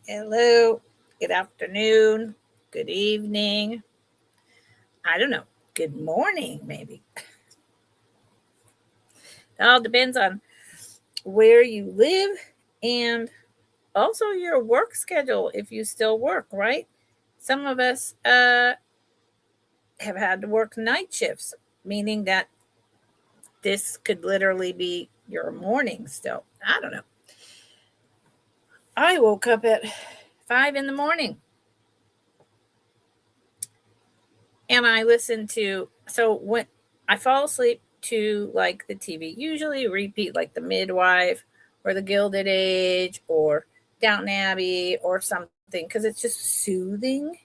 Hello, good afternoon, good evening. I don't know, good morning, maybe. It all depends on where you live and also your work schedule if you still work, right? Some of us have had to work night shifts, meaning that this could literally be your morning still. I don't know. I woke up at 5 in the morning and I listened to, so when I fall asleep to like the TV, usually repeat like The Midwife or The Gilded Age or Downton Abbey or something because it's just soothing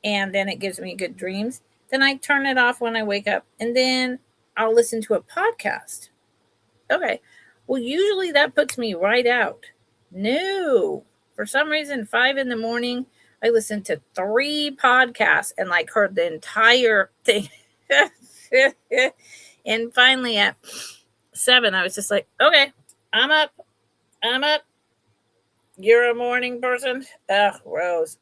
and then it gives me good dreams. Then I turn it off when I wake up and then I'll listen to a podcast. Okay. Well, usually that puts me right out. No. For some reason, 5 in the morning, I listened to 3 podcasts and like heard the entire thing. And finally at 7, I was just like, okay, I'm up. I'm up. You're a morning person? Ugh, Rose.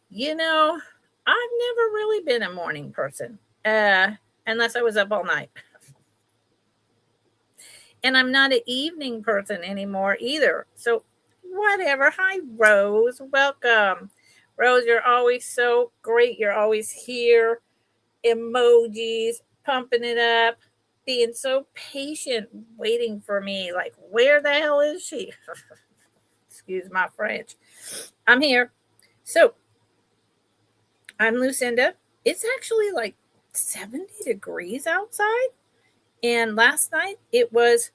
You know, I've never really been a morning person. Unless I was up all night. And I'm not an evening person anymore either. So, whatever. Hi, Rose. Welcome. Rose, you're always so great. You're always here. Emojis, pumping it up, being so patient, waiting for me. Like, where the hell is she? Excuse my French. I'm here. So, I'm Lucinda. It's actually like 70 degrees outside. And last night it was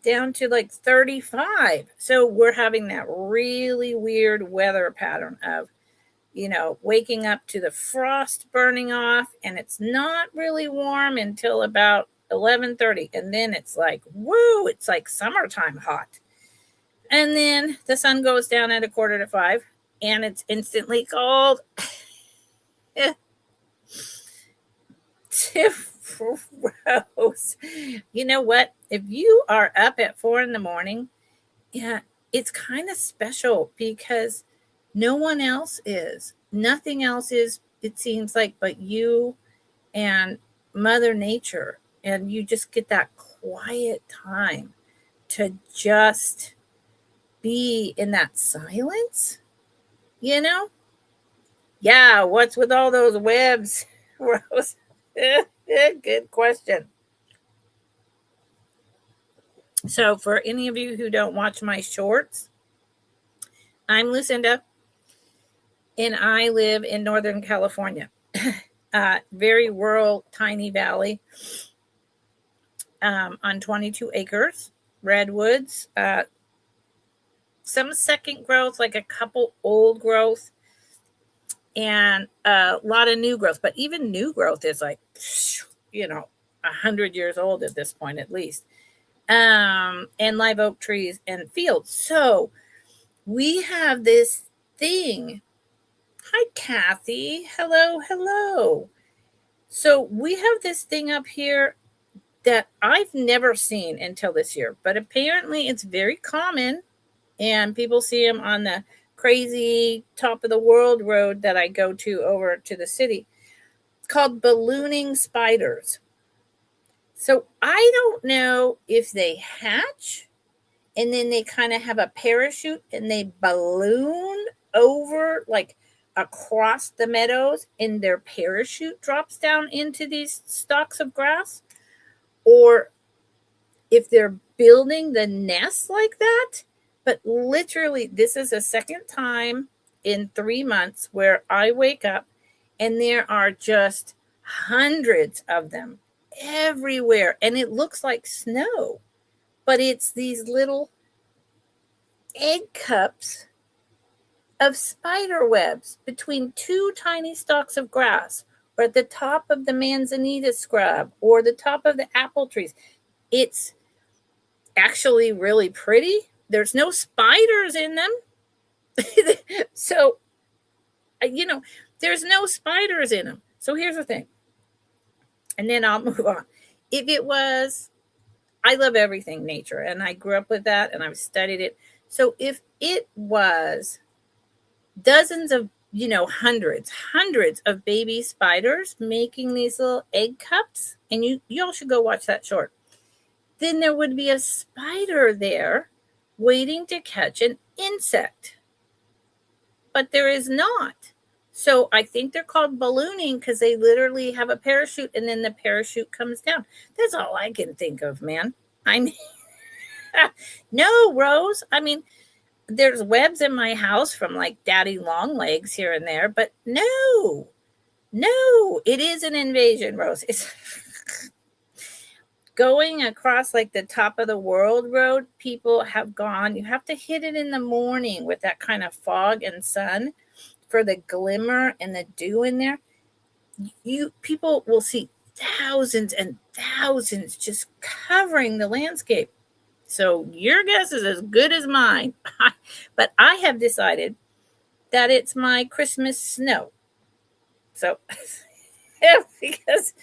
down to like 35. So we're having that really weird weather pattern of, waking up to the frost burning off and it's not really warm until about 11:30 and then it's like, woo, it's like summertime hot. And then the sun goes down at 4:45 and it's instantly cold. Gross. You know what? If you are up at 4 in the morning, yeah, it's kind of special because no one else is. Nothing else is, it seems like, but you and Mother Nature. And you just get that quiet time to just be in that silence, you know? Yeah, what's with all those webs, Rose? Good question. So, for any of you who don't watch my shorts, I'm Lucinda and I live in Northern California. Very rural, tiny valley on 22 acres, redwoods, some second growth, like a couple old growth, and a lot of new growth. But even new growth is like, 100 years old at this point, at least. And live oak trees and fields. So we have this thing. Hi, Kathy. Hello, hello. So we have this thing up here that I've never seen until this year, but apparently it's very common and people see them on the crazy top of the world road that I go to over to the city. It's called ballooning spiders. So I don't know if they hatch and then they kind of have a parachute and they balloon over like across the meadows and their parachute drops down into these stalks of grass, or if they're building the nest like that. But literally, this is the second time in 3 months where I wake up and there are just hundreds of them everywhere. And it looks like snow, but it's these little egg cups of spider webs between 2 tiny stalks of grass or at the top of the manzanita scrub or the top of the apple trees. It's actually really pretty. There's no spiders in them. So, there's no spiders in them. So here's the thing. And then I'll move on. If it was, I love everything nature and I grew up with that and I've studied it. So if it was dozens of, hundreds of baby spiders making these little egg cups, and you all should go watch that short, then there would be a spider there waiting to catch an insect. But there is not. So I think they're called ballooning because they literally have a parachute and then the parachute comes down. That's all I can think of, man. I mean, no, Rose. I mean, there's webs in my house from like daddy long legs here and there, but no, it is an invasion, Rose. It's going across like the top of the world road. People have gone, you have to hit it in the morning with that kind of fog and sun for the glimmer and the dew in there. People will see thousands and thousands just covering the landscape. So your guess is as good as mine. But I have decided that it's my Christmas snow. So, because,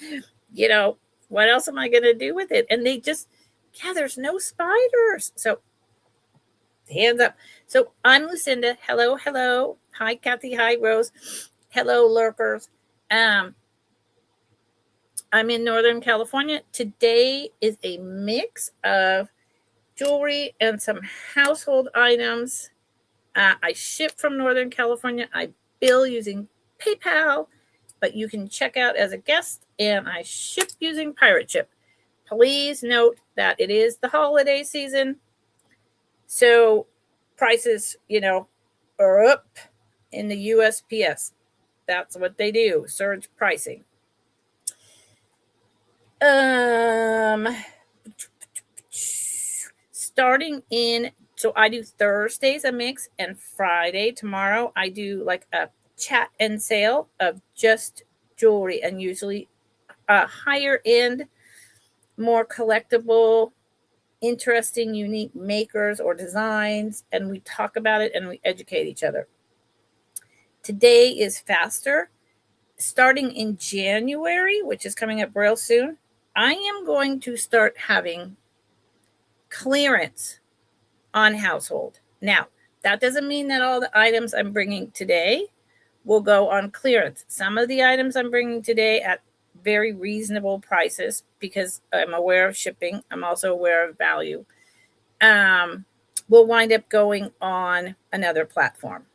what else am I going to do with it? And there's no spiders. So, hands up. So, I'm Lucinda. Hello, hello. Hi, Kathy. Hi, Rose. Hello, lurkers. I'm in Northern California. Today is a mix of jewelry and some household items. I ship from Northern California. I bill using PayPal, but you can check out as a guest, and I ship using Pirate Ship. Please note that it is the holiday season, so prices, are up in the USPS. That's what they do, surge pricing. So I do Thursdays a mix, and Friday, tomorrow, I do like a chat and sale of just jewelry, and usually higher end, more collectible, interesting, unique makers or designs, and we talk about it and we educate each other. Today is faster. Starting in January, which is coming up real soon, I am going to start having clearance on household. Now, that doesn't mean that all the items I'm bringing today will go on clearance. Some of the items I'm bringing today at very reasonable prices, because I'm aware of shipping. I'm also aware of value. Will wind up going on another platform.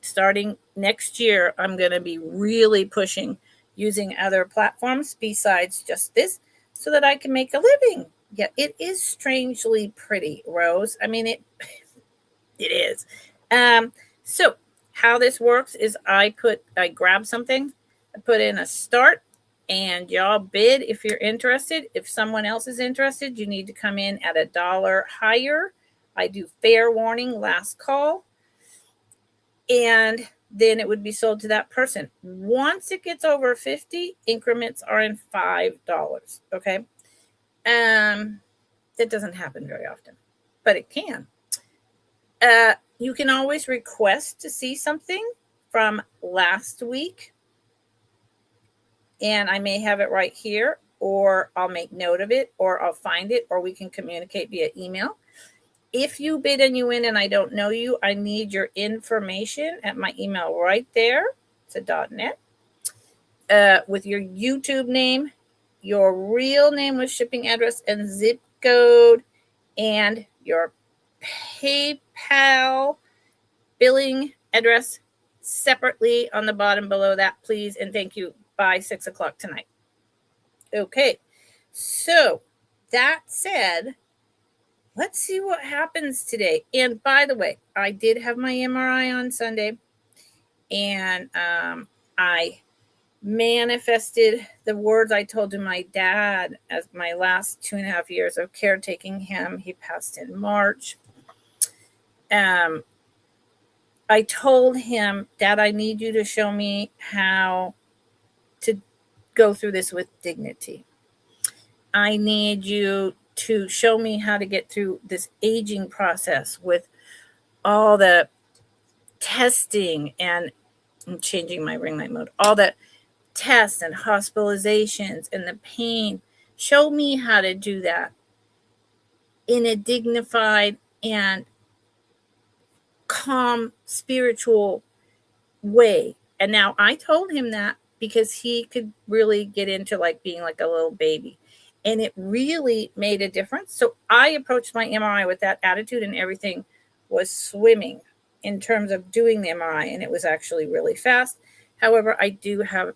Starting next year, I'm going to be really pushing using other platforms besides just this so that I can make a living. Yeah, it is strangely pretty, Rose. I mean, it is. So how this works is I grab something, I put in a start, and y'all bid if you're interested. If someone else is interested, you need to come in at $1 higher. I do fair warning, last call, and then it would be sold to that person. Once it gets over 50, increments are in $5. Okay. That doesn't happen very often, but it can. You can always request to see something from last week, and I may have it right here, or I'll make note of it, or I'll find it, or we can communicate via email. If you bid and you win and I don't know you, I need your information at my email right there. It's a .net. With your YouTube name, your real name with shipping address and zip code, and your PayPal billing address separately on the bottom below that, please. And thank you, by 6:00 tonight. Okay. So that said, let's see what happens today. And by the way, I did have my MRI on Sunday, and I manifested the words I told to my dad as my last 2.5 years of caretaking him. He passed in March. I told him, Dad, I need you to show me how to go through this with dignity. I need you to show me how to get through this aging process with all the testing, and I'm changing my ring light mode, all the tests and hospitalizations and the pain. Show me how to do that in a dignified and calm, spiritual way. And now I told him that because he could really get into like being like a little baby. And it really made a difference. So I approached my MRI with that attitude, and everything was swimming in terms of doing the MRI. And it was actually really fast. However, I do have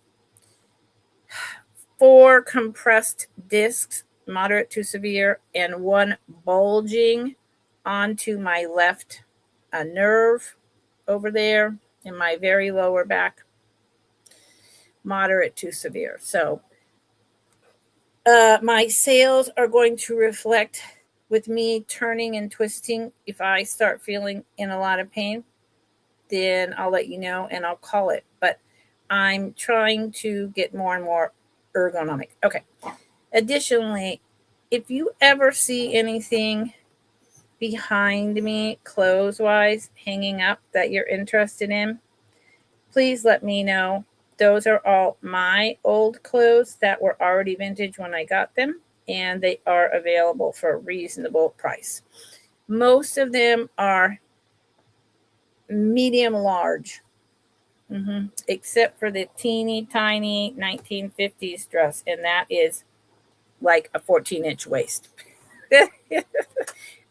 4 compressed discs, moderate to severe, and 1 bulging onto my left nerve over there in my very lower back, moderate to severe. So my sales are going to reflect with me turning and twisting. If I start feeling in a lot of pain, then I'll let you know and I'll call it. But I'm trying to get more and more ergonomic. Okay. Additionally, if you ever see anything behind me clothes-wise hanging up that you're interested in, please let me know. Those are all my old clothes that were already vintage when I got them, and they are available for a reasonable price. Most of them are medium large, except for the teeny tiny 1950s dress, and that is like a 14-inch waist.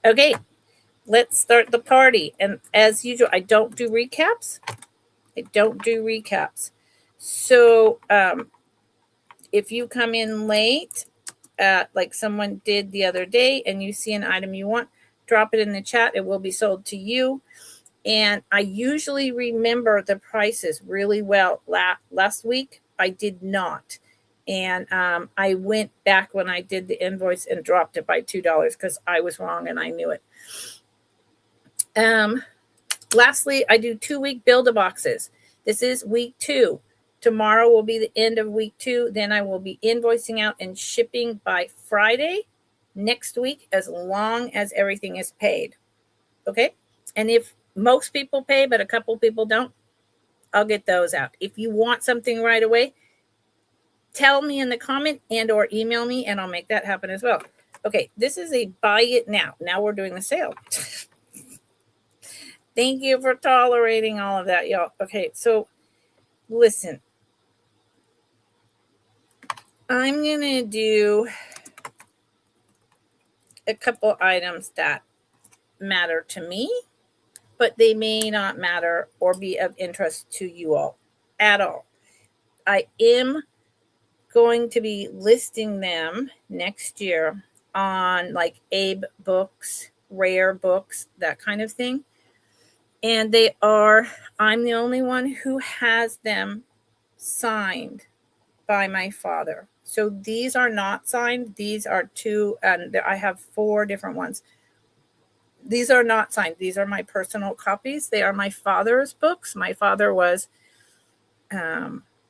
Okay, let's start the party. And as usual, I don't do recaps. So if you come in late, like someone did the other day, and you see an item you want, drop it in the chat. It will be sold to you. And I usually remember the prices really well. Last week, I did not. And I went back when I did the invoice and dropped it by $2 because I was wrong and I knew it. Lastly, I do 2-week build-a-boxes. This is week 2. Tomorrow will be the end of week 2. Then I will be invoicing out and shipping by Friday next week, as long as everything is paid. Okay? And if most people pay, but a couple people don't, I'll get those out. If you want something right away, tell me in the comment and or email me, and I'll make that happen as well. Okay, this is a buy it now. Now we're doing the sale. Thank you for tolerating all of that, y'all. Okay, so listen. I'm going to do a couple items that matter to me, but they may not matter or be of interest to you all at all. I am going to be listing them next year on like Abe Books, Rare Books, that kind of thing. And I'm the only one who has them signed by my father. So these are not signed. These are 2, and I have 4 different ones. These are not signed. These are my personal copies. They are my father's books. My father was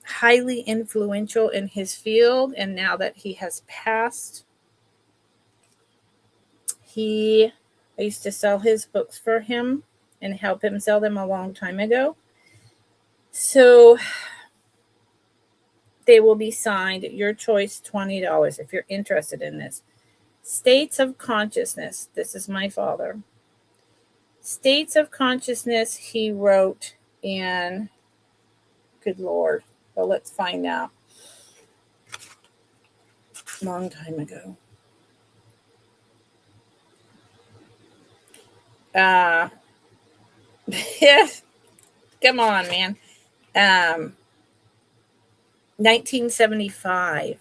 highly influential in his field, and now that he has passed, I used to sell his books for him and help him sell them a long time ago. So they will be signed. Your choice, $20 if you're interested in this. States of Consciousness. This is my father. States of Consciousness he wrote in, good Lord, well, let's find out. Long time ago. Yeah, come on, man. 1975.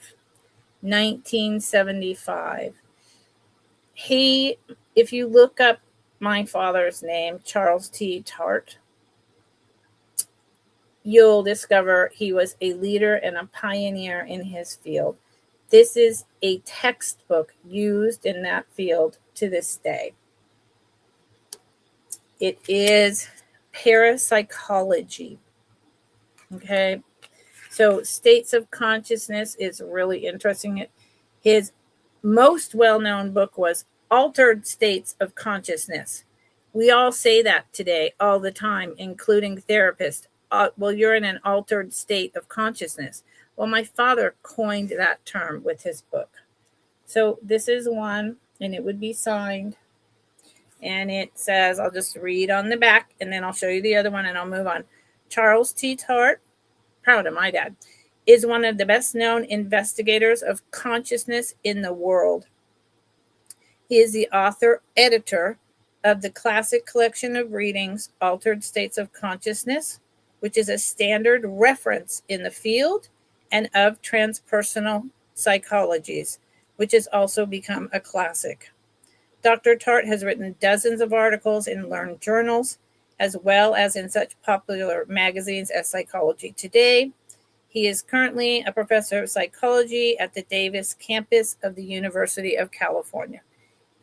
If you look up my father's name, Charles T. Tart, you'll discover he was a leader and a pioneer in his field. This is a textbook used in that field to this day. It is parapsychology. Okay. So States of Consciousness is really interesting. His most well-known book was Altered States of Consciousness. We all say that today all the time, including therapists. Well, you're in an altered state of consciousness. Well, my father coined that term with his book. So this is one, and it would be signed. And it says, I'll just read on the back and then I'll show you the other one and I'll move on. Charles T. Tart, proud of my dad, is one of the best known investigators of consciousness in the world. He is the author, editor of the classic collection of readings, Altered States of Consciousness, which is a standard reference in the field, and of transpersonal psychologies, which has also become a classic. Dr. Tart has written dozens of articles in learned journals, as well as in such popular magazines as Psychology Today. He is currently a professor of psychology at the Davis campus of the University of California.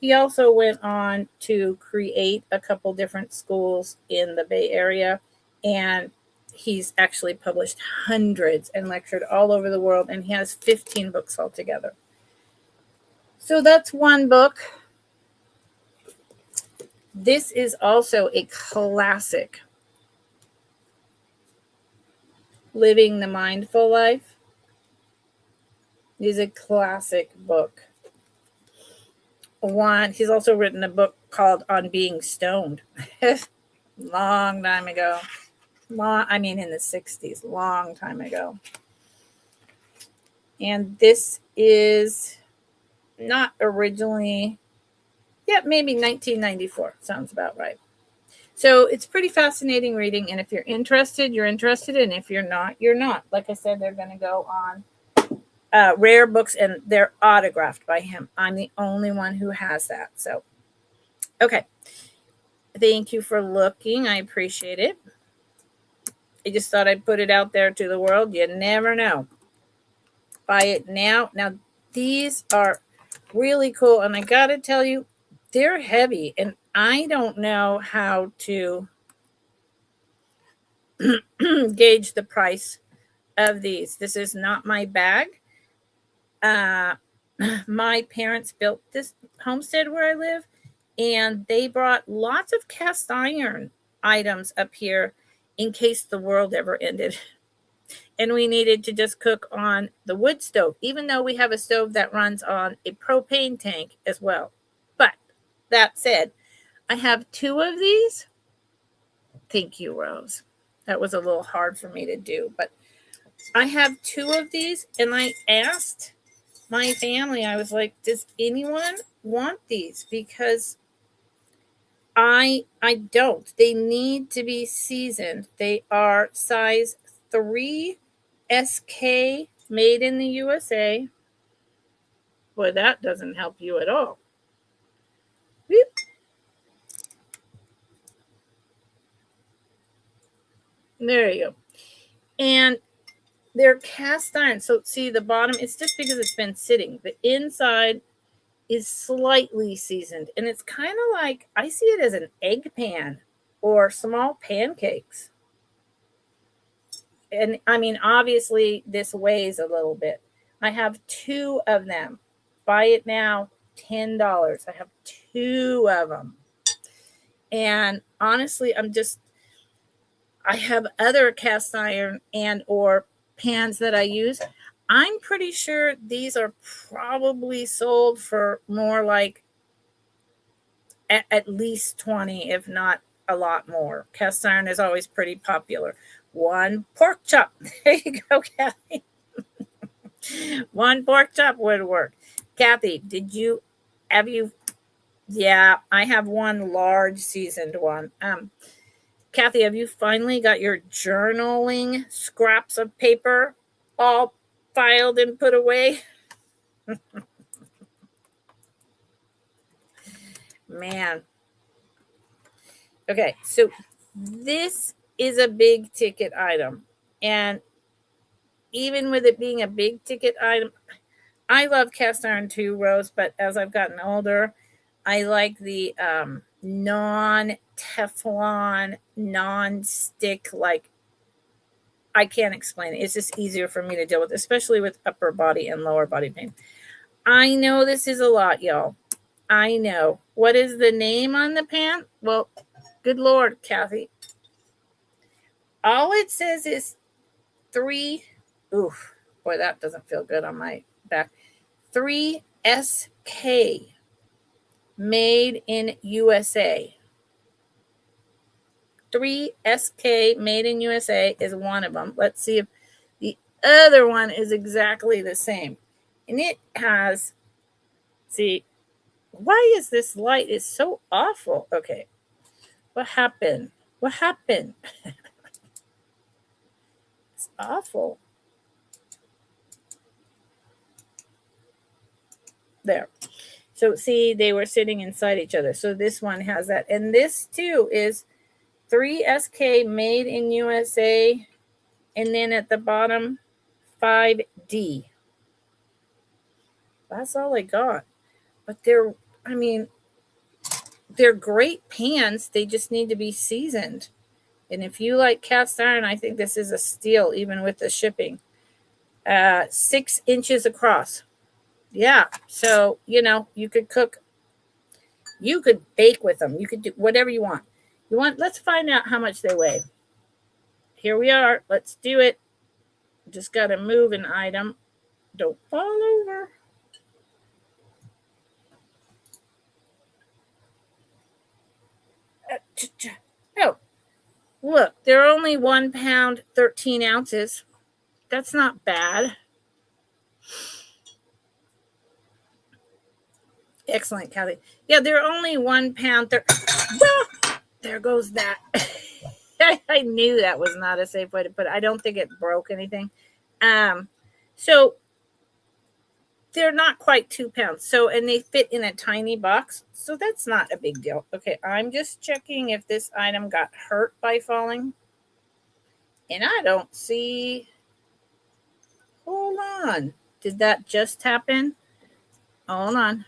He also went on to create a couple different schools in the Bay Area, and he's actually published hundreds and lectured all over the world, and he has 15 books altogether. So that's one book. This is also a classic. Living the Mindful Life is a classic book. He's also written a book called On Being Stoned. Long time ago. In the 60s, long time ago. And this is not originally, maybe 1994. Sounds about right. So it's pretty fascinating reading. And if you're interested, you're interested. And if you're not, you're not. Like I said, they're going to go on rare books, and they're autographed by him. I'm the only one who has that. So, okay. Thank you for looking. I appreciate it. I just thought I'd put it out there to the world. You never know. Buy it now. Now, these are really cool. And I got to tell you, they're heavy. And I don't know how to gauge the price of these. This is not my bag. My parents built this homestead where I live, and they brought lots of cast iron items up here in case the world ever ended and we needed to just cook on the wood stove, even though we have a stove that runs on a propane tank as well. But that said, I have 2 of these. Thank you, Rose. That was a little hard for me to do, but I have 2 of these, and I asked my family, I was like, does anyone want these? Because I don't. They need to be seasoned. They are size 3 SK, made in the USA. Boy, that doesn't help you at all. Whoop. There you go. And they're cast iron. So see the bottom, it's just because it's been sitting. The inside is slightly seasoned, and it's kind of like, I see it as an egg pan or small pancakes. And obviously this weighs a little bit. I have 2 of them. Buy it now, $10. I have 2 of them. And honestly, I have other cast iron and or pans that I use. I'm pretty sure these are probably sold for more like at least 20, if not a lot more. Cast iron is always pretty popular. 1 pork chop. There you go, Kathy. 1 pork chop would work. Kathy, yeah, I have 1 large seasoned one. Kathy, have you finally got your journaling scraps of paper all filed and put away? Man. Okay, so this is a big ticket item. And even with it being a big ticket item, I love cast iron too, Rose, but as I've gotten older, I like the non-Teflon, non-stick, like, I can't explain it. It's just easier for me to deal with, especially with upper body and lower body pain. I know this is a lot, y'all. I know. What is the name on the pan? Well, good Lord, Kathy. All it says is 3. Oof, boy, that doesn't feel good on my back. 3 SK. made in USA. 3SK made in USA is one of them. Let's see if the other one is exactly the same. And it has, see, why is this light is so awful? Okay. What happened? What happened? It's awful. There. So see, they were sitting inside each other. So this one has that. And this too is 3SK made in USA. And then at the bottom, 5D. That's all I got. But they're great pans. They just need to be seasoned. And if you like cast iron, I think this is a steal, even with the shipping. 6 inches across. Yeah. So, you could cook. You could bake with them. You could do whatever you want. Let's find out how much they weigh. Here we are. Let's do it. Just got to move an item. Don't fall over. Oh, look, they're only 1 pound, 13 ounces. That's not bad. Excellent, Kelly. Yeah, they're only 1 pound. Well, there goes that. I knew that was not a safe way to put it. I don't think it broke anything. So they're not quite 2 pounds. So, and they fit in a tiny box. So that's not a big deal. Okay, I'm just checking if this item got hurt by falling. And I don't see. Hold on. Did that just happen? Hold on.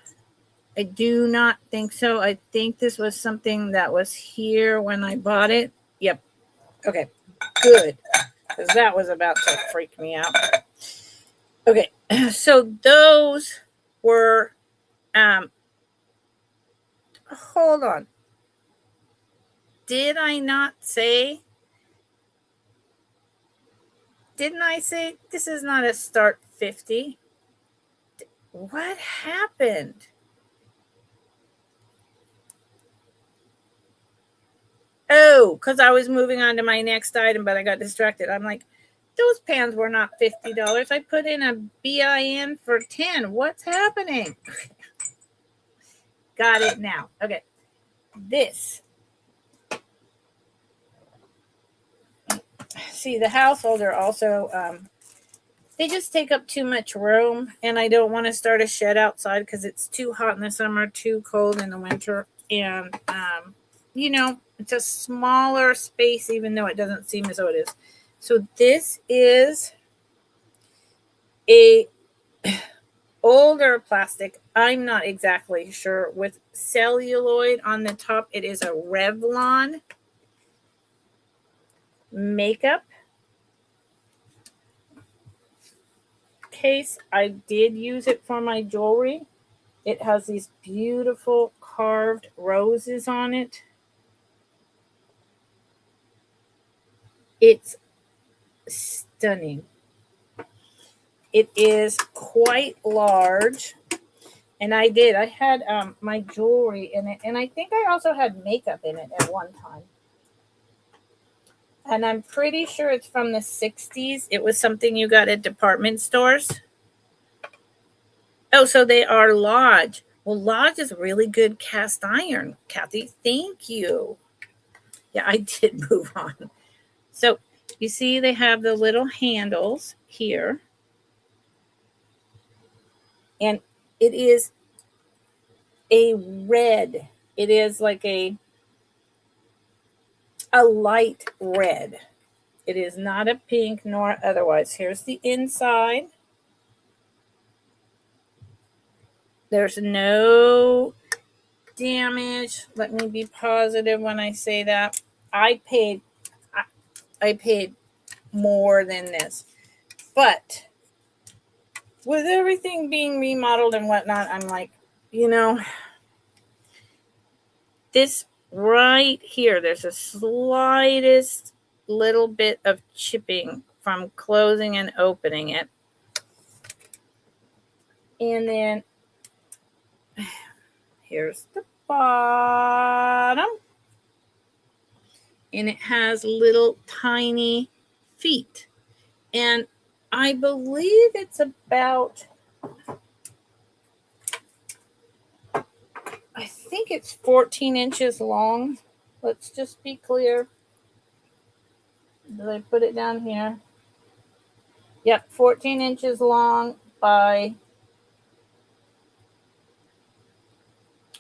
I do not think so. I think this was something that was here when I bought it. Yep. Okay. Good. Because that was about to freak me out. Okay. So those were, hold on. Didn't I say this is not a start 50? What happened? Oh, because I was moving on to my next item, but I got distracted. I'm like, those pans were not $50. I put in a BIN for 10. What's happening? Got it now. Okay. This. See, the household are also, they just take up too much room, and I don't want to start a shed outside because it's too hot in the summer, too cold in the winter. And, it's a smaller space, even though it doesn't seem as though it is. So this is a older plastic. I'm not exactly sure, with celluloid on the top. It is a Revlon makeup case. I did use it for my jewelry. It has these beautiful carved roses on it. It's stunning. It is quite large. And I had my jewelry in it. And I think I also had makeup in it at one time. And I'm pretty sure it's from the 60s. It was something you got at department stores. Oh, so they are Lodge. Well, Lodge is really good cast iron, Kathy. Thank you. Yeah, I did move on. So you see they have the little handles here. And it is a red. It is like a light red. It is not a pink nor otherwise. Here's the inside. There's no damage. Let me be positive when I say that. I paid more than this. But with everything being remodeled and whatnot, I'm like, this right here, there's a slightest little bit of chipping from closing and opening it. And then Here's the bottom. And it has little tiny feet. And I believe it's about, I think it's 14 inches long. Let's just be clear. Did I put it down here? Yep, 14 inches long by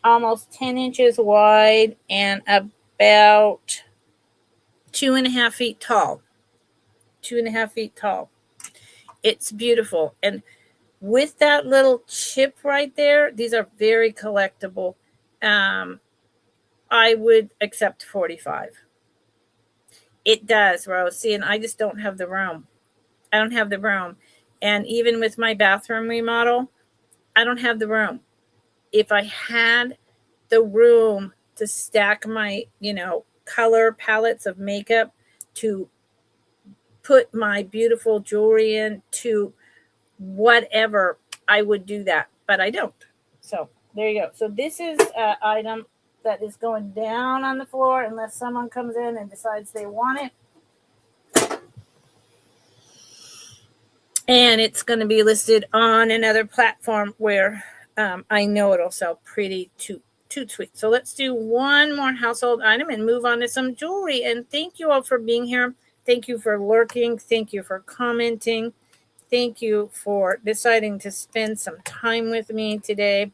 almost 10 inches wide and about 2.5 feet tall. 2.5 feet tall. It's beautiful. And with that little chip right there, these are very collectible. I would accept 45. It does, Rose. See, and I just don't have the room. I don't have the room. And even with my bathroom remodel, I don't have the room. If I had the room to stack my, color palettes of makeup, to put my beautiful jewelry in, to whatever, I would do that. But I don't. So there you go. So this is an item that is going down on the floor unless someone comes in and decides they want it. And it's going to be listed on another platform where I know it'll sell pretty toot sweet. So let's do one more household item and move on to some jewelry. And thank you all for being here. Thank you for lurking. Thank you for commenting. Thank you for deciding to spend some time with me today.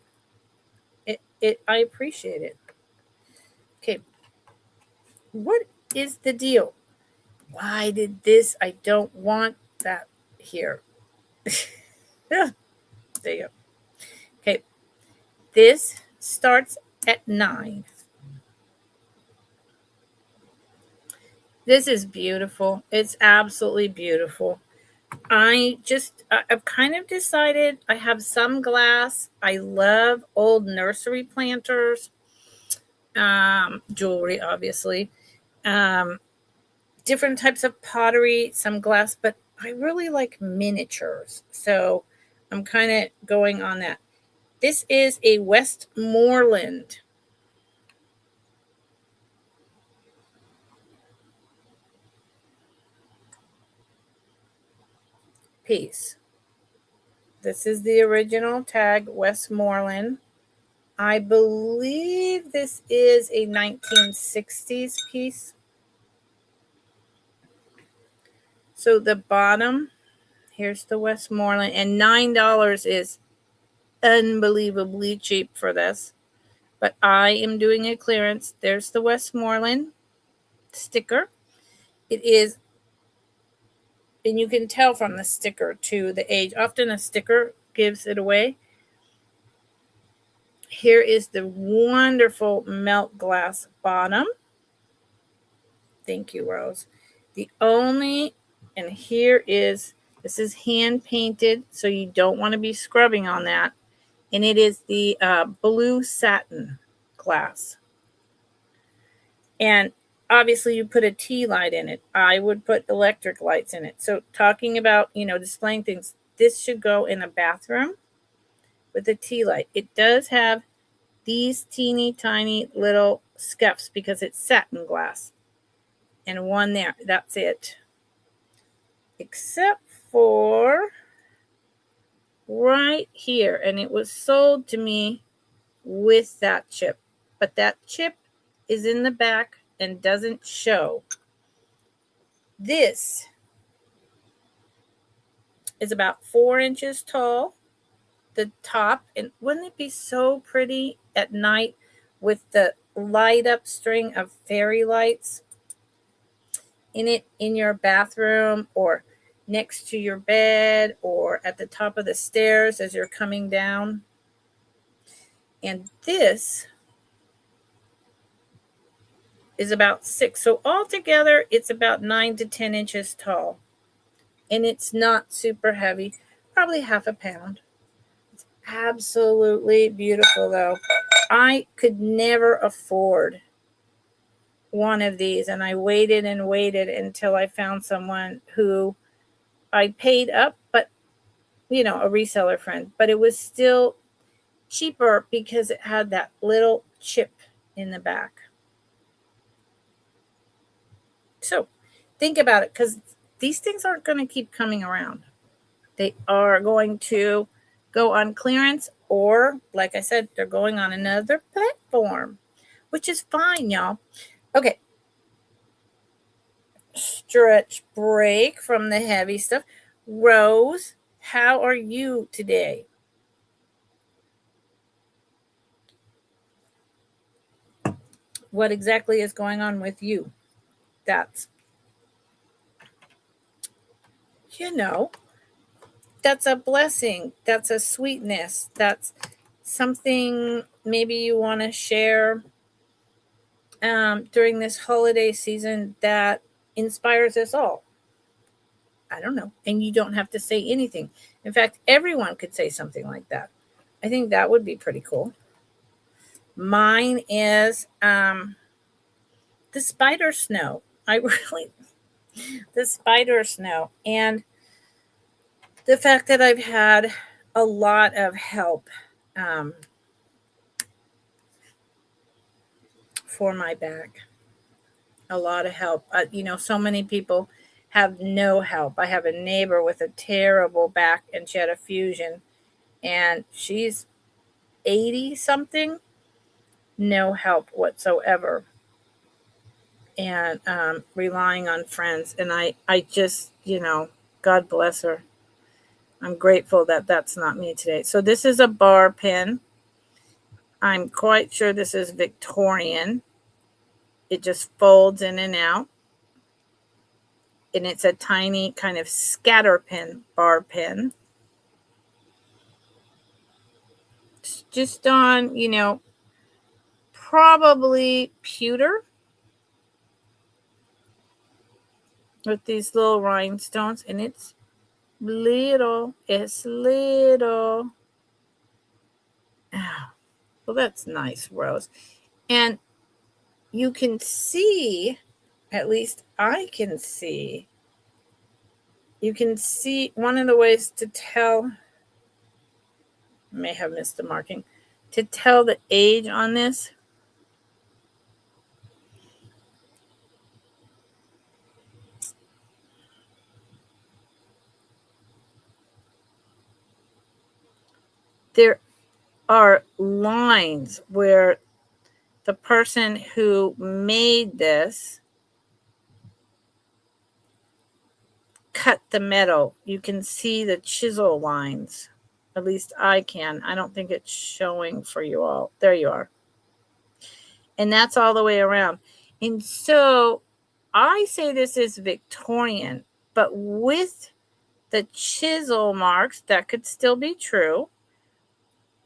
I appreciate it. Okay. What is the deal? Why did this? I don't want that here. There you go. Okay. This starts at 9. This is beautiful. It's absolutely beautiful. I've kind of decided I have some glass. I love old nursery planters, jewelry, obviously, different types of pottery, some glass, but I really like miniatures. So I'm kind of going on that. This is a Westmoreland piece. This is the original tag, Westmoreland. I believe this is a 1960s piece. So the bottom, here's the Westmoreland, and $9 is unbelievably cheap for this. But I am doing a clearance. There's the Westmoreland sticker. It is, and you can tell from the sticker to the age. Often a sticker gives it away. Here is the wonderful melt glass bottom. Thank you, Rose. And here is, this is hand painted, so you don't want to be scrubbing on that. And it is the blue satin glass. And obviously you put a tea light in it. I would put electric lights in it. So talking about, displaying things, this should go in a bathroom with a tea light. It does have these teeny tiny little scuffs because it's satin glass. And one there. That's it. Except for right here. And it was sold to me with that chip. But that chip is in the back and doesn't show. This is about 4 inches tall. The top, and wouldn't it be so pretty at night with the light up string of fairy lights in your bathroom or next to your bed or at the top of the stairs as you're coming down. And this is about 6. So altogether, it's about 9 to 10 inches tall. And it's not super heavy, probably half a pound. It's absolutely beautiful, though. I could never afford one of these, and I waited and waited until I found someone who I paid up, but, a reseller friend. But it was still cheaper because it had that little chip in the back. So think about it, because these things aren't going to keep coming around. They are going to go on clearance, or like I said, they're going on another platform, which is fine, y'all. Okay. Stretch break from the heavy stuff. Rose, how are you today? What exactly is going on with you? That's, that's a blessing. That's a sweetness. That's something maybe you want to share during this holiday season that inspires us all. I don't know. And you don't have to say anything. In fact, everyone could say something like that. I think that would be pretty cool. Mine is the spider snow. The spider snow. And the fact that I've had a lot of help for my back. A lot of help. So many people have no help. I have a neighbor with a terrible back, and she had a fusion, and she's 80 something, no help whatsoever, and relying on friends. And I just, God bless her. I'm grateful that that's not me today. So this is a bar pin. I'm quite sure this is Victorian. It just folds in and out. And it's a tiny kind of scatter pin, bar pin. It's just on, probably pewter with these little rhinestones. And it's little. Oh, well, that's nice, Rose. And you can see, at least I can see, you can see one of the ways to tell, I may have missed the marking, to tell the age on this. There are lines where the person who made this cut the metal. You can see the chisel lines. At least I can. I don't think it's showing for you all. There you are. And that's all the way around. And so I say this is Victorian, but with the chisel marks, that could still be true.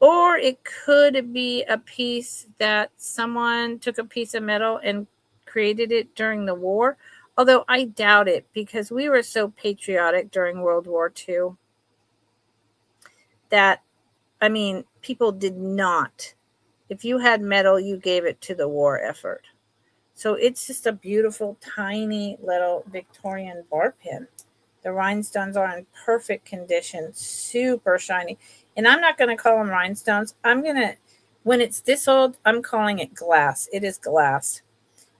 Or it could be a piece that someone took a piece of metal and created it during the war. Although I doubt it, because we were so patriotic during World War II that, people did not. If you had metal, you gave it to the war effort. So it's just a beautiful, tiny little Victorian bar pin. The rhinestones are in perfect condition, super shiny. And I'm not going to call them rhinestones. When it's this old, I'm calling it glass. It is glass.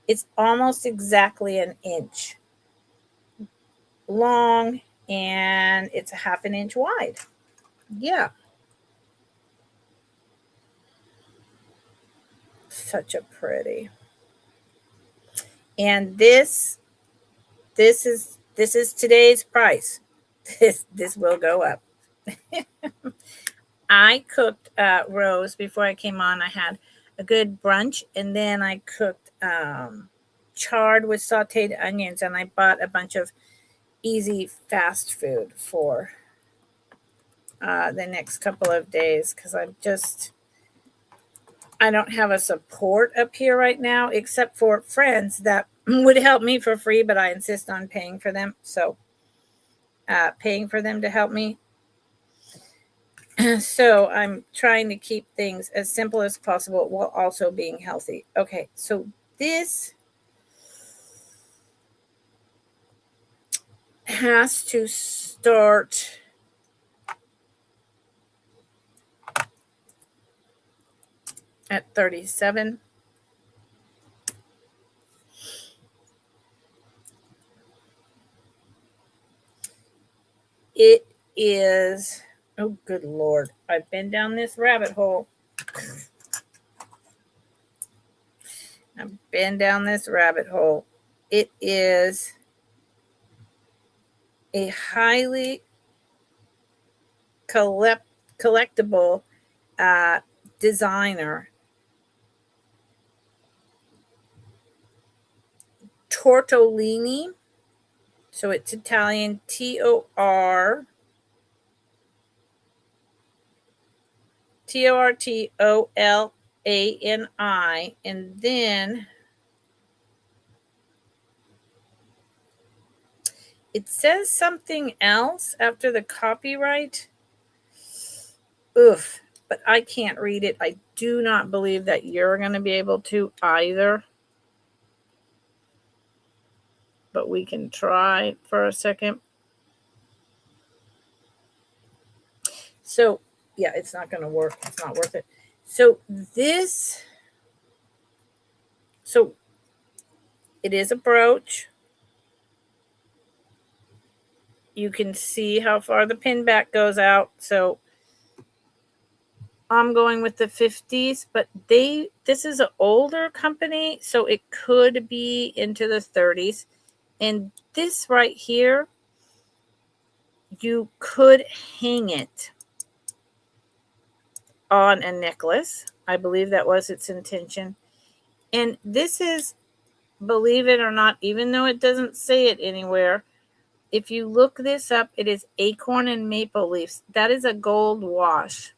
It's almost exactly an inch long, and it's a half an inch wide. Yeah. Such a pretty. And this is today's price. This will go up. I cooked Rose before I came on. I had a good brunch, and then I cooked chard with sauteed onions, and I bought a bunch of easy fast food for the next couple of days, because I don't have a support up here right now, except for friends that would help me for free, but I insist on paying for them. So paying for them to help me. So I'm trying to keep things as simple as possible while also being healthy. Okay, so this has to start at 37. It is, oh, good Lord. I've been down this rabbit hole. I've been down this rabbit hole. It is a highly collectible designer. Tortolini. So it's Italian, Tortolani. And then it says something else after the copyright. Oof, but I can't read it. I do not believe that you're going to be able to either. But we can try for a second. So, yeah, it's not going to work. It's not worth it. So it is a brooch. You can see how far the pin back goes out. So I'm going with the 50s, but this is an older company, so it could be into the 30s. And this right here, you could hang it on a necklace. I believe that was its intention. And this is, believe it or not, even though it doesn't say it anywhere, if you look this up, it is acorn and maple leaves. That is a gold wash.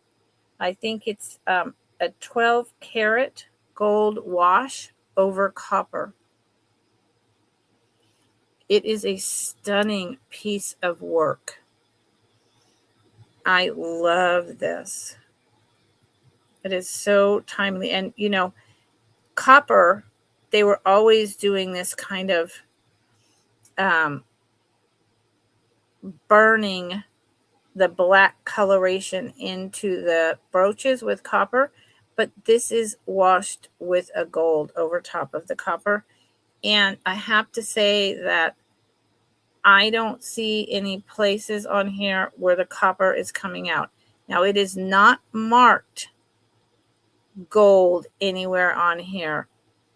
I think it's a 12 karat gold wash over copper. It is a stunning piece of work. I love this. It is so timely. And, you know, copper, they were always doing this kind of burning the black coloration into the brooches with copper, but this is washed with a gold over top of the copper. And I have to say that I don't see any places on here where the copper is coming out. Now, it is not marked gold anywhere on here,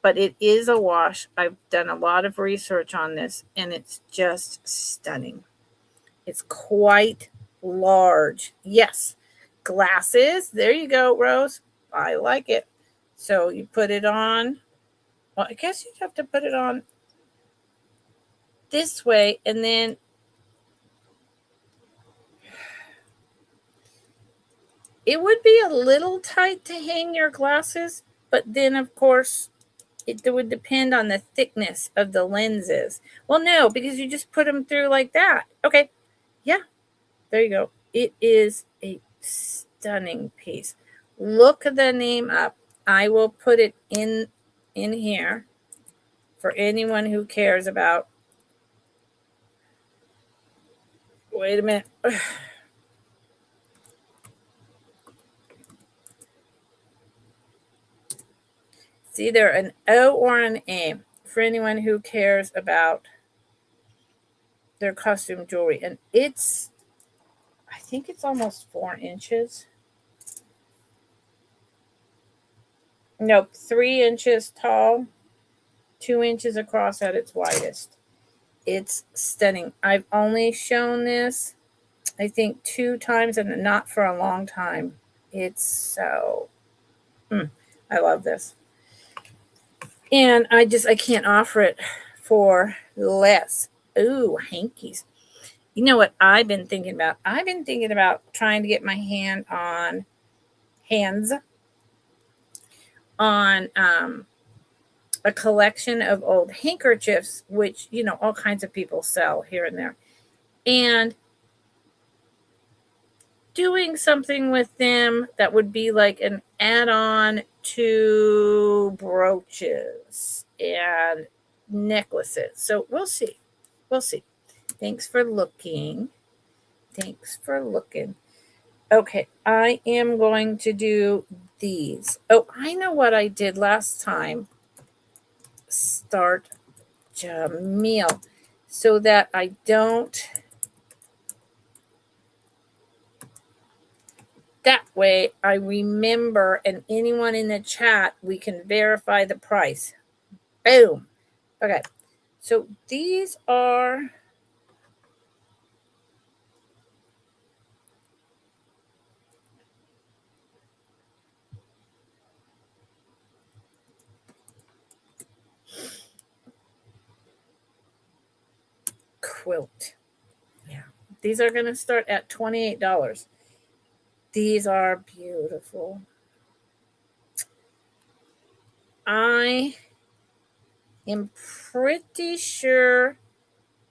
but it is a wash. I've done a lot of research on this, and it's just stunning. It's quite large. Yes, glasses. There you go, Rose. I like it. So you put it on. Well, I guess you'd have to put it on this way, and then it would be a little tight to hang your glasses, but then, of course, it would depend on the thickness of the lenses. Well, no, because you just put them through like that. Okay. Yeah. There you go. It is a stunning piece. Look the name up. I will put it in here for anyone who cares about. Wait a minute. It's either an O or an A for anyone who cares about their costume jewelry. And I think it's almost 4 inches. Nope, 3 inches tall, 2 inches across at its widest. It's stunning. I've only shown this, I think, 2 times, and not for a long time. It's so, I love this. And I can't offer it for less. Ooh, hankies. You know what I've been thinking about? I've been thinking about trying to get my hands on a collection of old handkerchiefs, which, you know, all kinds of people sell here and there. And doing something with them that would be like an add-on to brooches and necklaces. So we'll see. We'll see. Thanks for looking. Okay, I am going to do these. Oh, I know what I did last time. Start Jamil, so that I don't. That way I remember, and anyone in the chat, we can verify the price. Boom. Okay, so these are quilt. Yeah, these are going to start at $28. These are beautiful. I am pretty sure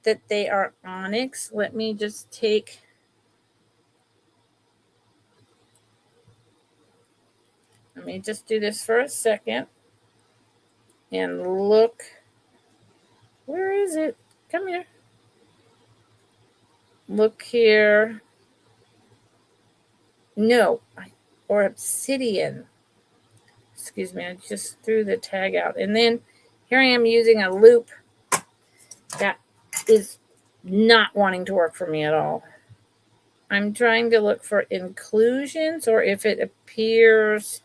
that they are onyx. Let me just take. Let me just do this for a second and look. Where is it? Come here. Look here. No, or obsidian. Excuse me, I just threw the tag out. And then here I am using a loop that is not wanting to work for me at all. I'm trying to look for inclusions, or if it appears.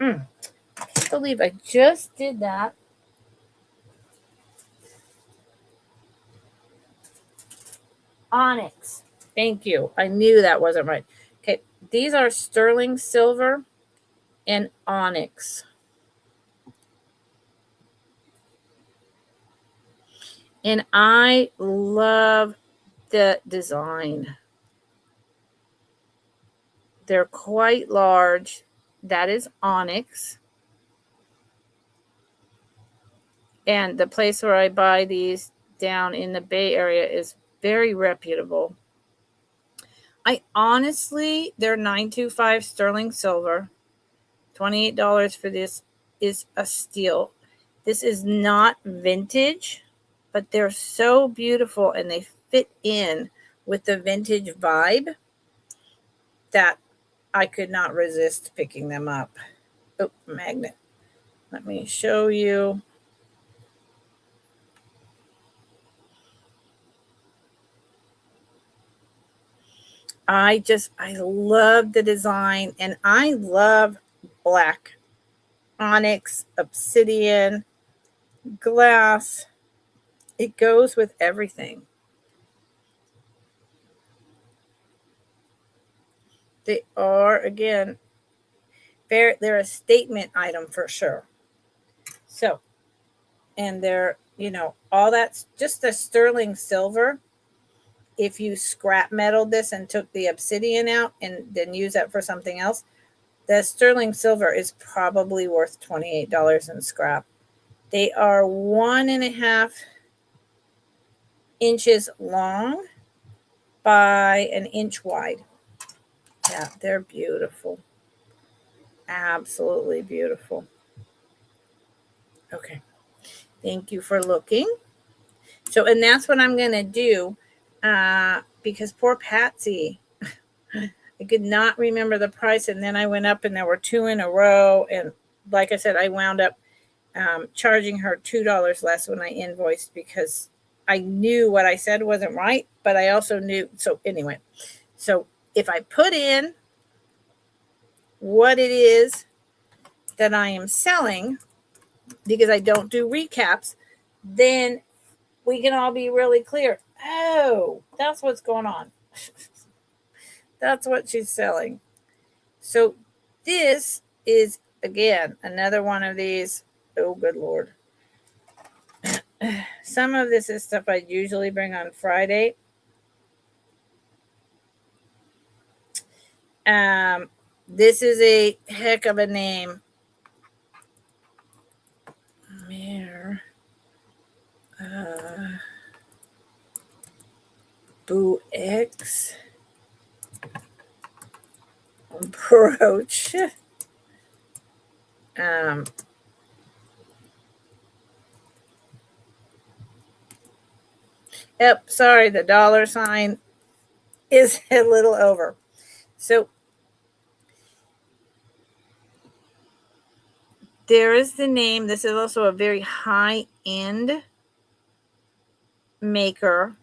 I can't believe I just did that. Onyx. Thank you. I knew that wasn't right. Okay, these are sterling silver and onyx. And I love the design. They're quite large. That is onyx. And the place where I buy these down in the Bay Area is very reputable. I honestly, they're $925 sterling silver. $28 for this is a steal. This is not vintage, but they're so beautiful and they fit in with the vintage vibe that I could not resist picking them up. Oh, magnet. Let me show you. I love the design, and I love black, onyx, obsidian, glass. It goes with everything. They are, again, they're a statement item for sure. So, and they're, all that's just the sterling silver. If you scrap metaled this and took the obsidian out and then use that for something else, the sterling silver is probably worth $28 in scrap. They are 1.5 inches long by an inch wide. Yeah, they're beautiful. Absolutely beautiful. Okay. Thank you for looking. So, and that's what I'm going to do because poor Patsy, I could not remember the price. And then I went up and there were 2 in a row. And like I said, I wound up charging her $2 less when I invoiced because I knew what I said wasn't right, but I also knew. So anyway, so if I put in what it is that I am selling, because I don't do recaps, then we can all be really clear. Oh, that's what's going on. That's what she's selling. So this is, again, another one of these. Oh, good Lord. Some of this is stuff I usually bring on Friday. This is a heck of a name. Mare. Boo X. Brooch. Yep, sorry, the dollar sign is a little over. So there is the name. This is also a very high-end maker.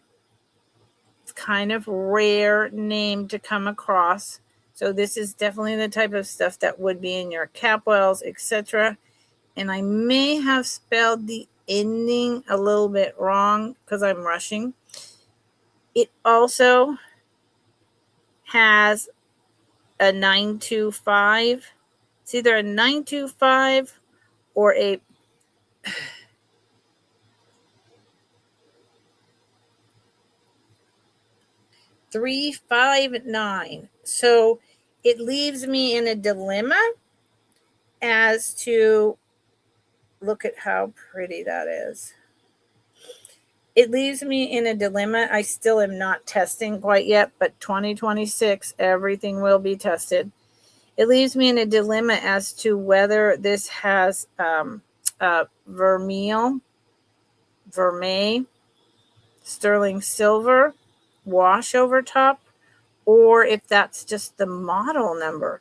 It's kind of rare name to come across. So this is definitely the type of stuff that would be in your Capwells, etc. And I may have spelled the ending a little bit wrong because I'm rushing. It also has a 925. It's either a 925 or a 359. So it leaves me in a dilemma as to, look at how pretty that is. It leaves me in a dilemma. I still am not testing quite yet, but 2026, everything will be tested. It leaves me in a dilemma as to whether this has vermeil, sterling silver wash over top, or if that's just the model number.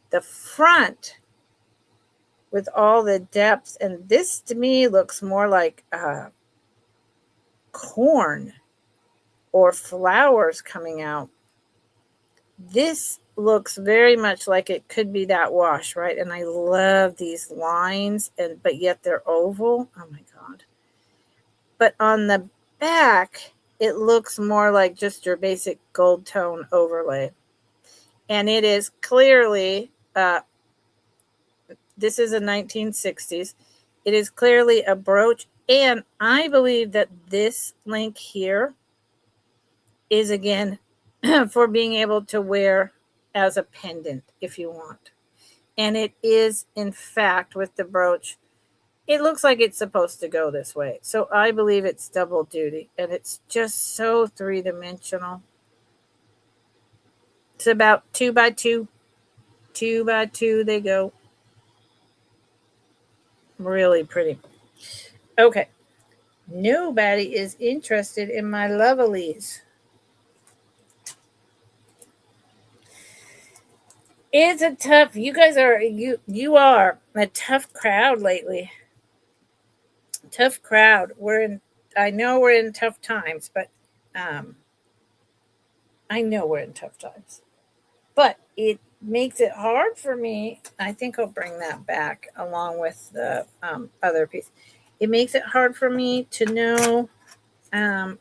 The front with all the depth, and this to me looks more like corn or flowers coming out. This looks very much like it could be that wash, right? And I love these lines, but yet they're oval. Oh my God. But on the back, it looks more like just your basic gold tone overlay. And it is clearly, this is a 1960s. It is clearly a brooch. And I believe that this link here is, again, for being able to wear as a pendant if you want. And it is, in fact, with the brooch, it looks like it's supposed to go this way. So I believe it's double duty, and it's just so three-dimensional. It's about 2 by 2. 2 by 2 they go. Really pretty. Okay. Nobody is interested in my lovelies. It's a tough, you guys are, you are a tough crowd lately. Tough crowd. I know we're in tough times, but I know we're in tough times. But it makes it hard for me. I think I'll bring that back along with the other piece. It makes it hard for me to know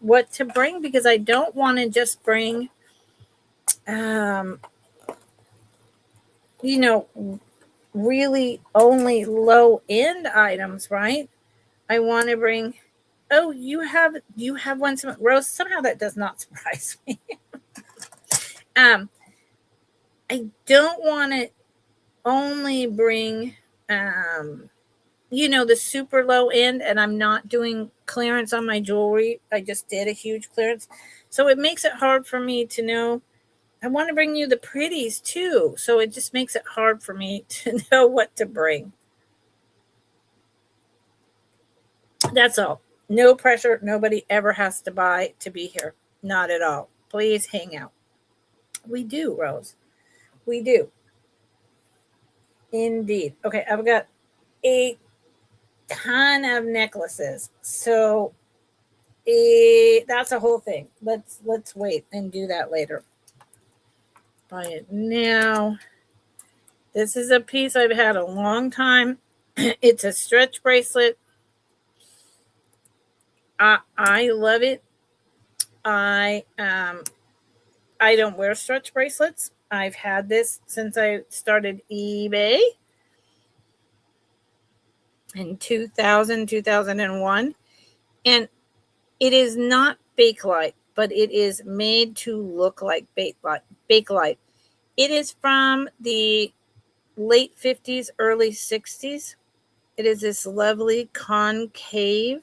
what to bring, because I don't want to just bring, really only low end items, right? I want to bring. Oh, you have one, Rose. Somehow that does not surprise me. I don't want to only bring the super low end, and I'm not doing clearance on my jewelry. I just did a huge clearance, so it makes it hard for me to know. I want to bring you the pretties too, so it just makes it hard for me to know what to bring. That's all. No pressure. Nobody ever has to buy to be here. Not at all. Please hang out. We do, Rose. We do. Indeed. Okay, I've got a ton of necklaces. So that's a whole thing. Let's wait and do that later. Buy it now. This is a piece I've had a long time. It's a stretch bracelet. I love it. I don't wear stretch bracelets. I've had this since I started eBay in 2000, 2001. And it is not Bakelite, but it is made to look like Bakelite. It is from the late 50s, early 60s. It is this lovely concave.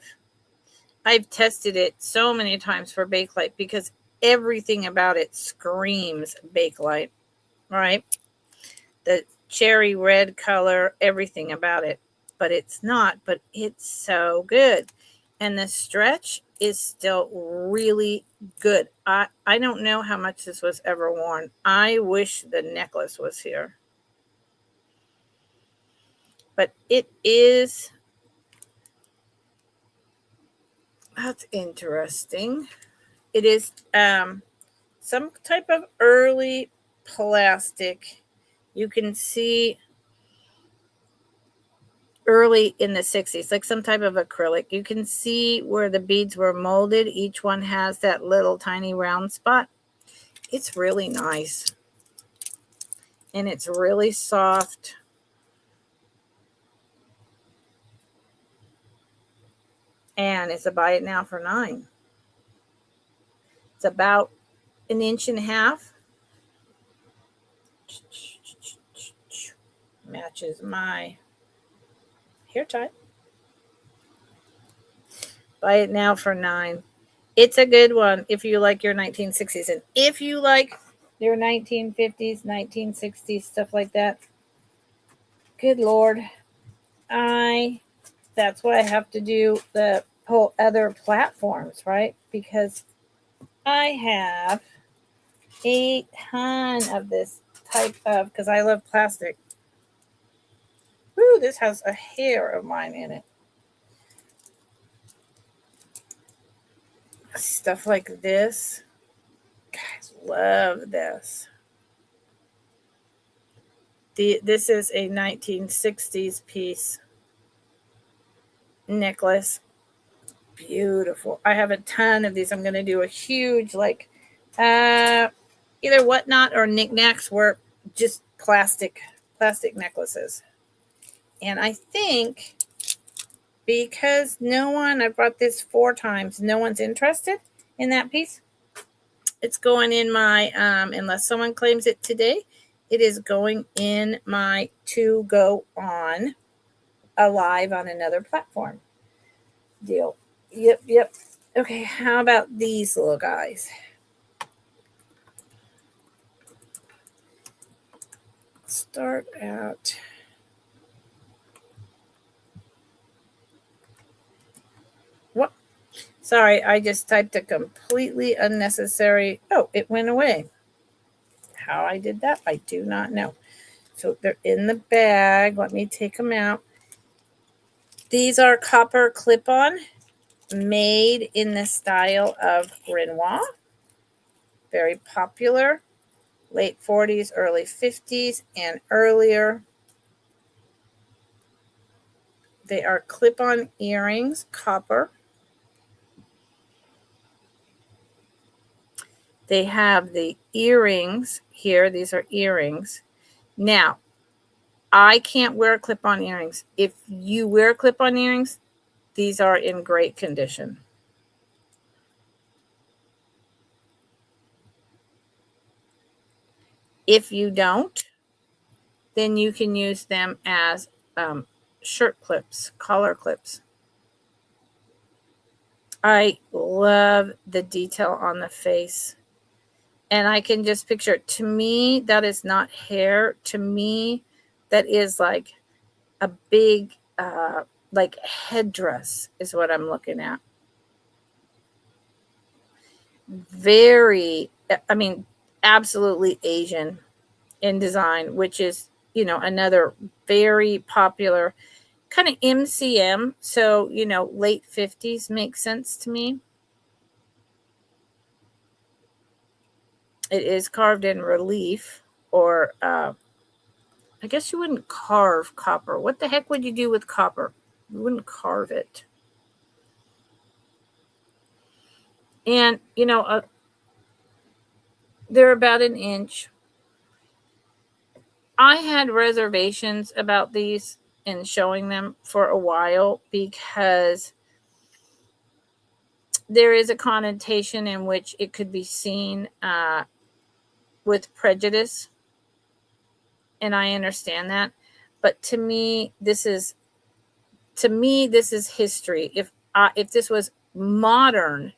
I've tested it so many times for Bakelite because everything about it screams Bakelite, right? The cherry red color, everything about it. But it's not, but it's so good. And the stretch is still really good. I don't know how much this was ever worn. I wish the necklace was here. But it is, that's interesting. It is some type of early plastic. You can see early in the 60s, like some type of acrylic. You can see where the beads were molded. Each one has that little tiny round spot. It's really nice. And it's really soft. And it's a buy it now for $9. It's about 1.5 inches. Matches my hair tie. Buy it now for $9. It's a good one if you like your 1960s. And if you like your 1950s, 1960s, stuff like that, good Lord. That's why I have to do the whole other platforms, right? Because I have a ton of this type of, because I love plastic. Ooh, this has a hair of mine in it. Stuff like this. Guys, love this. This is a 1960s piece necklace. Beautiful. I have a ton of these. I'm going to do a huge, like, either whatnot or knickknacks were just plastic necklaces. And I think because I brought this 4 times, no one's interested in that piece. It's going in my, unless someone claims it today, it is going in my to go on a live on another platform deal. Yep. Okay, how about these little guys? Start out. What? Sorry, I just typed a completely unnecessary. Oh, it went away. How I did that, I do not know. So they're in the bag. Let me take them out. These are copper clip-on, made in the style of Renoir. Very popular. Late 40s, early 50s, and earlier. They are clip-on earrings, copper. They have the earrings here. These are earrings. Now, I can't wear clip-on earrings. If you wear clip-on earrings, these are in great condition. If you don't, then you can use them as shirt clips, collar clips. I love the detail on the face. And I can just picture it. To me, that is not hair. To me, that is like a big, like headdress is what I'm looking at. Very, absolutely Asian in design, which is, another very popular kind of MCM. So, late 50s makes sense to me. It is carved in relief, or I guess you wouldn't carve copper. What the heck would you do with copper? You wouldn't carve it. And, they're about 1 inch. I had reservations about these and showing them for a while because there is a connotation in which it could be seen with prejudice. And I understand that. But to me, this is history. If this was modern,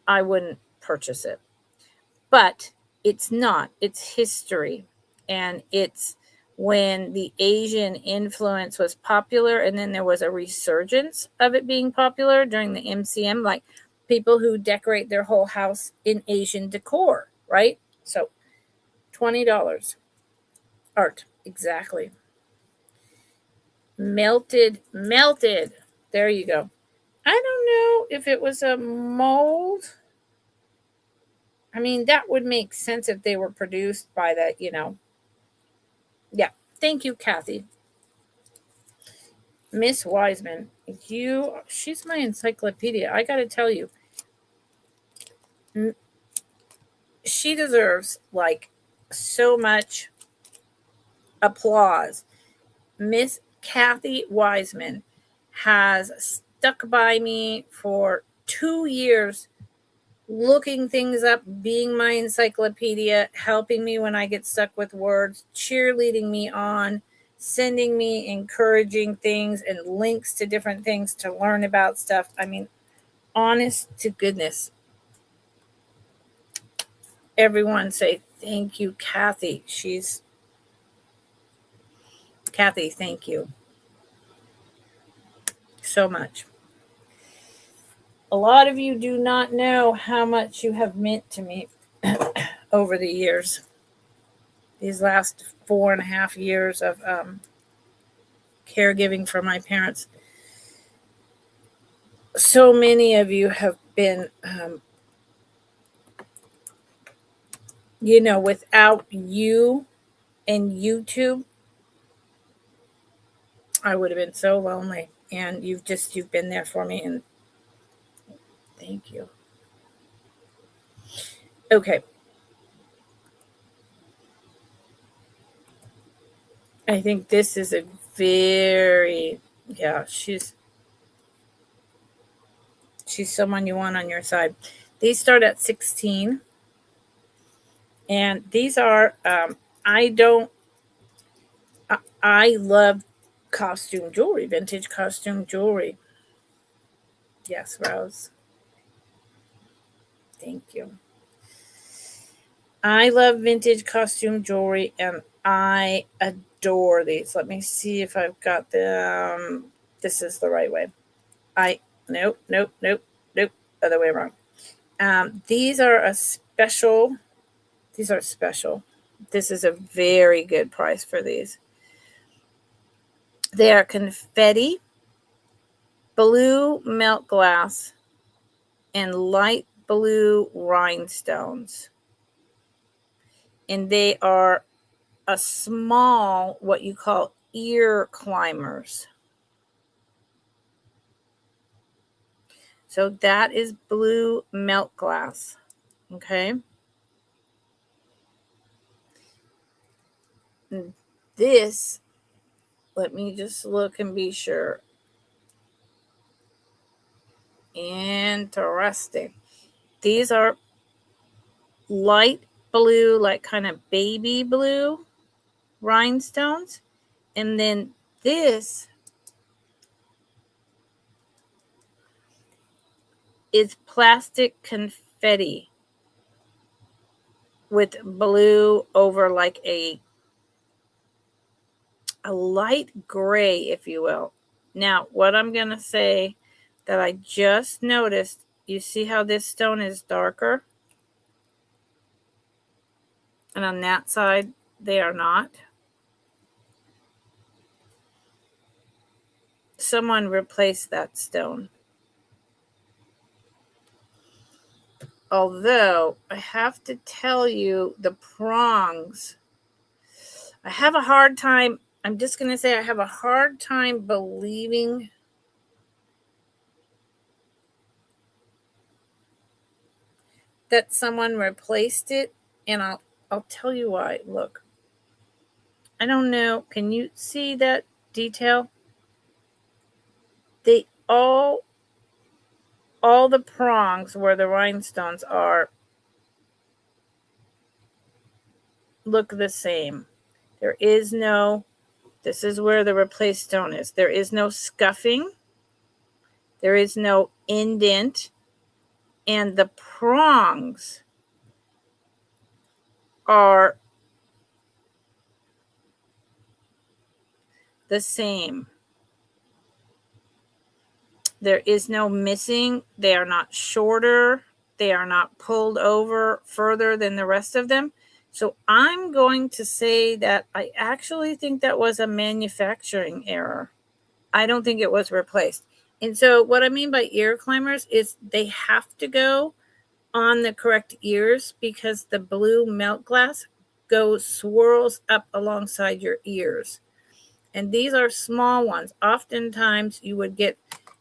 I wouldn't purchase it. But it's not. It's history. And it's when the Asian influence was popular, and then there was a resurgence of it being popular during the MCM, like people who decorate their whole house in Asian decor, right? So $20. Art, exactly. Melted. There you go. I don't know if it was a mold. I mean, that would make sense if they were produced by that, Yeah. Thank you, Kathy. Miss Wiseman, she's my encyclopedia. I got to tell you, she deserves like so much applause. Miss Kathy Wiseman has stuck by me for 2 years, looking things up, being my encyclopedia, helping me when I get stuck with words, cheerleading me on, sending me encouraging things and links to different things to learn about stuff. I mean, honest to goodness. Everyone say thank you, Kathy. Kathy, thank you so much. A lot of you do not know how much you have meant to me over the years. These last 4.5 years of caregiving for my parents. So many of you have been, without you and YouTube, I would have been so lonely. And you've been there for me, and thank you. Okay. I think this is a very, she's someone you want on your side. These start at 16. And these are, I love costume jewelry, vintage costume jewelry. Yes, Rose. Thank you. I love vintage costume jewelry, and I adore these. Let me see if I've got them. This is the right way. Nope. Other way around. These are special. This is a very good price for these. They are confetti, blue melt glass, and light blue rhinestones. And they are a small, what you call ear climbers. So that is blue melt glass. Okay. And this, let me just look and be sure. Interesting. These are light blue, like kind of baby blue rhinestones. And then this is plastic confetti with blue over like a light gray, if you will. Now, what I'm going to say that I just noticed, you see how this stone is darker? And on that side, they are not. Someone replaced that stone. Although, I have to tell you, the prongs, I have a hard time, I'm just going to say I have a hard time believing that someone replaced it. And I'll tell you why. Look, I don't know. Can you see that detail? They all the prongs where the rhinestones are look the same. There is no, this is where the replaced stone is. There is no scuffing. There is no indent. And the prongs are the same. There is no missing. They are not shorter. They are not pulled over further than the rest of them. So I'm going to say that I actually think that was a manufacturing error. I don't think it was replaced. And so what I mean by ear climbers is they have to go on the correct ears because the blue melt glass swirls up alongside your ears. And these are small ones. Oftentimes you would get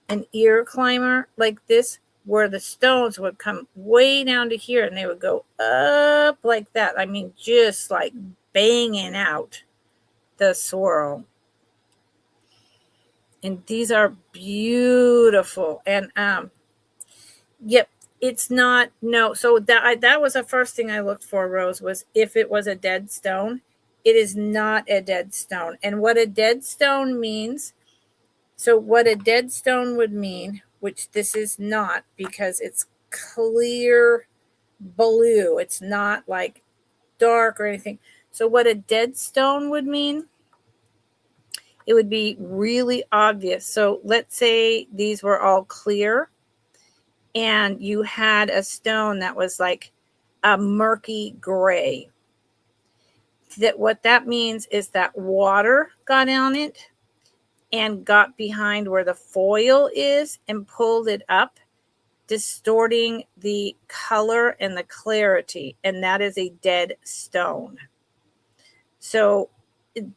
an ear climber like this where the stones would come way down to here and they would go up like that. I mean, just like banging out the swirl. And these are beautiful. And yep, it's not, no. So that was the first thing I looked for, Rose, was if it was a dead stone. It is not a dead stone. And what a dead stone means, so what a dead stone would mean, which this is not because it's clear blue. It's not like dark or anything. So what a dead stone would mean, it would be really obvious. So let's say these were all clear and you had a stone that was like a murky gray. That what that means is that water got on it and got behind where the foil is and pulled it up, distorting the color and the clarity. And that is a dead stone. So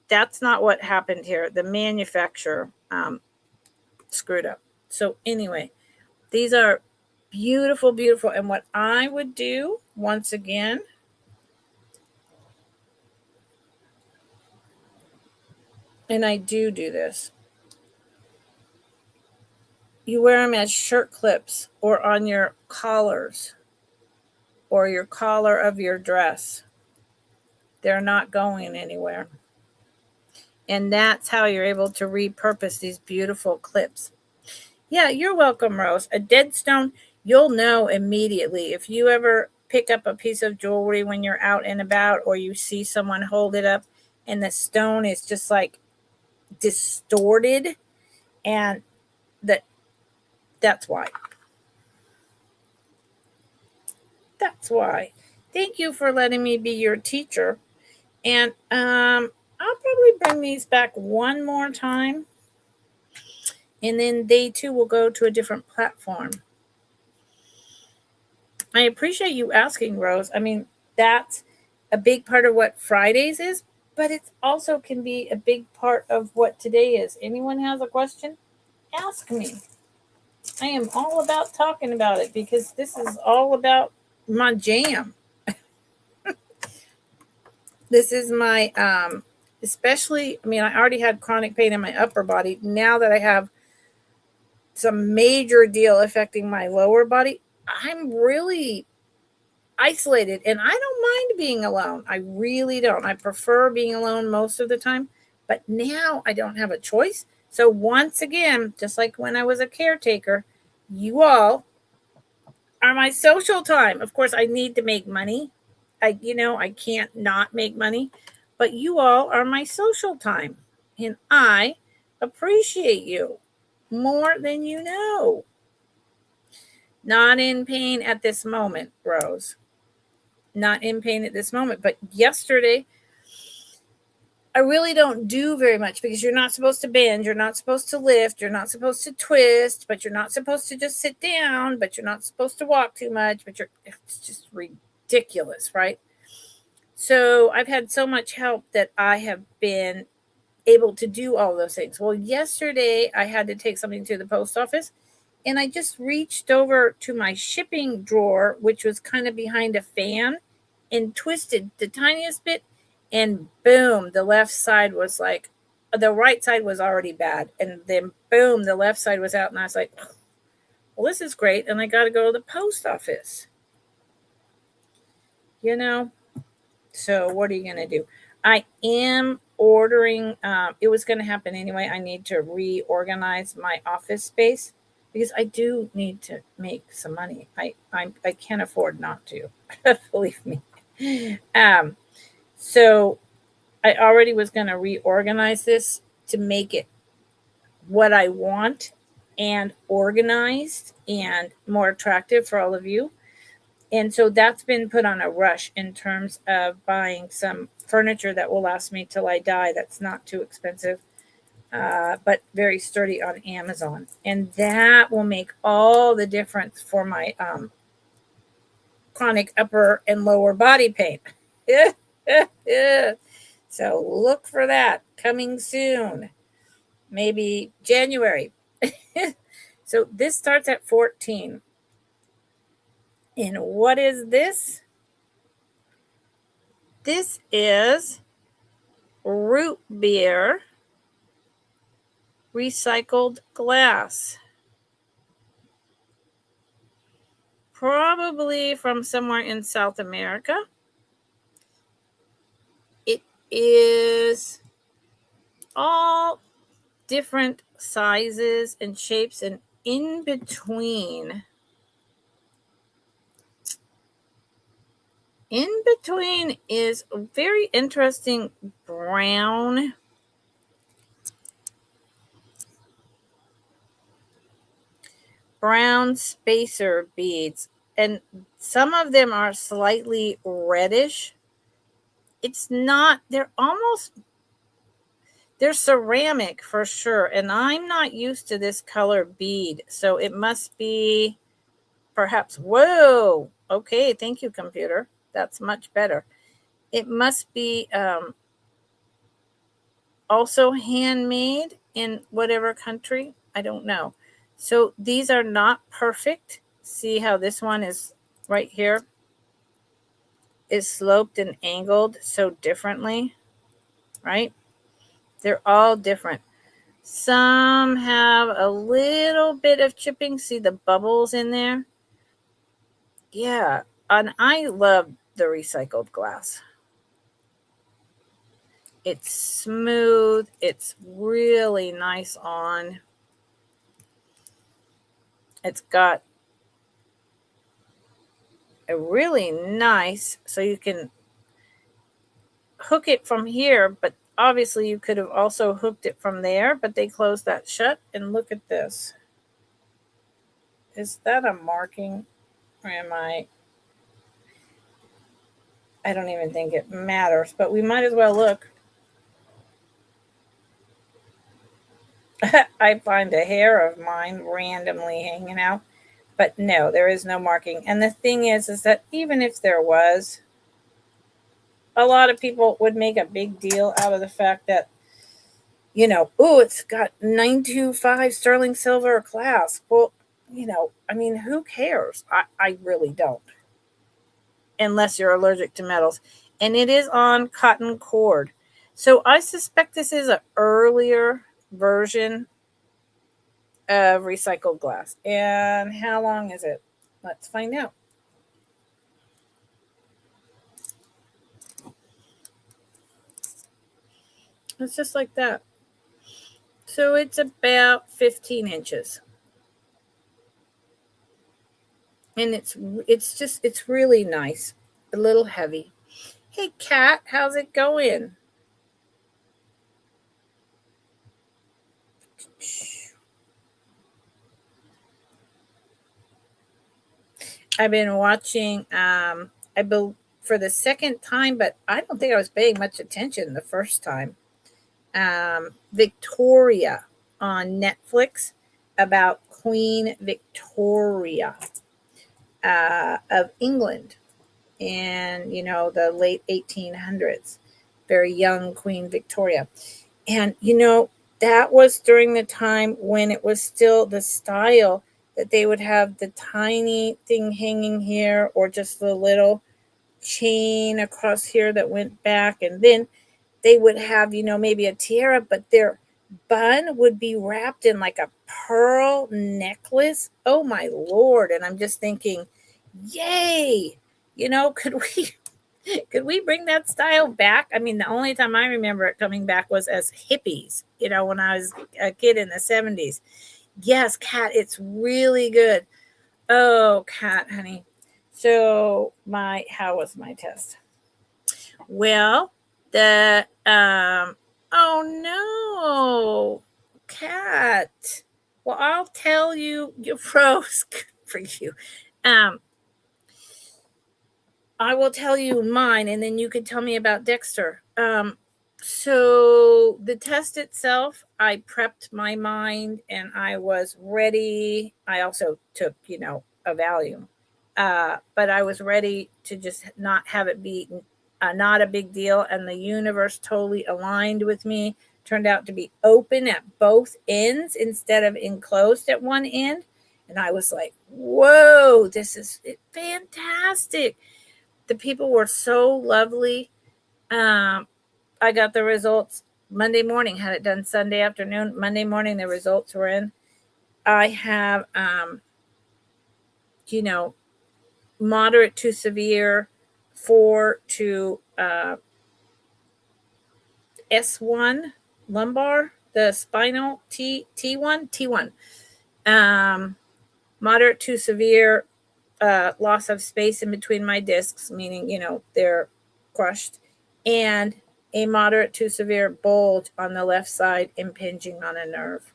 that's not what happened here. The manufacturer screwed up. So anyway, these are beautiful, beautiful. And what I would do, once again, and I do this, you wear them as shirt clips or on your collars or your collar of your dress. They're not going anywhere. And that's how you're able to repurpose these beautiful clips. Yeah, you're welcome, Rose. A dead stone, you'll know immediately. If you ever pick up a piece of jewelry when you're out and about, or you see someone hold it up and the stone is just like distorted, and that's why. That's why. Thank you for letting me be your teacher. And I'll probably bring these back one more time. And then they too will go to a different platform. I appreciate you asking, Rose. I mean, that's a big part of what Fridays is, but it also can be a big part of what today is. Anyone has a question? Ask me. I am all about talking about it because this is all about my jam. This is my, especially, I mean, I already had chronic pain in my upper body. Now that I have some major deal affecting my lower body, I'm really isolated and I don't mind being alone. I really don't. I prefer being alone most of the time, but now I don't have a choice. So once again, just like when I was a caretaker, you all are my social time. Of course, I need to make money. I can't not make money, but you all are my social time and I appreciate you more than you know. Not in pain at this moment, Rose. Not in pain at this moment. But yesterday, I really don't do very much because you're not supposed to bend. You're not supposed to lift. You're not supposed to twist. But you're not supposed to just sit down. But you're not supposed to walk too much. It's just ridiculous, right? So I've had so much help that I have been able to do all those things. Well, yesterday I had to take something to the post office. And I just reached over to my shipping drawer, which was kind of behind a fan, and twisted the tiniest bit. And boom, the left side was like, the right side was already bad. And then boom, the left side was out. And I was like, well, this is great. And I got to go to the post office. So what are you going to do? I am ordering. It was going to happen anyway. I need to reorganize my office space, because I do need to make some money. I can't afford not to, believe me. So I already was going to reorganize this to make it what I want and organized and more attractive for all of you. And so that's been put on a rush in terms of buying some furniture that will last me till I die. That's not too expensive, but very sturdy on Amazon. And that will make all the difference for my chronic upper and lower body pain. So look for that coming soon, maybe January. So this starts at 14. And what is this? This is root beer recycled glass. Probably from somewhere in South America. It is all different sizes and shapes, and in between is a very interesting brown spacer beads, and some of them are slightly reddish. It's not, they're ceramic for sure, and I'm not used to this color bead, so it must be perhaps, whoa, okay, thank you, computer, that's much better. It must be also handmade in whatever country, I don't know. So these are not perfect. See how this one is right here is sloped and angled so differently, right? They're all different. Some have a little bit of chipping. See the bubbles in there? Yeah, and I love the recycled glass. It's smooth. It's really nice on. It's got a really nice, so you can hook it from here, but obviously you could have also hooked it from there, but they closed that shut. And look at this. Is that a marking? Or am I don't even think it matters, but we might as well look. I find a hair of mine randomly hanging out, but no, there is no marking. And the thing is that even if there was, a lot of people would make a big deal out of the fact that, it's got 925 sterling silver clasp. Well, who cares? I really don't. Unless you're allergic to metals. And it is on cotton cord. So I suspect this is an earlier version of recycled glass. And how long is it? Let's find out. It's just like that. So it's about 15 inches. And it's really nice. A little heavy. Hey, Kat, how's it going? I've been watching, for the second time, but I don't think I was paying much attention the first time. Victoria on Netflix, about Queen Victoria of England in, the late 1800s. Very young Queen Victoria. And, that was during the time when it was still the style that they would have the tiny thing hanging here, or just the little chain across here that went back. And then they would have, maybe a tiara, but their bun would be wrapped in like a pearl necklace. Oh my Lord. And I'm just thinking, yay, could we bring that style back? I mean, the only time I remember it coming back was as hippies, when I was a kid in the 70s. Yes, Kat, it's really good. Oh, Kat, honey. So how was my test? Well, the Oh no, Cat. Well, I'll tell you. You froze. Good for you. Um, I will tell you mine, and then you could tell me about Dexter. So the test itself, I prepped my mind and I was ready. I also took, a Valium, but I was ready to just not have it be not a big deal. And the universe totally aligned with me. Turned out to be open at both ends instead of enclosed at one end. And I was like, whoa, this is fantastic. The people were so lovely. I got the results Monday morning, had it done Sunday afternoon. Monday morning, the results were in. I have, moderate to severe 4 to S1 lumbar, the spinal T1. Moderate to severe loss of space in between my discs, meaning, they're crushed, and a moderate to severe bulge on the left side impinging on a nerve.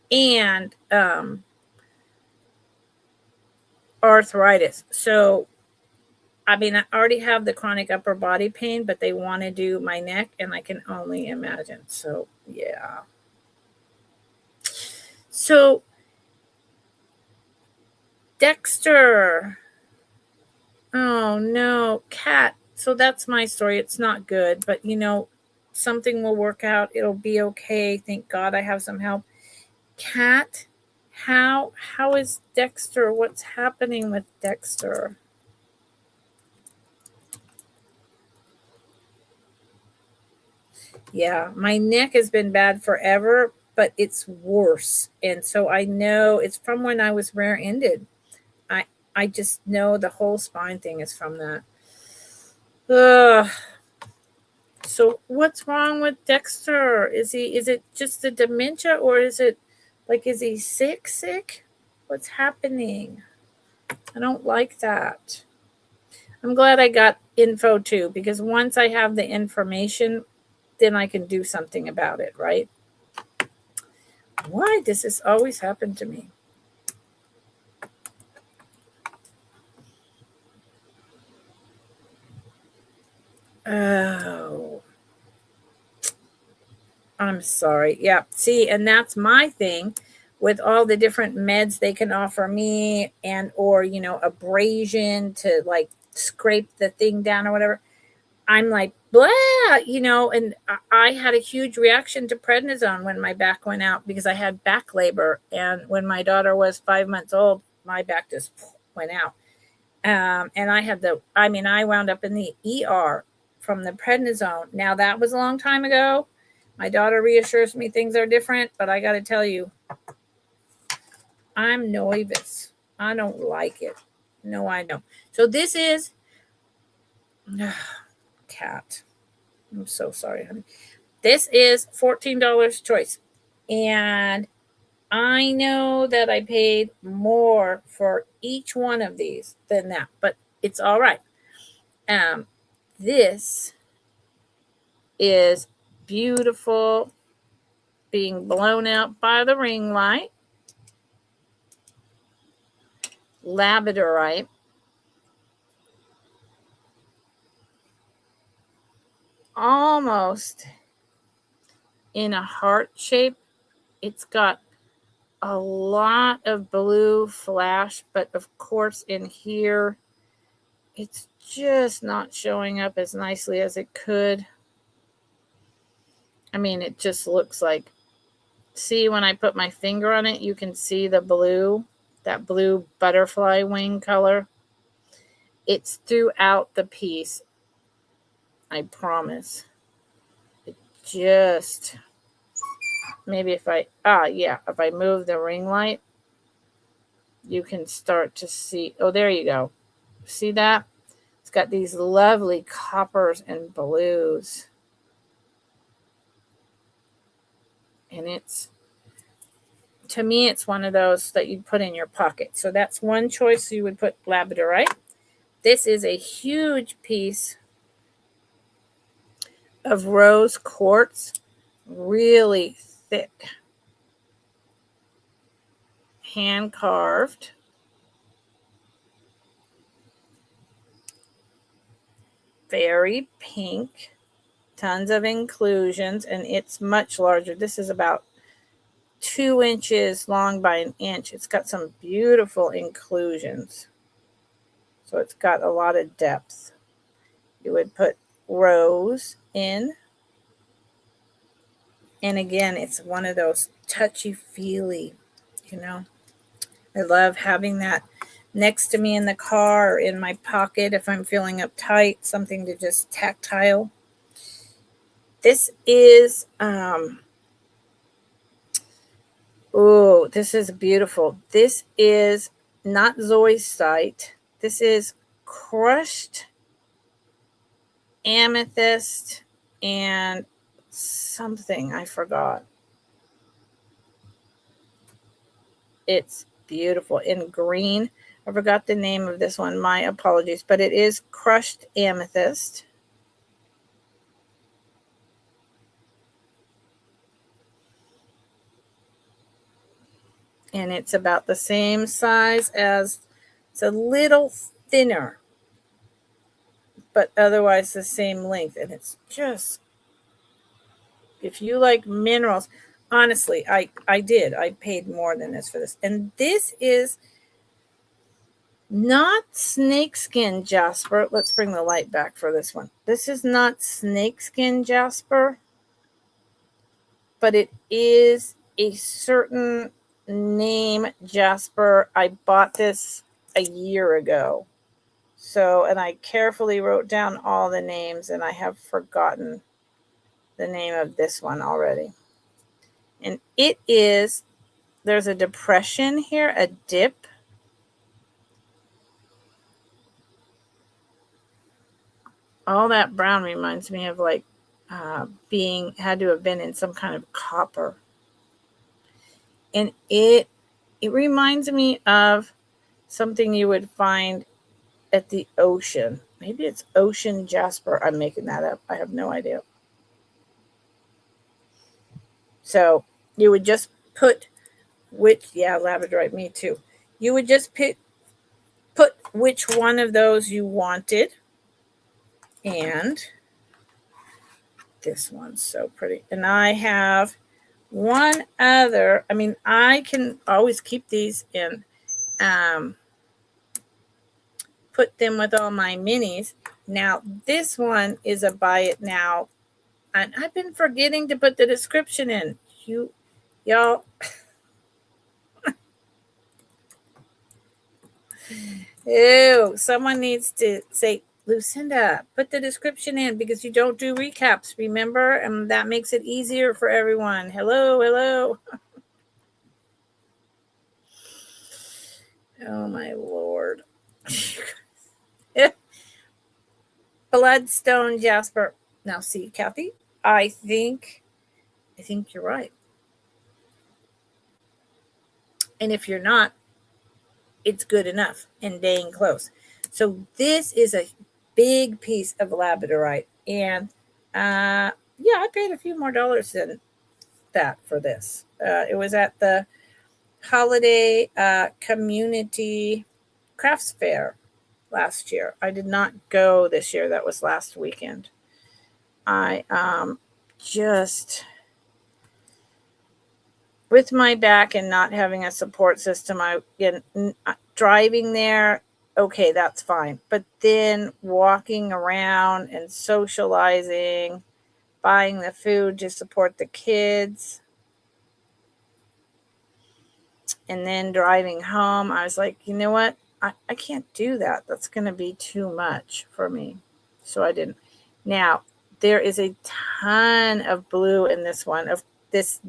And arthritis. So, I already have the chronic upper body pain, but they want to do my neck, and I can only imagine. So, yeah. So, Dexter. Oh, no. Cat. So, that's my story. It's not good, but, something will work out. It'll be okay. Thank God I have some help. Cat, how is Dexter? What's happening with Dexter? Yeah, my neck has been bad forever, but it's worse. And so I know it's from when I was rear-ended. I just know the whole spine thing is from that. Ugh. So what's wrong with Dexter? Is it just the dementia, or is it is he sick? What's happening? I don't like that. I'm glad I got info too, because once I have the information, then I can do something about it, right? Why does this always happen to me? Oh, I'm sorry. Yeah. See, and that's my thing with all the different meds they can offer me, and or, abrasion to scrape the thing down or whatever. I'm like, blah, and I had a huge reaction to prednisone when my back went out because I had back labor. And when my daughter was 5 months old, my back just went out. And I wound up in the ER from the prednisone. Now, that was a long time ago. My daughter reassures me things are different, but I got to tell you, I'm nervous. I don't like it. No, I don't. So this is Cat. I'm so sorry, honey. This is $14 choice. And I know that I paid more for each one of these than that, but it's all right. This is beautiful, being blown out by the ring light. Labradorite. Almost in a heart shape. It's got a lot of blue flash, but of course in here it's just not showing up as nicely as it could. It just looks like, see, when I put my finger on it, you can see the blue, that blue butterfly wing color. It's throughout the piece. I promise. It just, maybe if I move the ring light, you can start to see. Oh, there you go. See that? It's got these lovely coppers and blues. And to me, it's one of those that you put in your pocket. So that's one choice. You would put labradorite. This is a huge piece of rose quartz, really thick, hand carved. Very pink, tons of inclusions, and it's much larger. This is about 2 inches long by an inch. It's got some beautiful inclusions. So it's got a lot of depth. You would put rose in. And again, it's one of those touchy-feely, you know. I love having that next to me in the car or in my pocket if I'm feeling uptight, something to just tactile. This is, this is beautiful. This is not zoisite. This is crushed amethyst and something I forgot. It's beautiful in green. I forgot the name of this one. My apologies, but it is crushed amethyst. And it's about the same size as, it's a little thinner, but otherwise the same length. And it's just, if you like minerals, honestly, I paid more than this for this. And this is not snakeskin jasper. Let's bring the light back for this one. This is not snakeskin jasper, but it is a certain name jasper. I bought this a year ago. So, and I carefully wrote down all the names, and I have forgotten the name of this one already. And it is, there's a depression here, a dip. All that brown reminds me of like had to have been in some kind of copper. And it reminds me of something you would find at the ocean. Maybe it's ocean jasper. I'm making that up. I have no idea. So you would just put labradorite, me too. You would just put which one of those you wanted. And this one's so pretty. And I have one other. I mean, I can always keep these and put them with all my minis. Now, this one is a buy it now. And I've been forgetting to put the description in. Y'all. Ew, someone needs to say, Lucinda, put the description in because you don't do recaps, remember? And that makes it easier for everyone. Hello. Oh, my Lord. Bloodstone jasper. Now, see, Kathy, I think you're right. And if you're not, it's good enough and dang close. So this is a big piece of labradorite. And I paid a few more dollars than that for this. It was at the holiday community crafts fair last year. I did not go this year. That was last weekend. I just, with my back and not having a support system, driving there, okay, that's fine. But then walking around and socializing, buying the food to support the kids, and then driving home, I was like, you know what? I can't do that. That's going to be too much for me. So I didn't. Now, there is a ton of blue in this one. Of this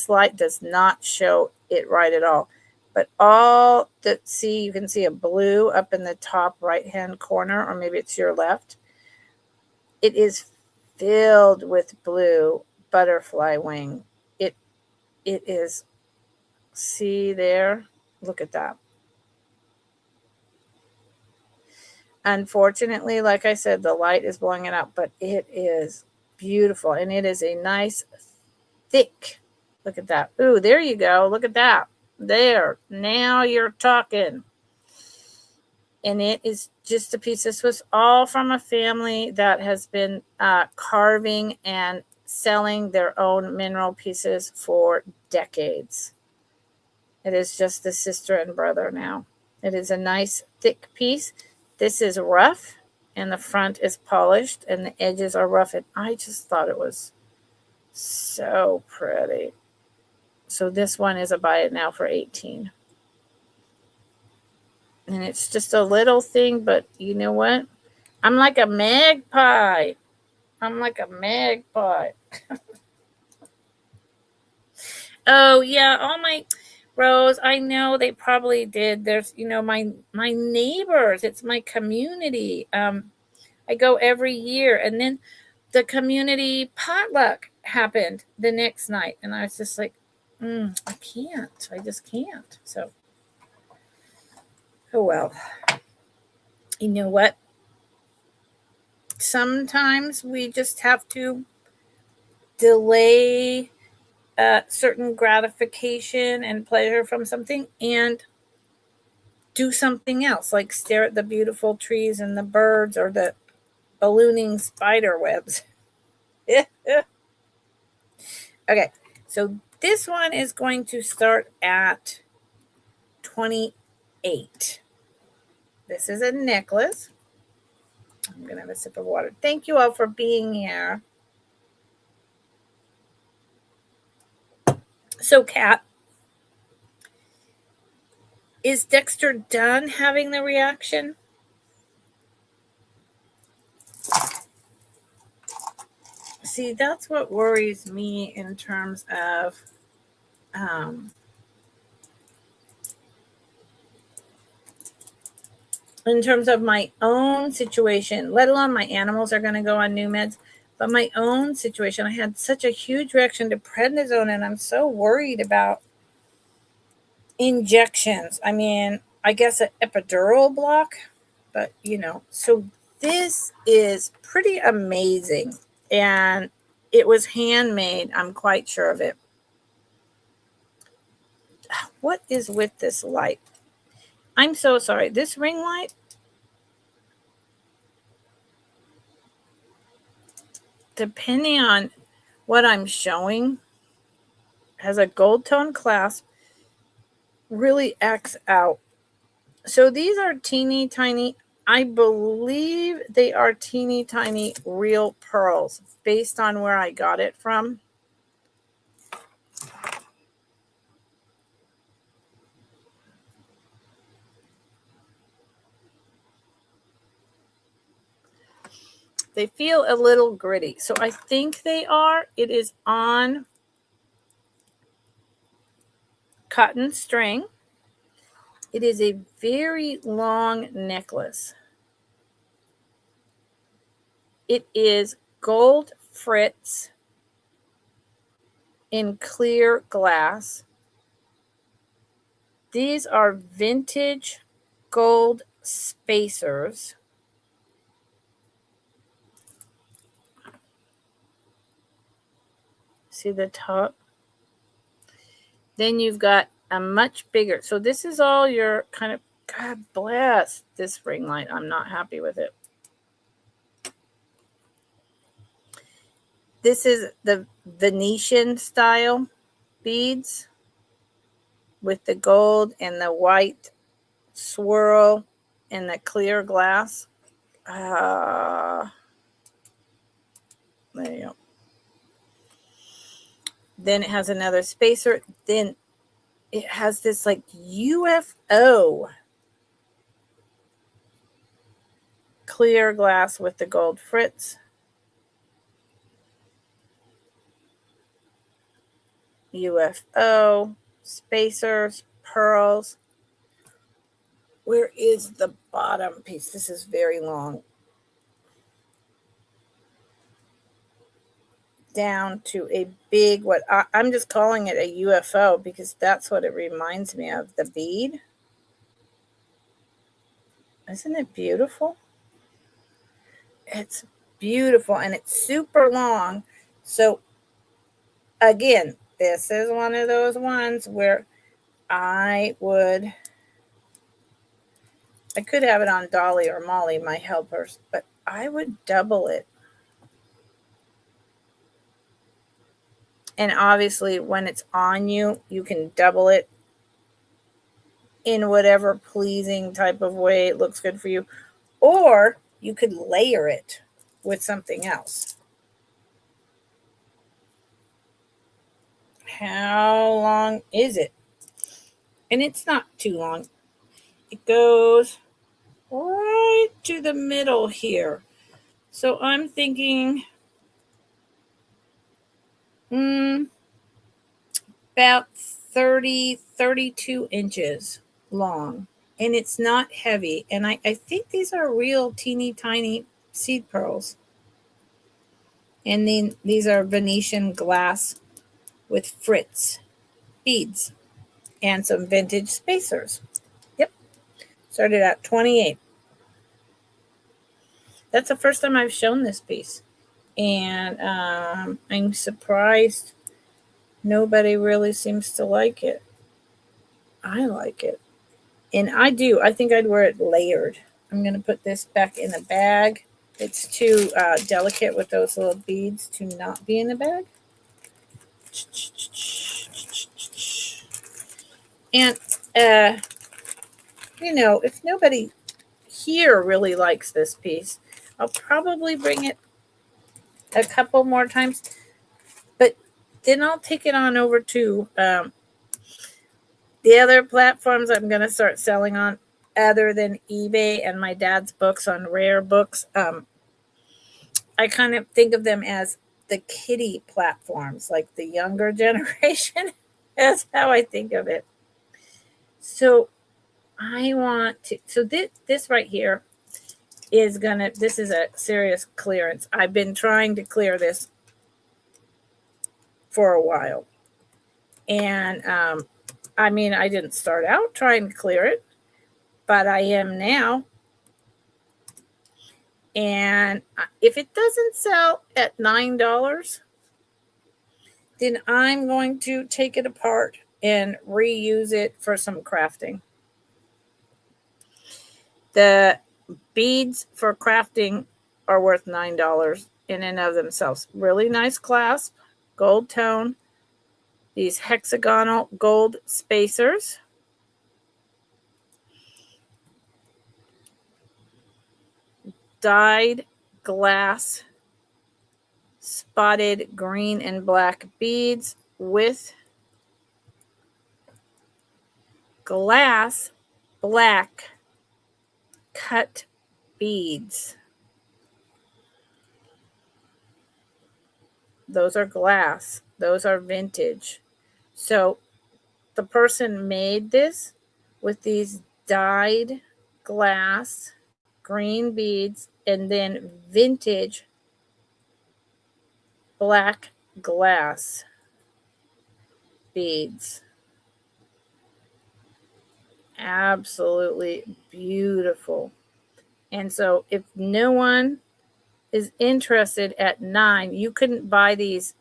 light does not show it right at all. But you can see a blue up in the top right-hand corner, or maybe it's your left. It is filled with blue butterfly wing. It is, see there? Look at that. Unfortunately, like I said, the light is blowing it out, but it is beautiful. And it is a nice, thick, look at that. Ooh, there you go. Look at that. There. Now you're talking. And it is just a piece. This was all from a family that has been carving and selling their own mineral pieces for decades. It is just the sister and brother now. It is a nice thick piece. This is rough and the front is polished and the edges are rough. And I just thought it was so pretty. So this one is a buy it now for $18. And it's just a little thing, but you know what? I'm like a magpie. I'm like a magpie. Oh, yeah. All my Rose, I know they probably did. There's, my neighbors. It's my community. I go every year. And then the community potluck happened the next night. And I was just like, I can't. I just can't. So, oh, well. You know what? Sometimes we just have to delay certain gratification and pleasure from something and do something else, like stare at the beautiful trees and the birds or the ballooning spider webs. Okay, so this one is going to start at 28. This is a necklace. I'm going to have a sip of water. Thank you all for being here. So, Kat, is Dexter done having the reaction? See, that's what worries me in terms of my own situation, let alone my animals are going to go on new meds. But my own situation, I had such a huge reaction to prednisone, and I'm so worried about injections. I mean, I guess an epidural block, but so this is pretty amazing. And it was handmade. I'm quite sure of it. What is with this light? I'm so sorry. This ring light, depending on what I'm showing, has a gold tone clasp, really acts out. So these are teeny tiny, I believe they are teeny tiny real pearls based on where I got it from. They feel a little gritty. So I think they are. It is on cotton string. It is a very long necklace. It is gold fritz in clear glass. These are vintage gold spacers. See the top? Then you've got a much bigger. So this is all your kind of, God bless this ring light. I'm not happy with it. This is the Venetian style beads with the gold and the white swirl and the clear glass. There you go. Then it has another spacer. Then it has this like UFO clear glass with the gold fritz. UFO, spacers, pearls. Where is the bottom piece? This is very long. Down to a big, what I'm just calling it a UFO because that's what it reminds me of, the bead. Isn't it beautiful? It's beautiful, and it's super long. So again, this is one of those ones where I could have it on Dolly or Molly, my helpers, but I would double it. And obviously when it's on you, you can double it in whatever pleasing type of way it looks good for you. Or you could layer it with something else. How long is it? And it's not too long. It goes right to the middle here. So I'm thinking about 32 inches long. And it's not heavy. And I think these are real teeny tiny seed pearls. And then these are Venetian glass with Fritz beads and some vintage spacers. Yep. Started at 28. That's the first time I've shown this piece. And I'm surprised nobody really seems to like it. I like it. And I do. I think I'd wear it layered. I'm going to put this back in the bag. It's too delicate with those little beads to not be in the bag. And, if nobody here really likes this piece, I'll probably bring it a couple more times. But then I'll take it on over to the other platforms I'm going to start selling on other than eBay and my dad's books on Rare Books. I kind of think of them as the kiddie platforms, like the younger generation. That's how I think of it. So I want to, so this right here this is a serious clearance. I've been trying to clear this for a while. And I didn't start out trying to clear it, but I am now. And if it doesn't sell at $9, then I'm going to take it apart and reuse it for some crafting. The beads for crafting are worth $9 in and of themselves. Really nice clasp, gold tone, these hexagonal gold spacers. Dyed glass spotted green and black beads with glass black cut beads. Those are glass. Those are vintage. So the person made this with these dyed glass green beads and then vintage black glass beads. Absolutely beautiful. And so if no one is interested at $9, you couldn't buy these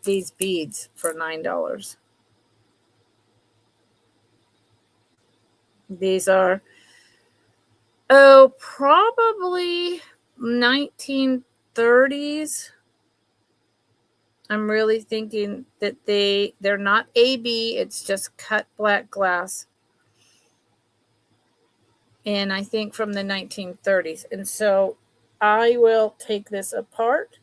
beads for $9. These are probably 1930s. I'm really thinking that they're not AB, it's just cut black glass. And I think from the 1930s. And so I will take this apart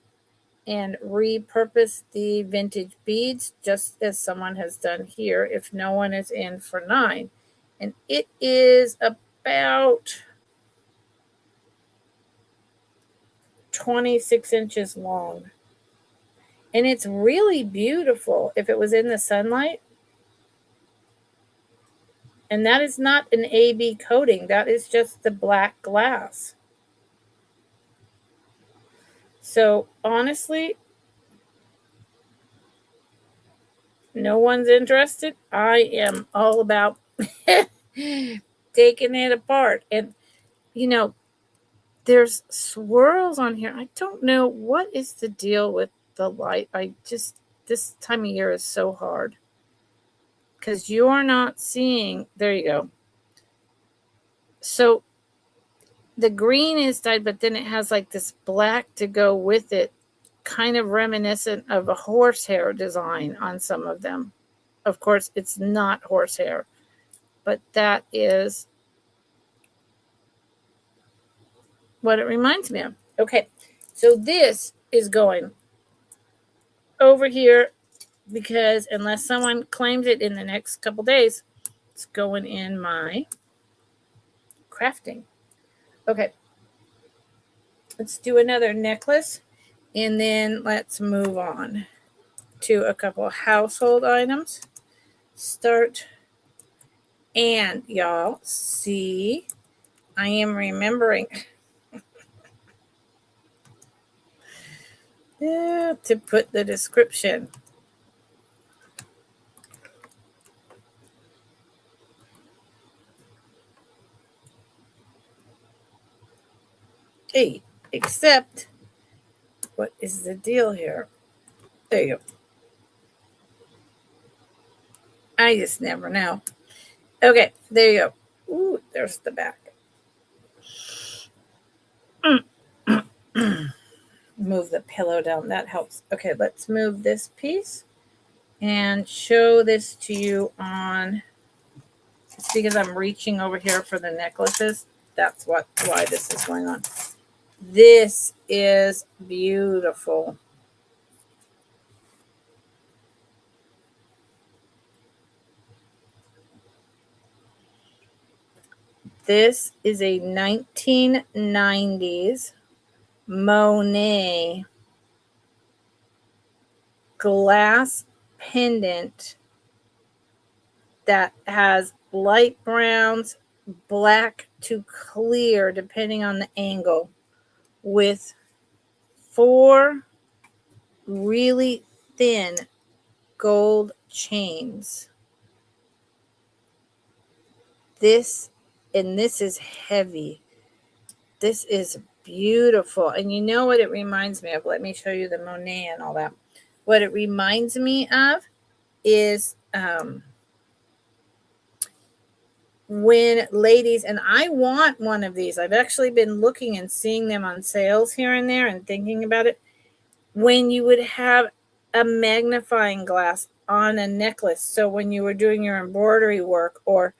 and repurpose the vintage beads just as someone has done here if no one is in for $9. And it is about 26 inches long. And it's really beautiful if it was in the sunlight. And that is not an AB coating. That is just the black glass. So honestly, no one's interested. I am all about taking it apart. And, there's swirls on here. I don't know what is the deal with the light. This time of year is so hard because you're not seeing. There you go. So the green is dyed, but then it has like this black to go with it, kind of reminiscent of a horsehair design on some of them. Of course, it's not horsehair, but that is what it reminds me of. Okay, so this is going over here because unless someone claims it in the next couple days, it's going in my crafting. Okay, let's do another necklace and then let's move on to a couple household items. Start. And y'all see, I am remembering to put the description. Hey, except, what is the deal here? There you go. I just never know. Okay, there you go. Ooh, there's the back. Move the pillow down. That helps. Okay, let's move this piece and show this to you on. It's because I'm reaching over here for the necklaces. That's why this is going on. This is beautiful. This is a 1990s Monet glass pendant that has light browns, black to clear, depending on the angle, with 4 really thin gold chains. This is heavy. This is beautiful. And you know what it reminds me of? Let me show you the Monet and all that. What it reminds me of is when ladies, and I want one of these. I've actually been looking and seeing them on sales here and there and thinking about it. When you would have a magnifying glass on a necklace. So when you were doing your embroidery work, or,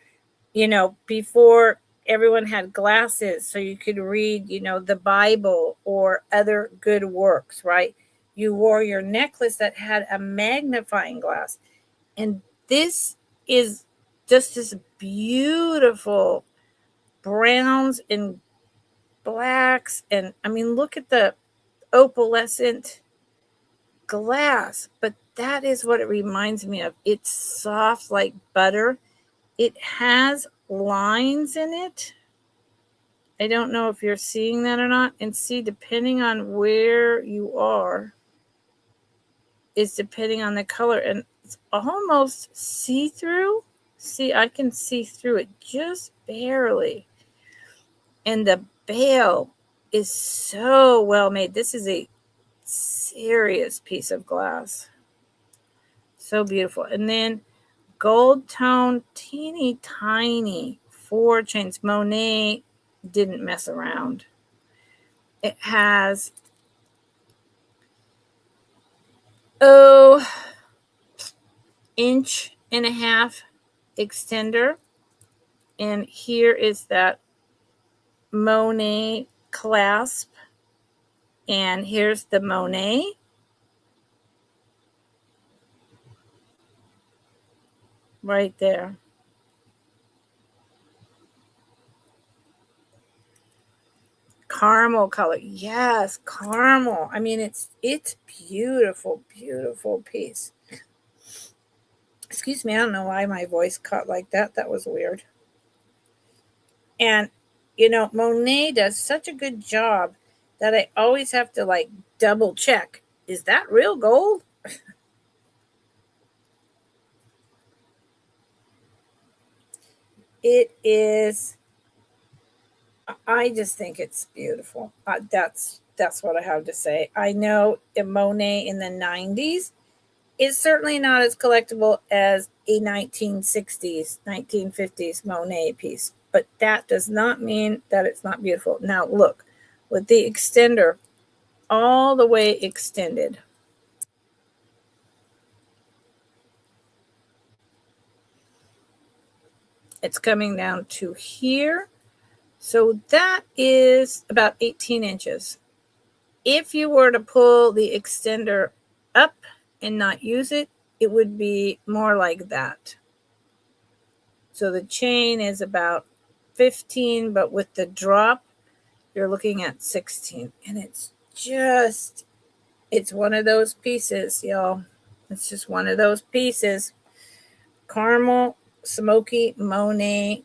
before everyone had glasses so you could read, the Bible or other good works, right? You wore your necklace that had a magnifying glass. And this is just this beautiful browns and blacks. And I mean, look at the opalescent glass, but that is what it reminds me of. It's soft like butter. It has lines in it. I don't know if you're seeing that or not. And see, depending on where you are, is depending on the color. And it's almost see-through. See, I can see through it just barely. And the bail is so well made. This is a serious piece of glass. So beautiful. And then gold tone, teeny tiny 4 chains. Monet didn't mess around. It has, inch and a half extender. And here is that Monet clasp. And here's the Monet. Right there. Caramel color. Yes, caramel. I mean, it's beautiful, beautiful piece. Excuse me, I don't know why my voice cut like that. That was weird. And, Monet does such a good job that I always have to double check. Is that real gold? It is I just think it's beautiful. That's what I have to say. I know a Monet in the 90s is certainly not as collectible as a 1960s, 1950s Monet piece, but that does not mean that it's not beautiful. Now look, with the extender all the way extended, it's coming down to here. So that is about 18 inches. If you were to pull the extender up and not use it, it would be more like that. So the chain is about 15, but with the drop, you're looking at 16. And it's one of those pieces, y'all. It's just one of those pieces. Caramel, smoky Monet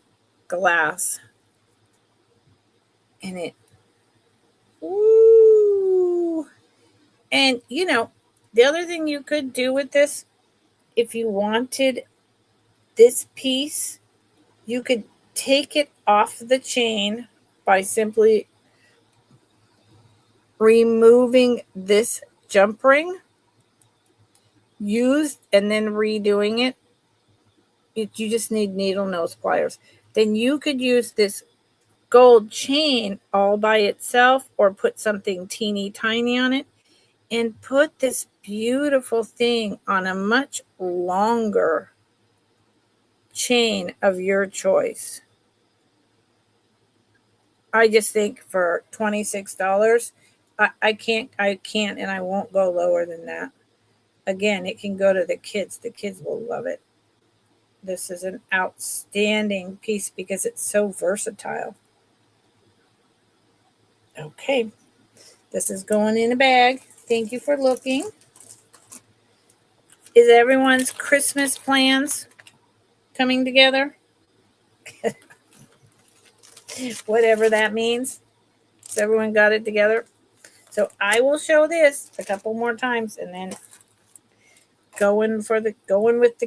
glass. And it, ooh. And, the other thing you could do with this, if you wanted this piece, you could take it off the chain by simply removing this jump ring, and then redoing it. You just need needle nose pliers. Then you could use this gold chain all by itself or put something teeny tiny on it and put this beautiful thing on a much longer chain of your choice. I just think for $26, I can't, and I won't go lower than that. Again, it can go to the kids. The kids will love it. This is an outstanding piece because it's so versatile. Okay, this is going in a bag. Thank you for looking. Is everyone's Christmas plans coming together? Whatever that means. Has everyone got it together? So I will show this a couple more times and then going with the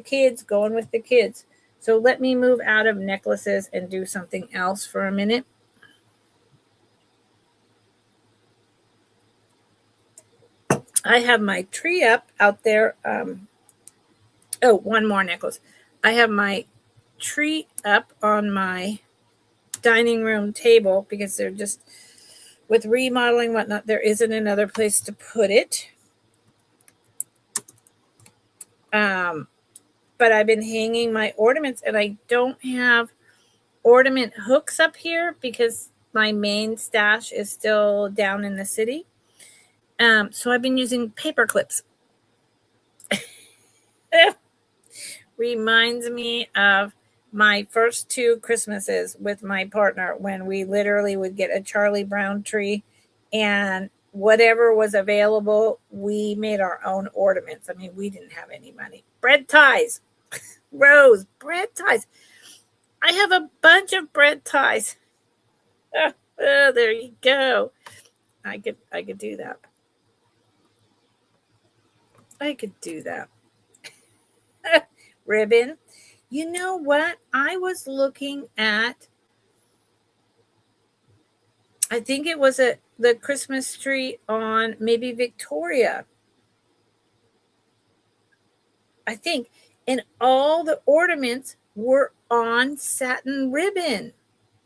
kids. So let me move out of necklaces and do something else for a minute. I have my tree up out there. One more necklace. I have my tree up on my dining room table because they're just, with remodeling whatnot, there isn't another place to put it. But I've been hanging my ornaments and I don't have ornament hooks up here because my main stash is still down in the city. So I've been using paper clips. Reminds me of my first 2 Christmases with my partner when we literally would get a Charlie Brown tree and whatever was available, we made our own ornaments. I mean, we didn't have any money. Bread ties, Rose, bread ties. I have a bunch of bread ties. There you go. I could do that. I could do that. Ribbon. You know what? I was looking at, I think it was the Christmas tree on maybe Victoria. I think. And all the ornaments were on satin ribbon.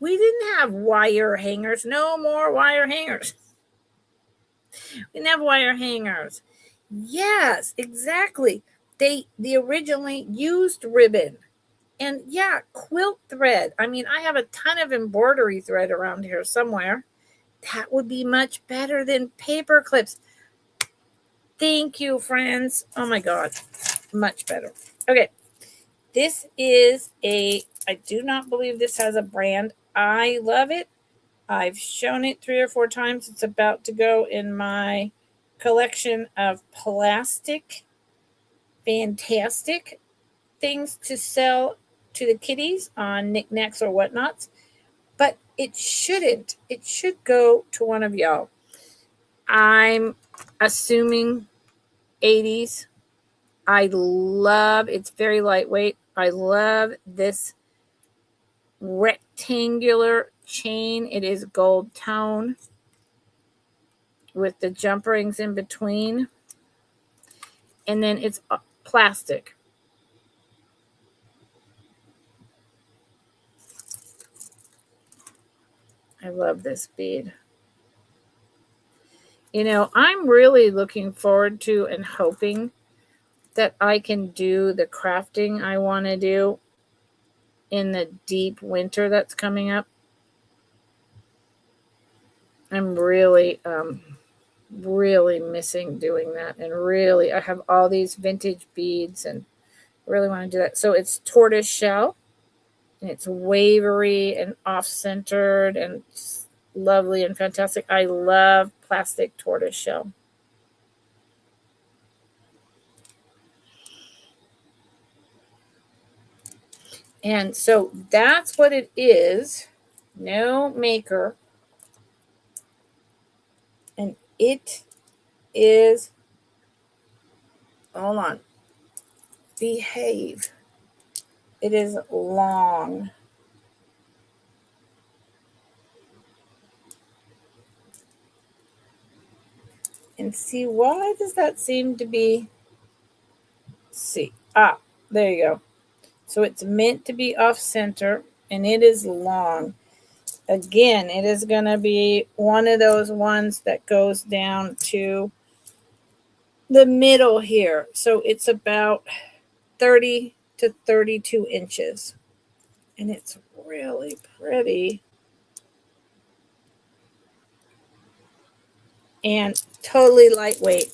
We didn't have wire hangers. No more wire hangers. We didn't have wire hangers. Yes, exactly. They originally used ribbon. And yeah, quilt thread. I mean, I have a ton of embroidery thread around here somewhere. That would be much better than paper clips. Thank you, friends. Oh my God. Much better. Okay. This is I do not believe this has a brand. I love it. I've shown it 3 or 4 times. It's about to go in my collection of plastic, fantastic things to sell to the kiddies on knickknacks or whatnots. But it shouldn't. It should go to one of y'all. I'm assuming 80s. It's very lightweight. I love this rectangular chain. It is gold tone with the jump rings in between. And then it's plastic. I love this bead. You know, I'm really looking forward to and hoping that I can do the crafting I want to do in the deep winter that's coming up. I'm really missing doing that. And really, I have all these vintage beads and really want to do that. So it's tortoise shell. And it's wavery and off-centered and lovely and fantastic. I love plastic tortoise shell. And so that's what it is. No maker. And it is, hold on, behave. It is long. And see, why does that seem to be? See, there you go. So it's meant to be off center and it is long. Again, it is going to be one of those ones that goes down to the middle here. So it's about 30 to 32 inches. And it's really pretty. And totally lightweight.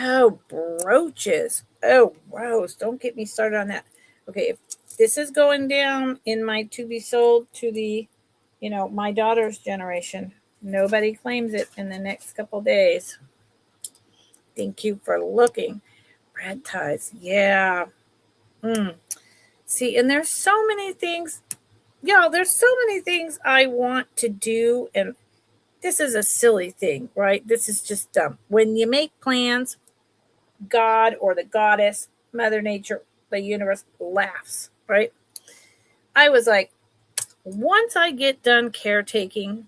Oh, brooches. Oh, gross. Don't get me started on that. Okay, if this is going down in my to be sold to the, my daughter's generation. Nobody claims it in the next couple days. Thank you for looking. Red ties. Yeah. See, and there's so many things. Y'all, there's so many things I want to do. And this is a silly thing, right? This is just dumb. When you make plans, God or the goddess, Mother Nature, the universe laughs, right? I was like, once I get done caretaking,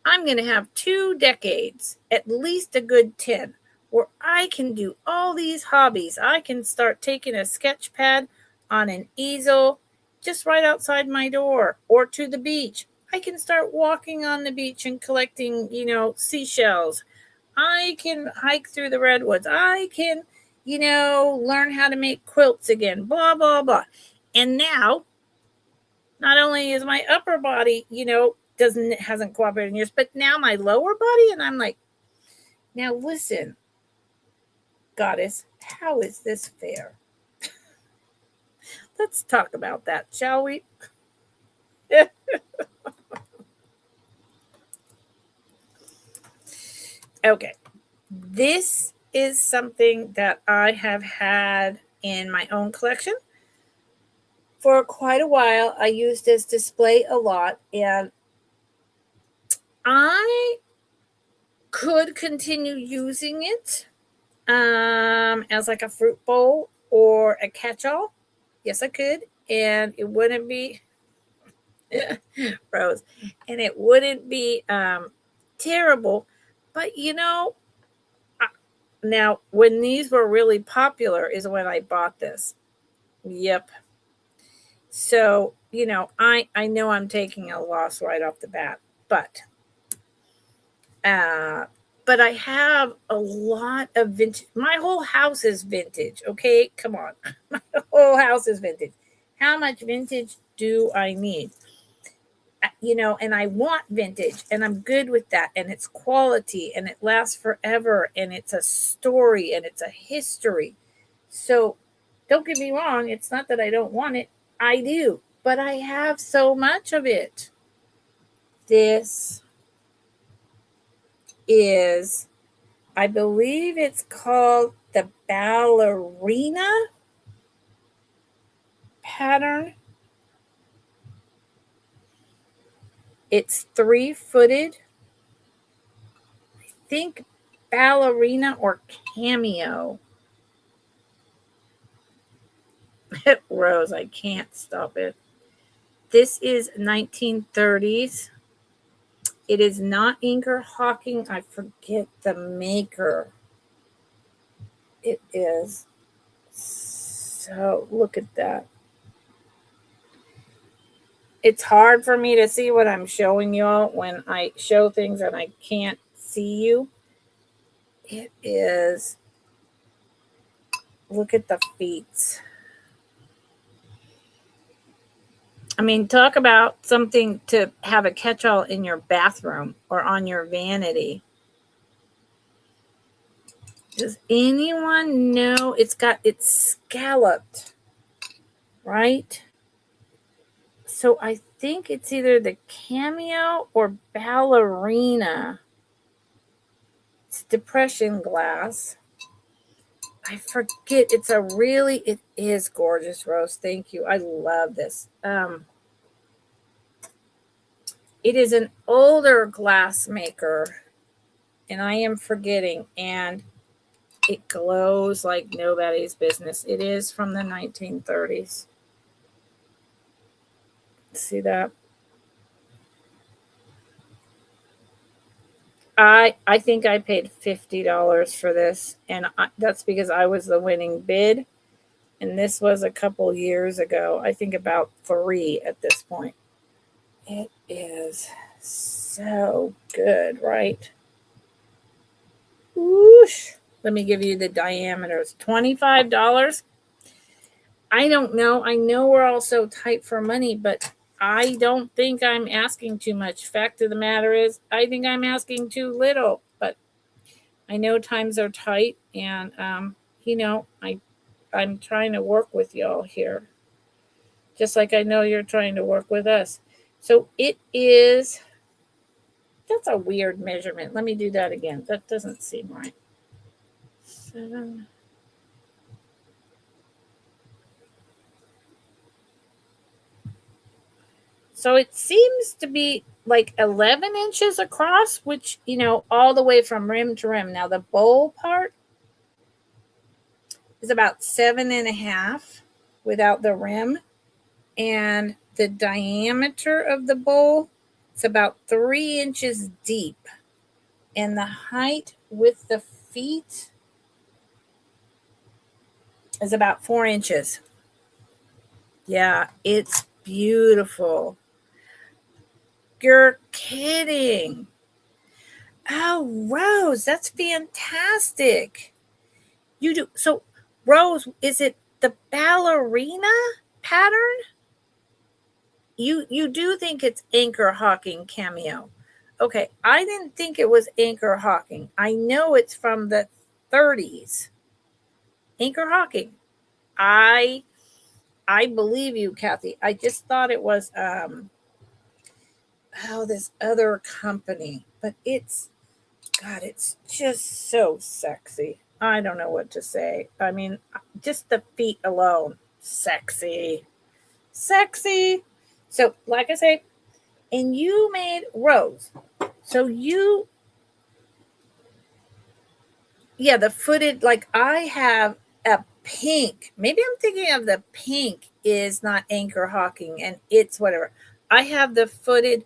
I'm going to have 2 decades, at least a good 10, where I can do all these hobbies. I can start taking a sketch pad on an easel just right outside my door or to the beach. I can start walking on the beach and collecting, seashells. I can hike through the redwoods. I can, learn how to make quilts again, blah, blah, blah. And now, not only is my upper body, hasn't cooperated in years, but now my lower body, and I'm like, now listen, goddess, how is this fair? Let's talk about that, shall we? Okay. This is something that I have had in my own collection for quite a while. I use this display a lot, and I could continue using it as like a fruit bowl or a catch-all. Yes, I could, and it wouldn't be Rose, and it wouldn't be terrible. But now when these were really popular is when I bought this. Yep. So I know I'm taking a loss right off the bat, but I have a lot of vintage. My whole house is vintage. Okay, come on, my whole house is vintage. How much vintage do I need? And I want vintage, and I'm good with that, and it's quality, and it lasts forever, and it's a story, and it's a history. So don't get me wrong, it's not that I don't want it. I do, but I have so much of it. This is, I believe it's called the ballerina pattern. It's 3-footed. I think ballerina or cameo. Rose, I can't stop it. This is 1930s. It is not Anchor Hawking. I forget the maker. It is. So look at that. It's hard for me to see what I'm showing y'all when I show things and I can't see you. It is. Look at the feet. I mean, talk about something to have a catch-all in your bathroom or on your vanity. Does anyone know it's scalloped, right? So I think it's either the cameo or ballerina. It's depression glass. I forget. It is gorgeous, Rose. Thank you. I love this. It is an older glass maker, and I am forgetting, and it glows like nobody's business. It is from the 1930s. See that? I think I paid $50 for this, and that's because I was the winning bid, and this was a couple years ago. I think about 3 at this point. It is so good, right? Whoosh. Let me give you the diameters. $25. I don't know. I know we're all so tight for money, but I don't think I'm asking too much. Fact of the matter is, I think I'm asking too little, but I know times are tight, and I'm trying to work with y'all here, just like I know you're trying to work with us. So it is. That's a weird measurement. Let me do that again. That doesn't seem right. 7. So it seems to be like 11 inches across, which, all the way from rim to rim. Now the bowl part is about 7.5 without the rim. And the diameter of the bowl is about 3 inches deep. And the height with the feet is about 4 inches. Yeah, it's beautiful. You're kidding. Oh, Rose, that's fantastic. You do. So, Rose, is it the ballerina pattern? You do think it's Anchor Hawking cameo. Okay, I didn't think it was Anchor Hawking. I know it's from the 30s. Anchor Hawking. I believe you, Kathy. I just thought it was this other company, but it's just so sexy. I don't know what to say. I mean, just the feet alone, sexy. So, like I say, and you made Rose. So the footed, like I have a pink. Maybe I'm thinking of the pink is not Anchor Hawking, and it's whatever. I have the footed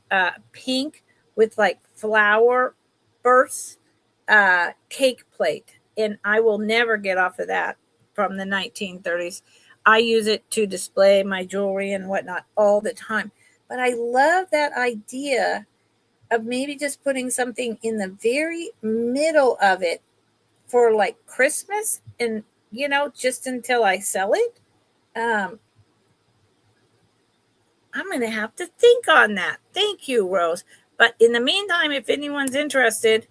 pink with like flower bursts cake plate, and I will never get off of that from the 1930s. I use it to display my jewelry and whatnot all the time. But I love that idea of maybe just putting something in the very middle of it for like Christmas and, just until I sell it. I'm going to have to think on that. Thank you, Rose. But in the meantime, if anyone's interested,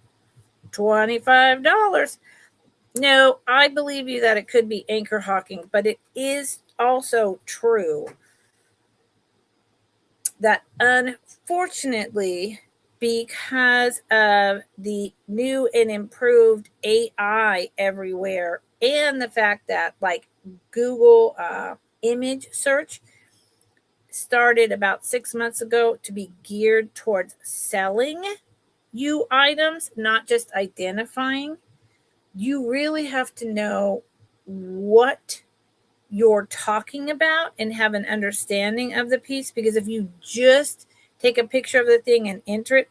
$25. No, I believe you that it could be Anchor Hawking, but it is also true that unfortunately, because of the new and improved AI everywhere, and the fact that like Google image search started about 6 months ago to be geared towards selling you items, not just identifying, you really have to know what you're talking about and have an understanding of the piece. Because if you just take a picture of the thing and enter it,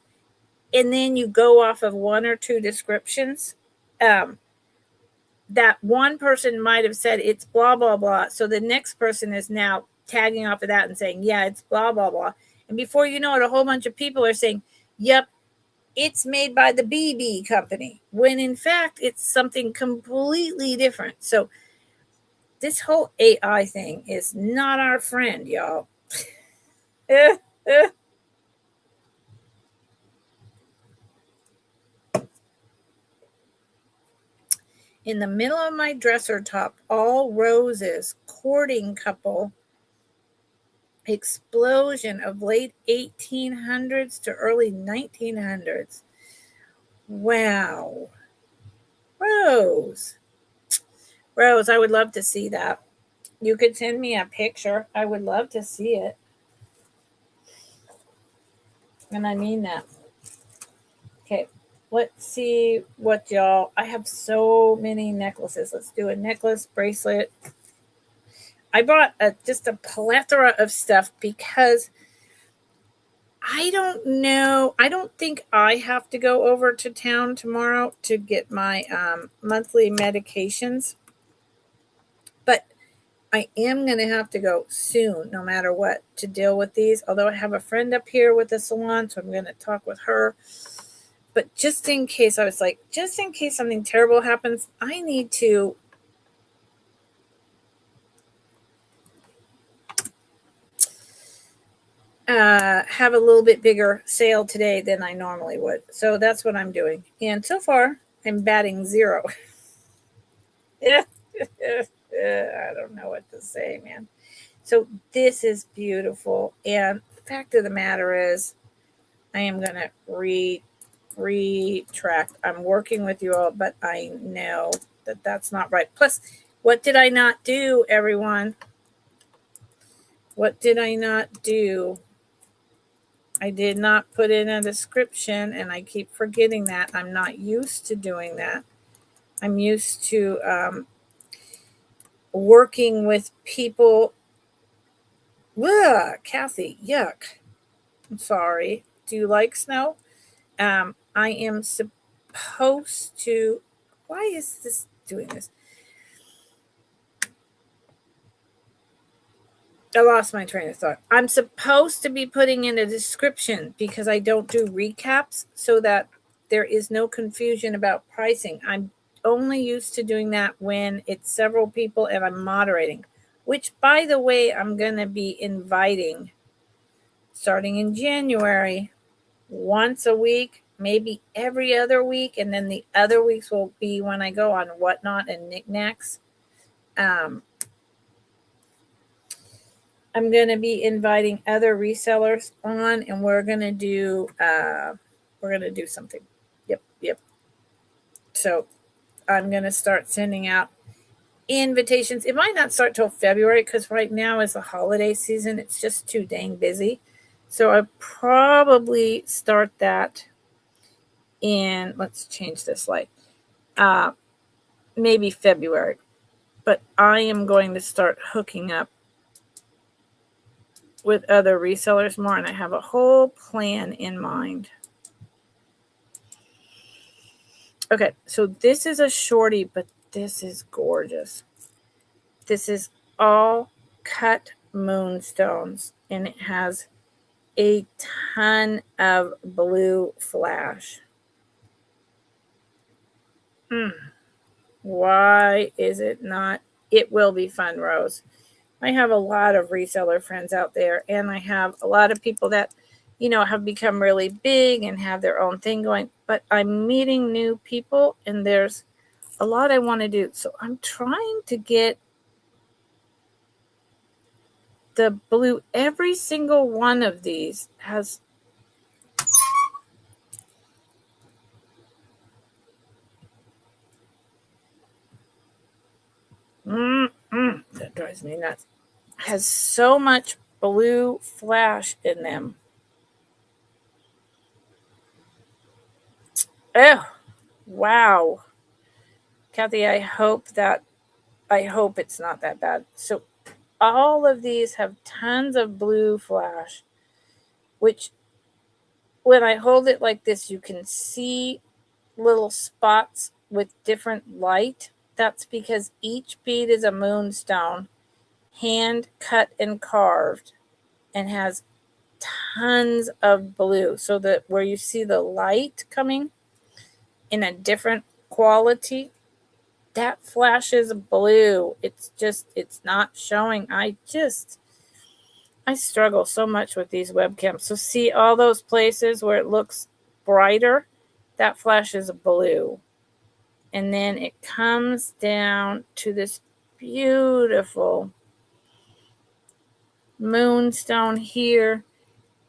and then you go off of one or two descriptions, that one person might have said it's blah, blah, blah. So the next person is now tagging off of that and saying, yeah, it's blah, blah, blah. And before you know it, a whole bunch of people are saying, yep, it's made by the BB company, when in fact it's something completely different. So this whole AI thing is not our friend, y'all. In the middle of my dresser top, all roses, courting couple, explosion of late 1800s to early 1900s. Wow. Rose. Rose, I would love to see that. You could send me a picture. I would love to see it. And I mean that. Okay, let's see what y'all. I have so many necklaces. Let's do a necklace, bracelet. I bought just a plethora of stuff because I don't know. I don't think I have to go over to town tomorrow to get my monthly medications, but I am going to have to go soon, no matter what, to deal with these. Although I have a friend up here with the salon, so I'm going to talk with her. But just in case, I was like, just in case something terrible happens, I need to have a little bit bigger sale today than I normally would. So that's what I'm doing. And so far, I'm batting 0. I don't know what to say, man. So this is beautiful. And the fact of the matter is, I am going to retract. I'm working with you all, but I know that that's not right. Plus, what did I not do, everyone? What did I not do? I did not put in a description, and I keep forgetting that. I'm not used to doing that. I'm used to working with people. Ugh, Kathy, yuck. I'm sorry. Do you like snow? I am supposed to. Why is this doing this? I lost my train of thought. I'm supposed to be putting in a description because I don't do recaps so that there is no confusion about pricing. I'm only used to doing that when it's several people and I'm moderating, which, by the way, I'm going to be inviting starting in January, once a week, maybe every other week. And then the other weeks will be when I go on Whatnot and Knickknacks. I'm going to be inviting other resellers on, and we're going to do something. Yep. So I'm going to start sending out invitations. It might not start till February because right now is the holiday season. It's just too dang busy. So I'll probably start that in, let's change this light, maybe February. But I am going to start hooking up with other resellers more, and I have a whole plan in mind. Okay, so this is a shorty, but this is gorgeous. This is all cut moonstones, and it has a ton of blue flash. Why is it not? It will be fun, Rose. I have a lot of reseller friends out there, and I have a lot of people that, have become really big and have their own thing going. But I'm meeting new people, and there's a lot I want to do. So I'm trying to get the blue. Every single one of these has that drives me nuts. Has so much blue flash in them. Oh, wow. Kathy, I hope that I hope it's not that bad. So all of these have tons of blue flash, which when I hold it like this, you can see little spots with different light. That's because each bead is a moonstone, hand cut and carved, and has tons of blue. So that where you see the light coming in a different quality, that flashes blue. It's not showing. I struggle so much with these webcams. So see all those places where it looks brighter, that flashes blue. And then it comes down to this beautiful moonstone here.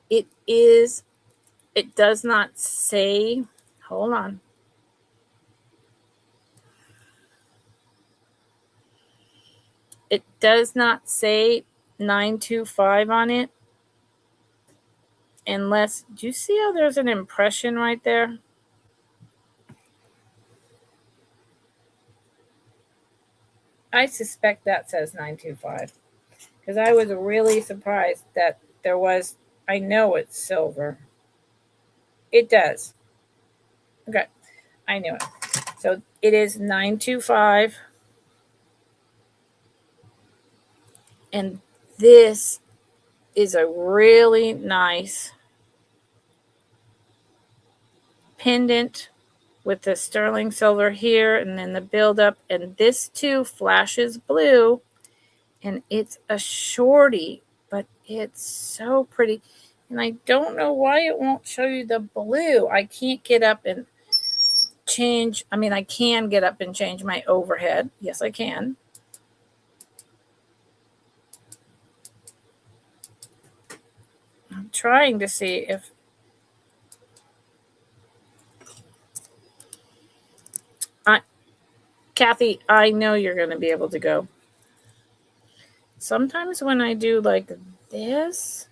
It does not say, hold on. It does not say 925 on it. Unless, do you see how there's an impression right there? I suspect that says 925. Because I was really surprised that there was, I know it's silver. It does. Okay, I knew it. So it is 925. And this is a really nice pendant with the sterling silver here and then the buildup. And this too flashes blue. And it's a shorty, but it's so pretty. And I don't know why it won't show you the blue. I can't get up and change. I mean, I can get up and change my overhead. Yes, I can. I'm trying to see if Kathy, I know you're going to be able to go. Sometimes when I do like this,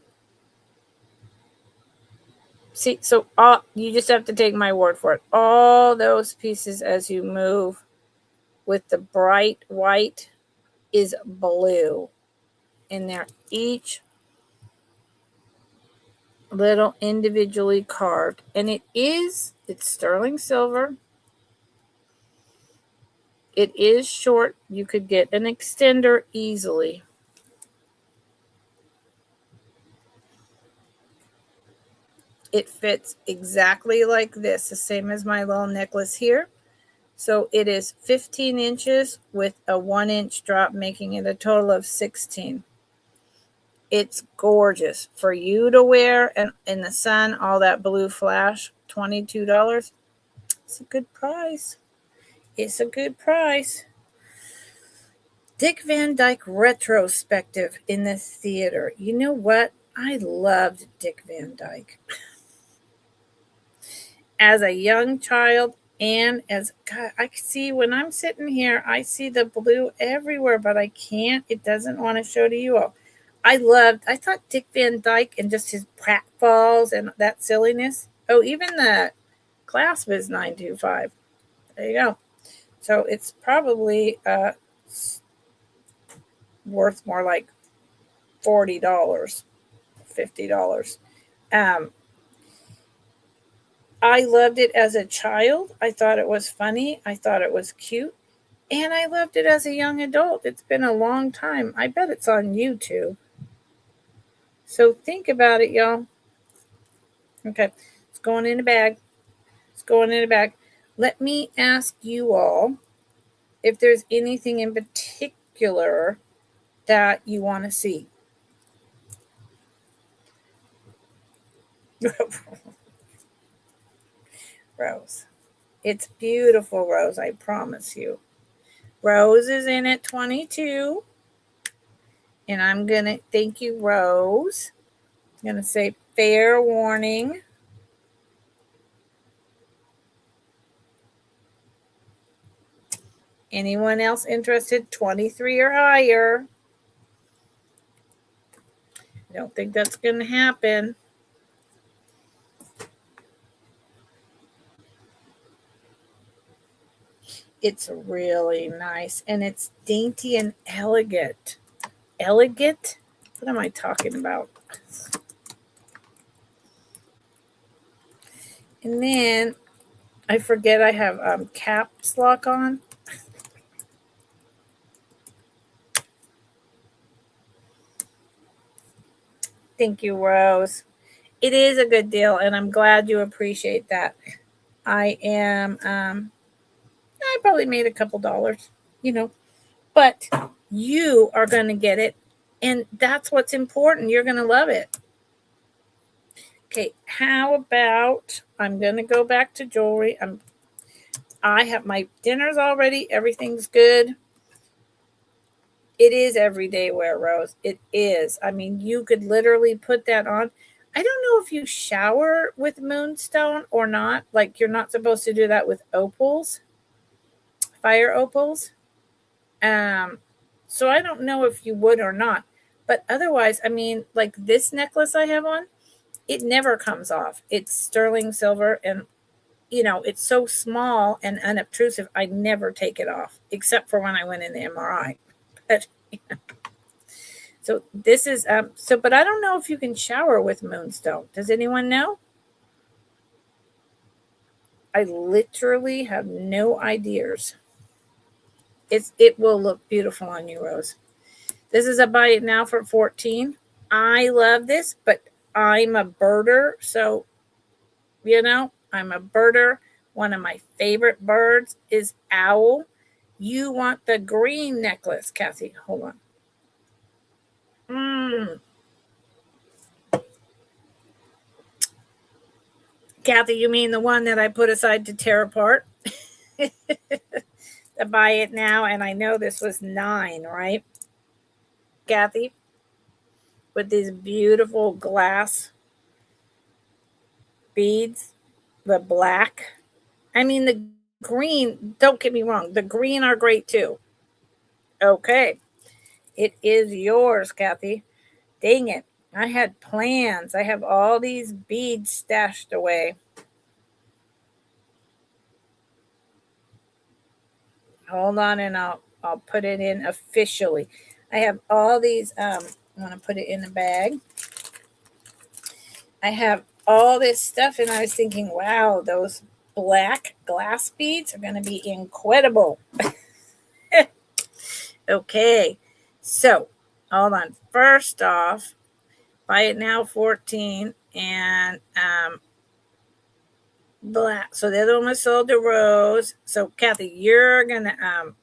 see, so you just have to take my word for it. All those pieces as you move with the bright white is blue. And they're each little individually carved. And it's sterling silver. It is short. You could get an extender easily. It fits exactly like this, the same as my little necklace here. So it is 15 inches with a 1-inch drop, making it a total of 16. It's gorgeous for you to wear and in the sun, all that blue flash, $22. It's a good price. It's a good price. Dick Van Dyke retrospective in the theater. You know what? I loved Dick Van Dyke. As a young child and as God, I see when I'm sitting here, I see the blue everywhere, but I can't. It doesn't want to show to you all. I thought Dick Van Dyke and just his pratfalls and that silliness. Oh, even the clasp is 925. There you go. So it's probably worth more like $40, $50. I loved it as a child. I thought it was funny. I thought it was cute. And I loved it as a young adult. It's been a long time. I bet it's on YouTube. So think about it, y'all. Okay, it's going in a bag. It's going in a bag. Let me ask you all if there's anything in particular that you want to see. Rose. It's beautiful, Rose, I promise you. Rose is in at 22. And I'm going to thank you, Rose. I'm going to say fair warning. Anyone else interested? 23 or higher. I don't think that's going to happen. It's really nice, and it's dainty and elegant. Elegant? What am I talking about? And then I forget I have caps lock on. Thank you, Rose. It is a good deal, and I'm glad you appreciate that. I probably made a couple dollars, but you are going to get it, and that's what's important. You're going to love it. Okay, how about I'm going to go back to jewelry. I have my dinners already. Everything's good. It is everyday wear, Rose. It is. I mean, you could literally put that on. I don't know if you shower with moonstone or not. Like, you're not supposed to do that with opals, fire opals. So I don't know if you would or not. But otherwise, I mean, like this necklace I have on, it never comes off. It's sterling silver, and it's so small and unobtrusive. I never take it off, except for when I went in the MRI. But so this is but I don't know if you can shower with moonstone. Does anyone know? I literally have no ideas. It will look beautiful on you, Rose. This is a buy it now for $14. I love this, but I'm a birder, so I'm a birder. One of my favorite birds is owl. You want the green necklace, Kathy. Hold on. Kathy, you mean the one that I put aside to tear apart? To buy it now, and I know this was $9, right? Kathy? With these beautiful glass beads, the black. I mean, the green, don't get me wrong, the green are great too. Okay. It is yours, Kathy. Dang it. I had plans. I have all these beads stashed away. Hold on, and I'll put it in officially. I have all these. I'm going to put it in a bag. I have all this stuff, and I was thinking, wow, those black glass beads are going to be incredible. Okay, so hold on. First off, buy it now 14, and black. So the other one was sold to Rose. So Kathy, you're gonna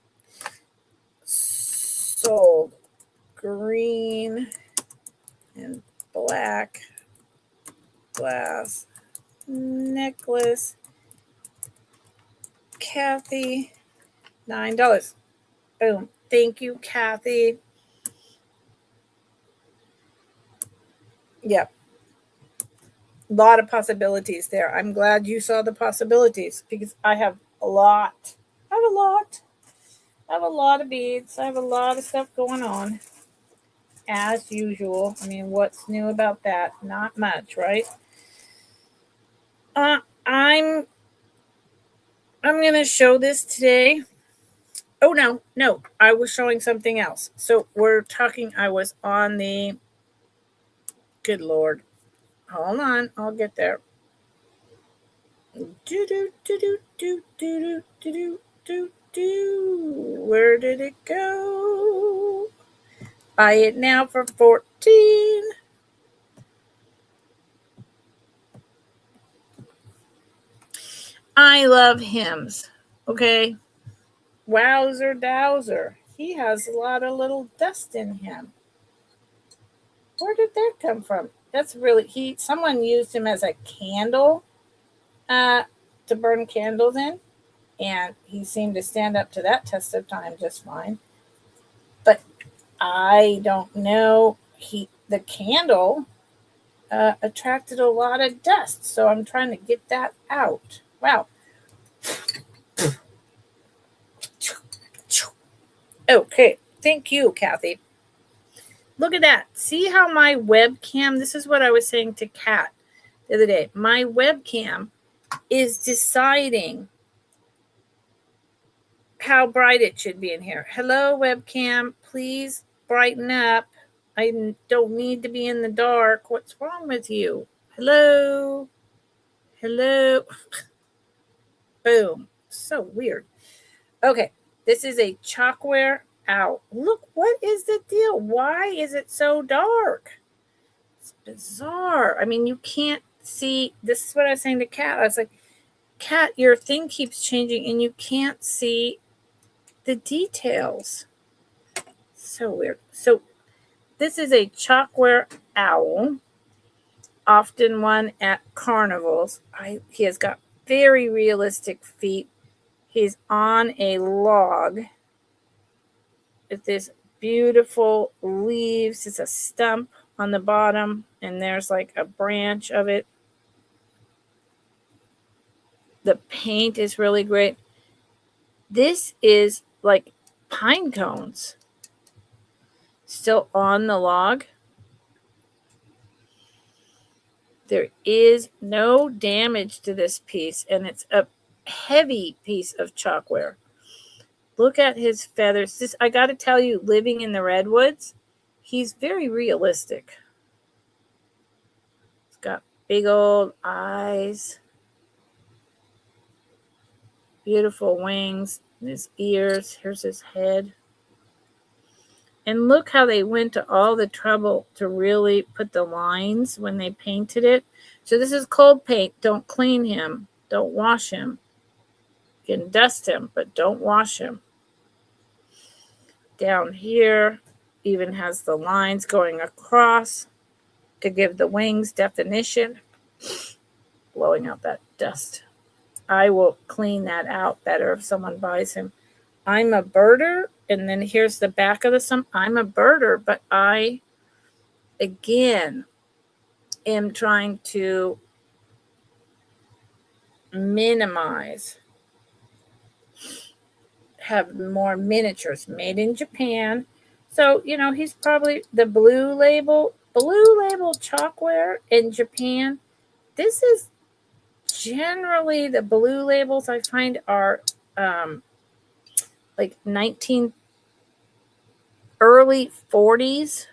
sold green and black glass necklace. Kathy, $9. Boom. Thank you, Kathy. Yep. A lot of possibilities there. I'm glad you saw the possibilities because I have a lot. I have a lot of beads. I have a lot of stuff going on. As usual. I mean, what's new about that? Not much, right? I'm gonna show this today. Oh no, I was showing something else. So we're talking. I was on the. Good Lord, hold on, I'll get there. Where did it go? Buy it now for 14. I love hymns. Okay. Wowzer dowser. He has a lot of little dust in him. Where did that come from? That's really someone used him as a candle to burn candles in, and he seemed to stand up to that test of time just fine. But I don't know. The candle attracted a lot of dust, so I'm trying to get that out. Wow. Okay, thank you, Kathy. Look at that. See how my webcam, this is what I was saying to Kat the other day. My webcam is deciding how bright it should be in here. Hello, webcam. Please brighten up. I don't need to be in the dark. What's wrong with you? Hello? Hello? Boom. So weird. Okay. This is a chalkware owl. Look, what is the deal? Why is it so dark? It's bizarre. I mean, you can't see. This is what I was saying to Kat. I was like, Kat, your thing keeps changing and you can't see the details. So weird. So this is a chalkware owl, often one at carnivals. He has got very realistic feet. He's on a log with this beautiful leaves. It's a stump on the bottom, and there's like a branch of it. The paint is really great. This is like pine cones still on the log. There is no damage to this piece, and it's a heavy piece of chalkware. Look at his feathers. I got to tell you, living in the redwoods, he's very realistic. He's got big old eyes, beautiful wings, and his ears. Here's his head. And look how they went to all the trouble to really put the lines when they painted it. So this is cold paint. Don't clean him. Don't wash him. You can dust him, but don't wash him. Down here, even has the lines going across to give the wings definition. Blowing out that dust. I will clean that out better if someone buys him. I'm a birder, and then here's the back of the stump. I'm a birder, but I, again, am trying to minimize, have more miniatures made in Japan. So, he's probably the blue label chalkware in Japan. This is generally the blue labels I find are like early 40s,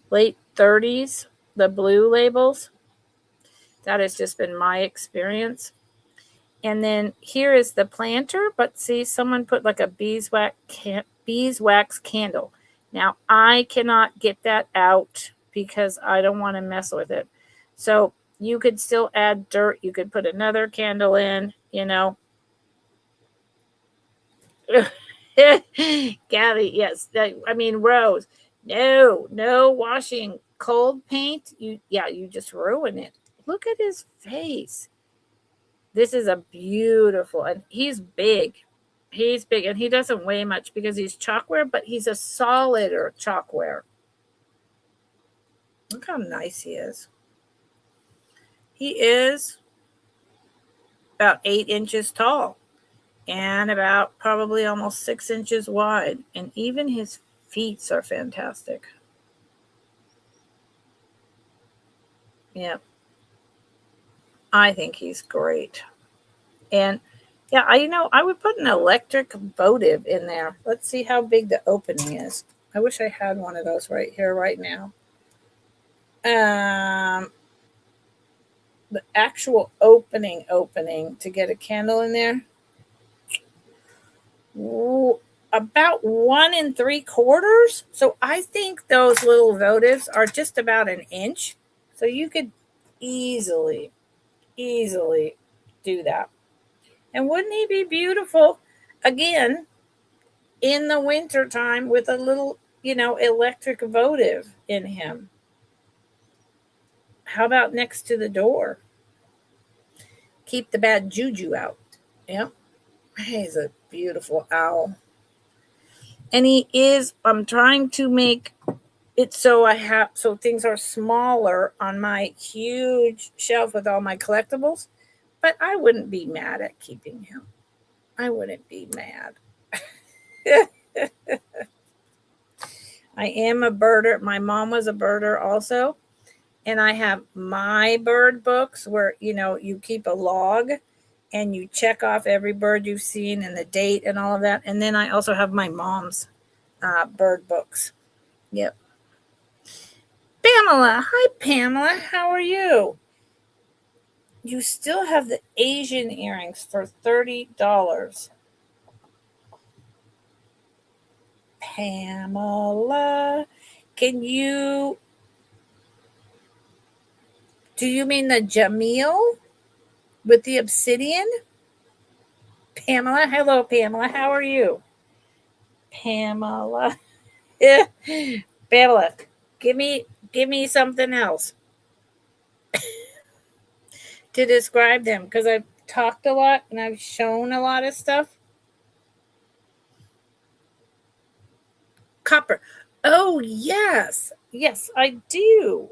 late 30s, the blue labels. That has just been my experience. And then here is the planter, but see, someone put like a beeswax candle. Now, I cannot get that out because I don't want to mess with it. So you could still add dirt. You could put another candle in, Gabby, yes. Rose. No washing. Cold paint, you just ruin it. Look at his face. This is a beautiful, and he's big. He's big, and he doesn't weigh much because he's chalkware, but he's a solider chalkware. Look how nice he is. He is about 8 inches tall and about probably almost 6 inches wide. And even his feet are fantastic. Yeah. I think he's great. And yeah, I would put an electric votive in there. Let's see how big the opening is. I wish I had one of those right here, right now. The actual opening to get a candle in there. About 1 3/4. So I think those little votives are just about 1 inch. So you could easily do that. And wouldn't he be beautiful? Again, in the winter time with a little, electric votive in him. How about next to the door? Keep the bad juju out. Yep. He's a beautiful owl. And I'm trying to make it so things are smaller on my huge shelf with all my collectibles, but I wouldn't be mad at keeping him. I wouldn't be mad. I am a birder. My mom was a birder also. And I have my bird books where, you keep a log and you check off every bird you've seen and the date and all of that. And then I also have my mom's bird books. Yep. Pamela. Hi, Pamela. How are you? You still have the Asian earrings for $30. Pamela, do you mean the Jamil with the obsidian? Pamela, hello, Pamela. How are you? Pamela. Pamela, give me something else to describe them, because I've talked a lot and I've shown a lot of stuff. Copper. Oh, yes. Yes, I do.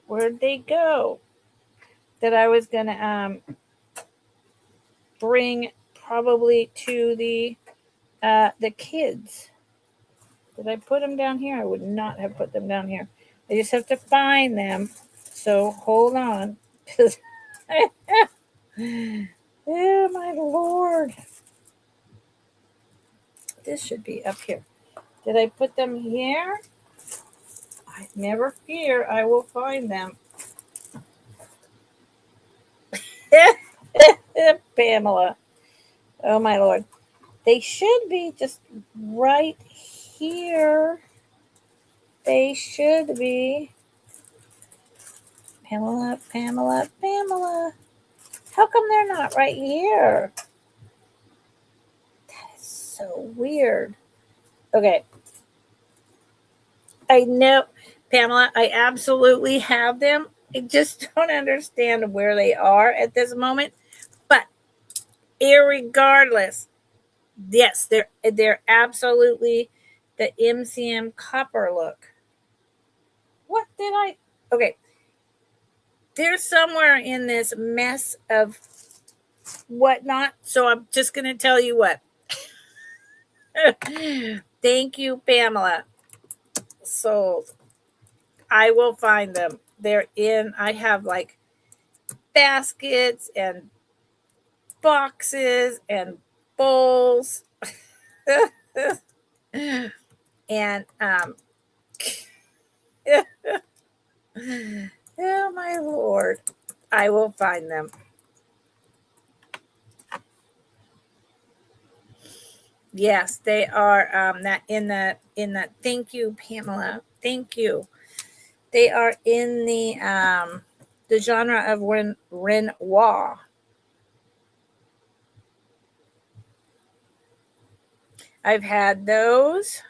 Where'd they go? That I was going to bring probably to the kids. Did I put them down here? I would not have put them down here. I just have to find them. So hold on. Oh, my Lord. This should be up here. Did I put them here? I never fear. I will find them. Pamela. Oh, my Lord. They should be just right here. They should be. Pamela, Pamela, Pamela. How come they're not right here? That is so weird. Okay. I know, Pamela, I absolutely have them. I just don't understand where they are at this moment. But irregardless, yes, they're absolutely the MCM copper look. What did I? Okay. They're somewhere in this mess of whatnot. So I'm just going to tell you what. Thank you, Pamela. Sold. I will find them. I have like baskets and boxes and bowls. And, oh my Lord, I will find them. Yes, they are that in the thank you, Pamela. Thank you. They are in the genre of Renoir. I've had those.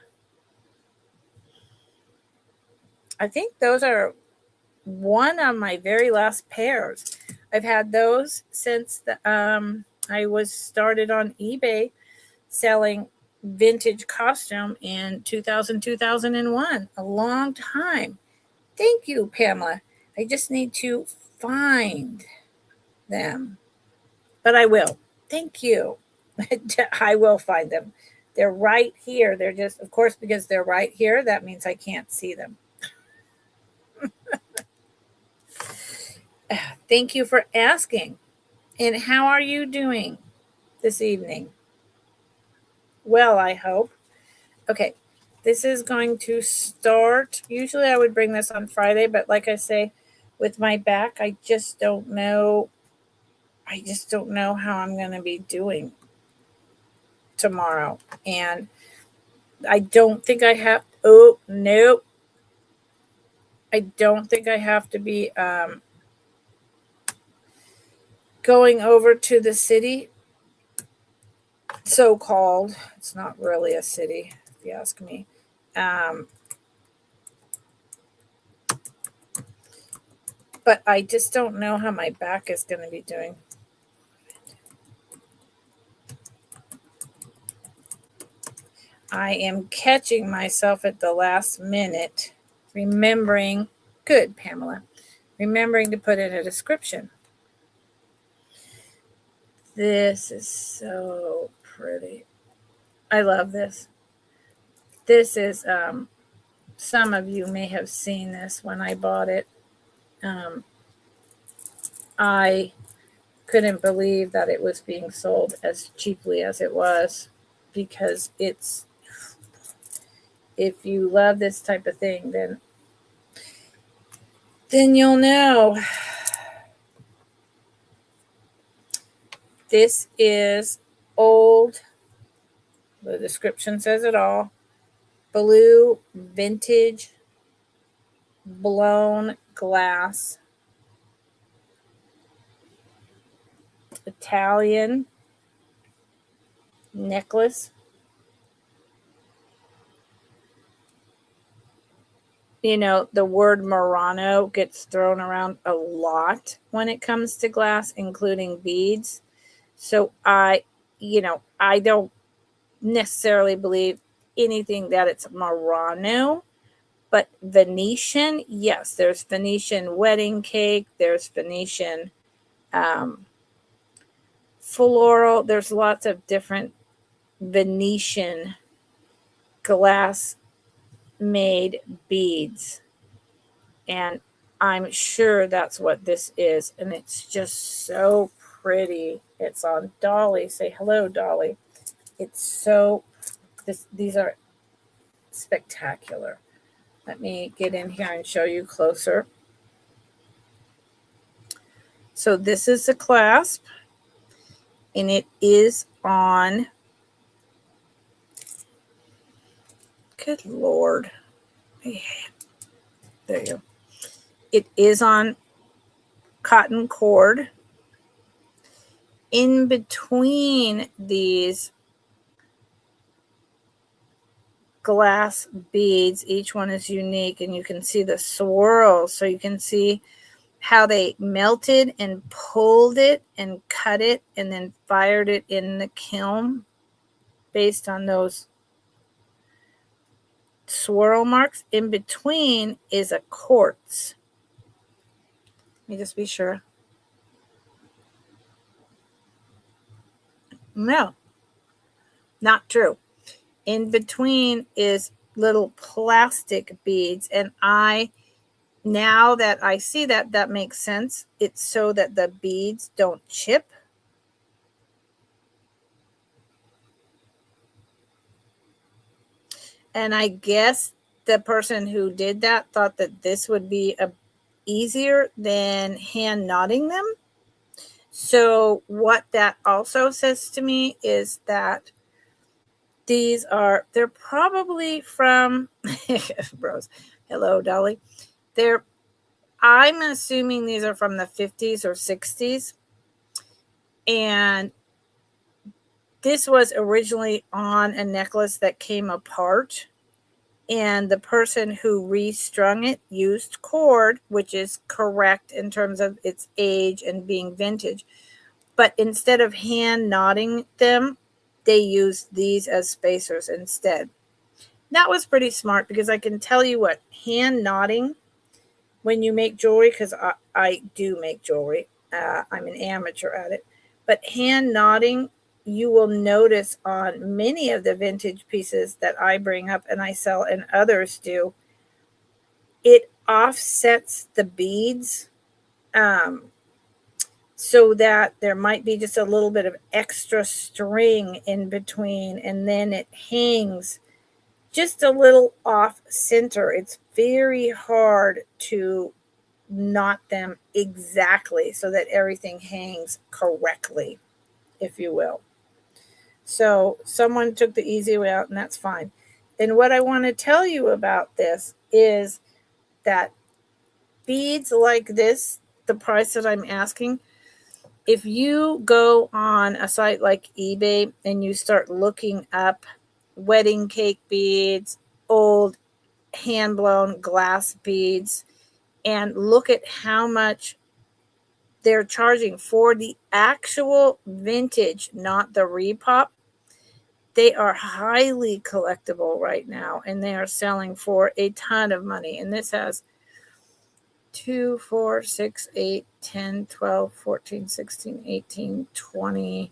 I think those are one of my very last pairs. I've had those since I was started on eBay selling vintage costume in 2001. A long time. Thank you, Pamela. I just need to find them. But I will. Thank you. I will find them. They're right here. They're just, of course, because they're right here, that means I can't see them. Thank you for asking. And how are you doing this evening? Well, I hope. Okay, this is going to start. Usually I would bring this on Friday, but like I say, with my back, I just don't know. I just don't know how I'm going to be doing tomorrow. And I don't think I have. Oh, nope. I don't think I have to be going over to the city, so-called. It's not really a city, if you ask me. But I just don't know how my back is going to be doing. I am catching myself at the last minute, remembering, good, Pamela, remembering to put in a description. This is so pretty. I love this. This is, some of you may have seen this when I bought it. I couldn't believe that it was being sold as cheaply as it was, because it's, if you love this type of thing, then you'll know. This is old, the description says it all, blue vintage blown glass, Italian necklace. You know, the word Murano gets thrown around a lot when it comes to glass, including beads. So I don't necessarily believe anything that it's Murano, but Venetian, yes, there's Venetian wedding cake, there's Venetian floral, there's lots of different Venetian glass made beads, and I'm sure that's what this is, and it's just so pretty. It's on Dolly. Say hello, Dolly. It's so, these are spectacular. Let me get in here and show you closer. So this is the clasp, and it is on, good Lord, there you go. It is on cotton cord. In between these glass beads, each one is unique, and you can see the swirls, so you can see how they melted and pulled it and cut it and then fired it in the kiln based on those swirl marks. In between is a quartz. Let me just be sure. No, not true. In between is little plastic beads, and now that I see that makes sense. It's so that the beads don't chip. And I guess the person who did that thought that this would be easier than hand knotting them. So what that also says to me is that they're probably from bros. Hello, Dolly. I'm assuming these are from the 50s or 60s. And this was originally on a necklace that came apart. And the person who restrung it used cord, which is correct in terms of its age and being vintage. But instead of hand knotting them, they used these as spacers instead. That was pretty smart, because I can tell you what, hand knotting when you make jewelry, because I do make jewelry, I'm an amateur at it, but hand knotting, you will notice on many of the vintage pieces that I bring up and I sell and others do, it offsets the beads so that there might be just a little bit of extra string in between, and then it hangs just a little off center. It's very hard to knot them exactly so that everything hangs correctly, if you will. So someone took the easy way out, and that's fine. And what I want to tell you about this is that beads like this, the price that I'm asking, if you go on a site like eBay and you start looking up wedding cake beads, old hand-blown glass beads, and look at how much they're charging for the actual vintage, not the repop, they are highly collectible right now, and they are selling for a ton of money. And this has 2, 4, 6, 8, 10, 12, 14, 16, 18, 20.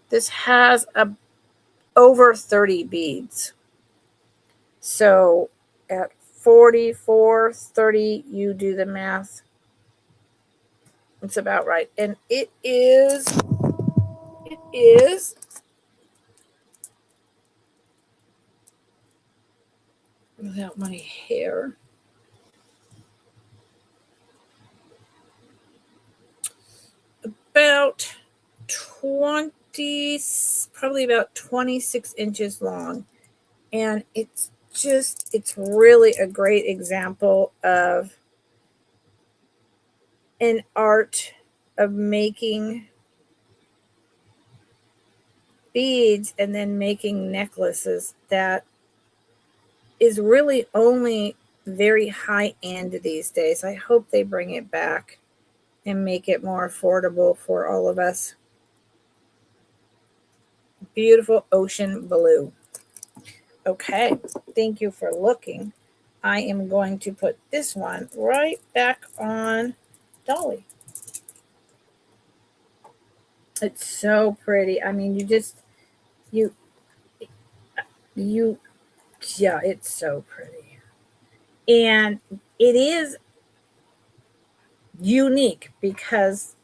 This has over 30 beads. So at 44, 30, you do the math. It's about right. And it is without my hair. About 20, probably about 26 inches long. And it's really a great example of an art of making beads and then making necklaces that is really only very high end these days. I hope they bring it back and make it more affordable for all of us. Beautiful ocean blue. Okay, thank you for looking. I am going to put this one right back on Dolly. It's so pretty. I mean, you, yeah, it's so pretty. And it is unique because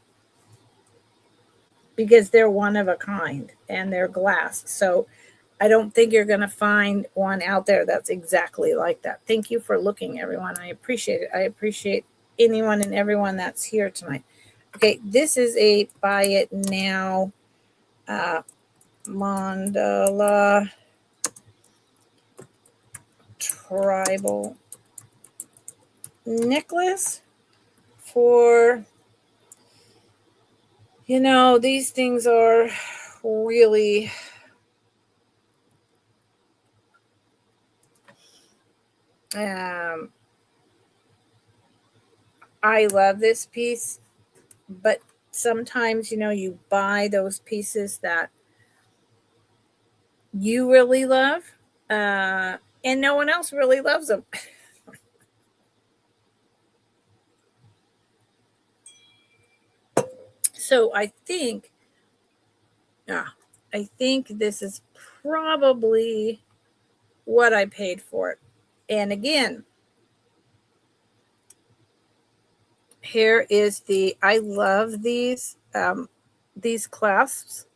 they're one of a kind and they're glass. So I don't think you're going to find one out there that's exactly like that. Thank you for looking, everyone. I appreciate it. I appreciate anyone and everyone that's here tonight. Okay, this is a buy it now mandala tribal necklace for, these things are really I love this piece, but sometimes, you buy those pieces that you really love, and no one else really loves them. So I think this is probably what I paid for it. And again, here is I love these clasps.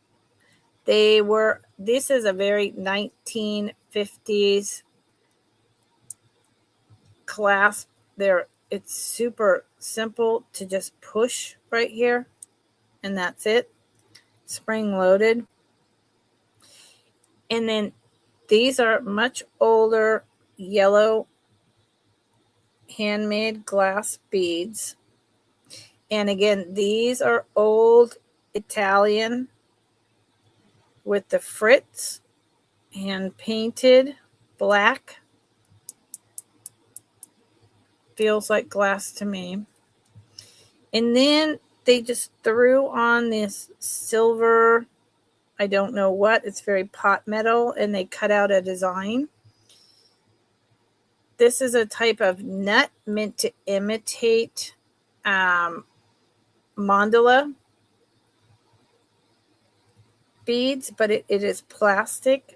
This is a very 1950s clasp. It's super simple to just push right here, and that's it. Spring loaded. And then these are much older yellow handmade glass beads. And again, these are old Italian with the fritz, hand painted black. Feels like glass to me. And then they just threw on this silver, I don't know what, it's very pot metal, and they cut out a design. This is a type of nut meant to imitate mandala beads, but it is plastic.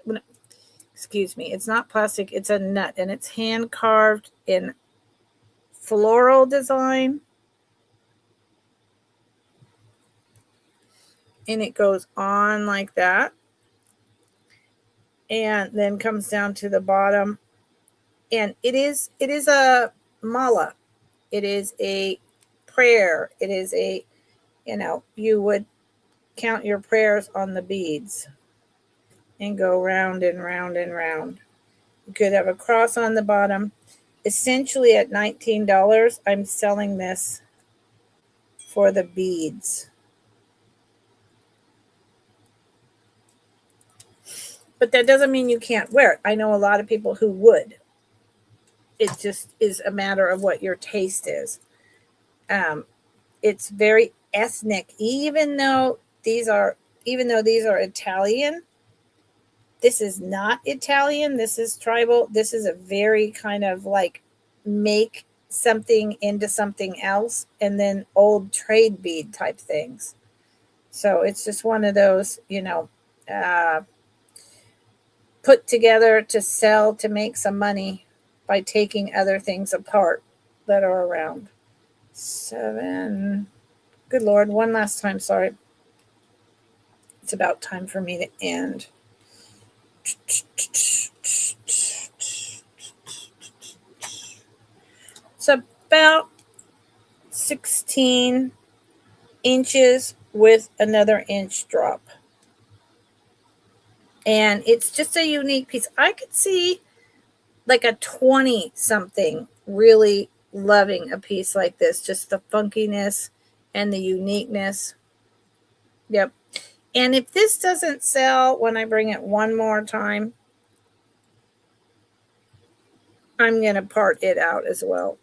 Excuse me, it's not plastic, it's a nut, and it's hand carved in floral design. And it goes on like that. And then comes down to the bottom. And it is a mala. It is a prayer. It is a, you would count your prayers on the beads and go round and round and round. You could have a cross on the bottom. Essentially at $19, I'm selling this for the beads. But that doesn't mean you can't wear it. I know a lot of people who would. It just is a matter of what your taste is. It's very ethnic, even though these are Italian. This is not Italian. This is tribal. This is a very kind of like make something into something else, and then old trade bead type things. So it's just one of those, put together to sell to make some money by taking other things apart that are around. 7 Good Lord, one last time, sorry. It's about time for me to end. It's about 16 inches with another inch drop. And it's just a unique piece. I could see like a 20 something really loving a piece like this, just the funkiness and the uniqueness. Yep. And if this doesn't sell when I bring it one more time, I'm going to part it out as well.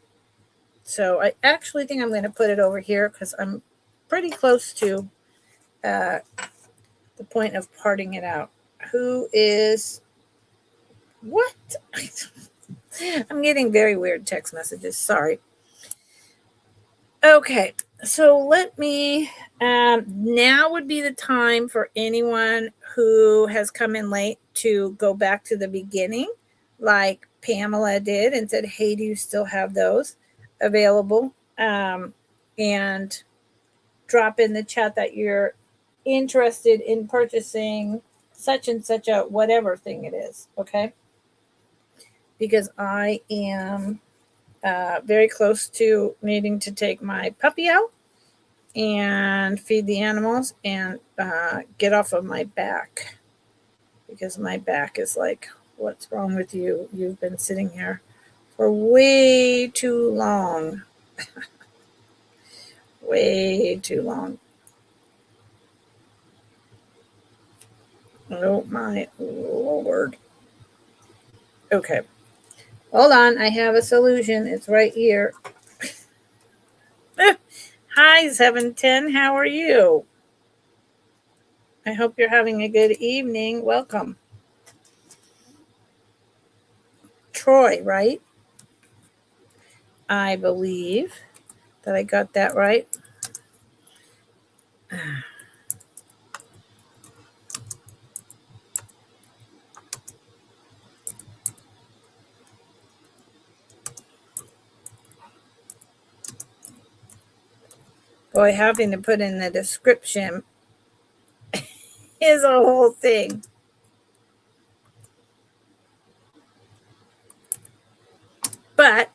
So I actually think I'm going to put it over here because I'm pretty close to the point of parting it out. Who is what? I'm getting very weird text messages. Sorry. Okay, so let me, now would be the time for anyone who has come in late to go back to the beginning, like Pamela did and said, hey, do you still have those available? And drop in the chat that you're interested in purchasing such and such a whatever thing it is, okay? Because I am very close to needing to take my puppy out and feed the animals and get off of my back, because my back is like, what's wrong with you? You've been sitting here for way too long. Way too long. Oh my Lord. Okay. Hold on. I have a solution. It's right here. Hi, 710. How are you? I hope you're having a good evening. Welcome. Troy, right? I believe that I got that right. Boy, having to put in the description is a whole thing. But,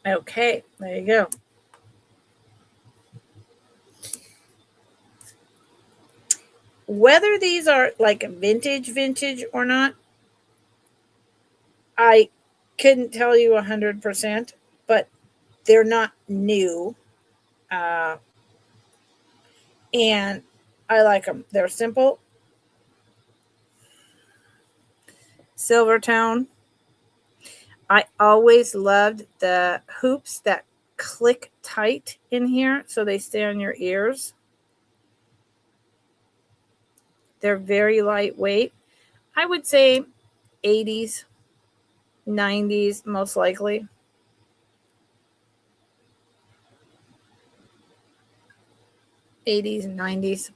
okay, there you go. Whether these are like vintage or not, I couldn't tell you 100%, but they're not new. And I like them. They're simple. Silver tone. I always loved the hoops that click tight in here so they stay on your ears. They're very lightweight. I would say 80s, 90s, most likely. '80s and '90s.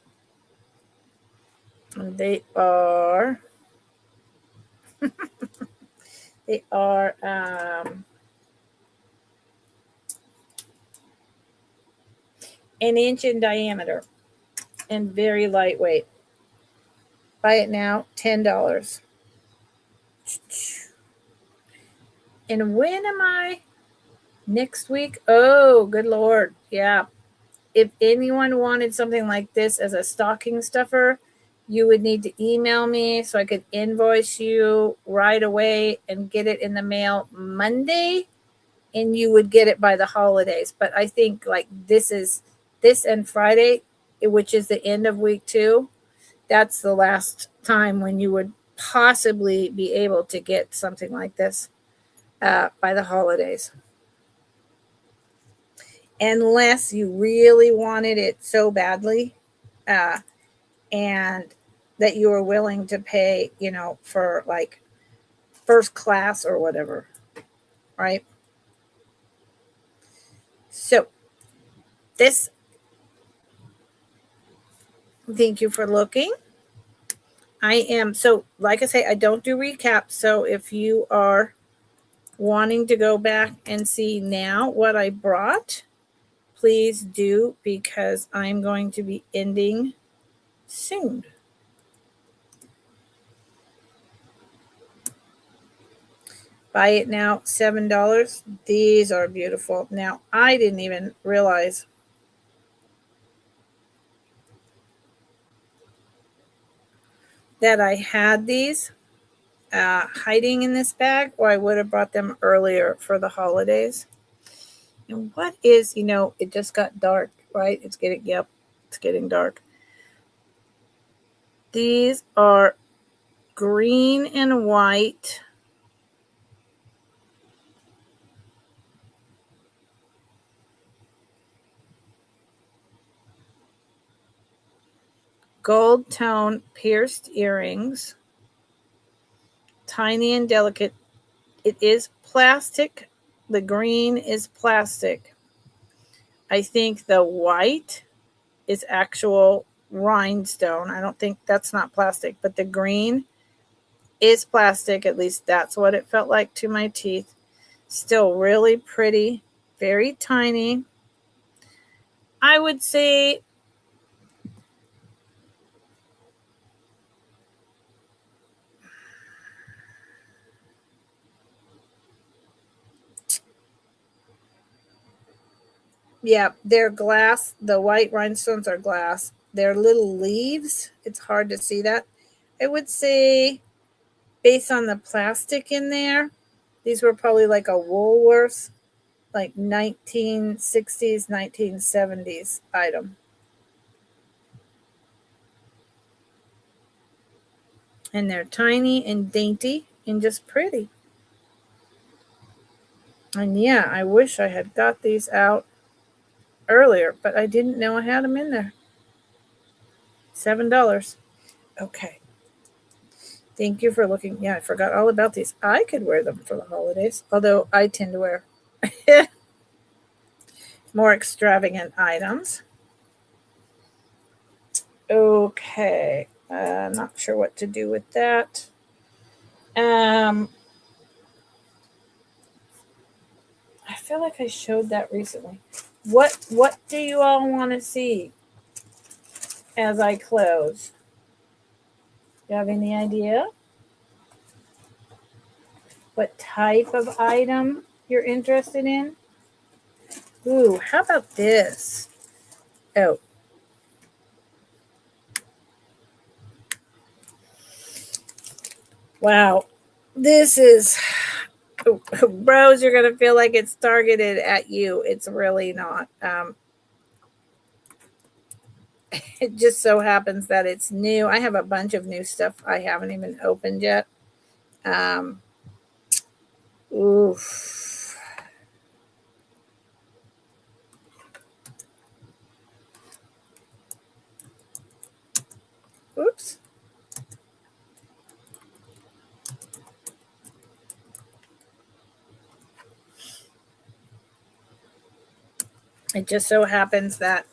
And they are an inch in diameter and very lightweight. Buy it now, $10. And when am I? Next week? Oh, good Lord. Yeah. If anyone wanted something like this as a stocking stuffer, you would need to email me so I could invoice you right away and get it in the mail Monday, and you would get it by the holidays. But I think like this and Friday, which is the end of week 2, that's the last time when you would possibly be able to get something like this by the holidays. Unless you really wanted it so badly and that you were willing to pay, for like first class or whatever, right? So this, thank you for looking. So like I say, I don't do recaps. So if you are wanting to go back and see now what I brought, please do, because I'm going to be ending soon. Buy it now, $7. These are beautiful. Now, I didn't even realize that I had these hiding in this bag, or I would have brought them earlier for the holidays. And what is, it just got dark, right? It's getting dark. These are green and white gold tone pierced earrings, tiny and delicate. It is plastic. The green is plastic. I think the white is actual rhinestone. I don't think that's not plastic, but the green is plastic. At least that's what it felt like to my teeth. Still really pretty, very tiny. I would say yeah, they're glass. The white rhinestones are glass. They're little leaves. It's hard to see that. I would say, based on the plastic in there, these were probably like a Woolworths, like 1960s, 1970s item. And they're tiny and dainty and just pretty. And yeah, I wish I had got these out earlier, but I didn't know I had them in there. $7. Okay. Thank you for looking. Yeah, I forgot all about these. I could wear them for the holidays, although I tend to wear more extravagant items. Okay. Not sure what to do with that. I feel like I showed that recently. What do you all want to see as I close? Do you have any idea? What type of item you're interested in? Ooh, how about this? Oh. Wow. This is, bros, you're going to feel like it's targeted at you. It's really not. It just so happens that it's new. I have a bunch of new stuff I haven't even opened yet. Oof. Oops. It just so happens that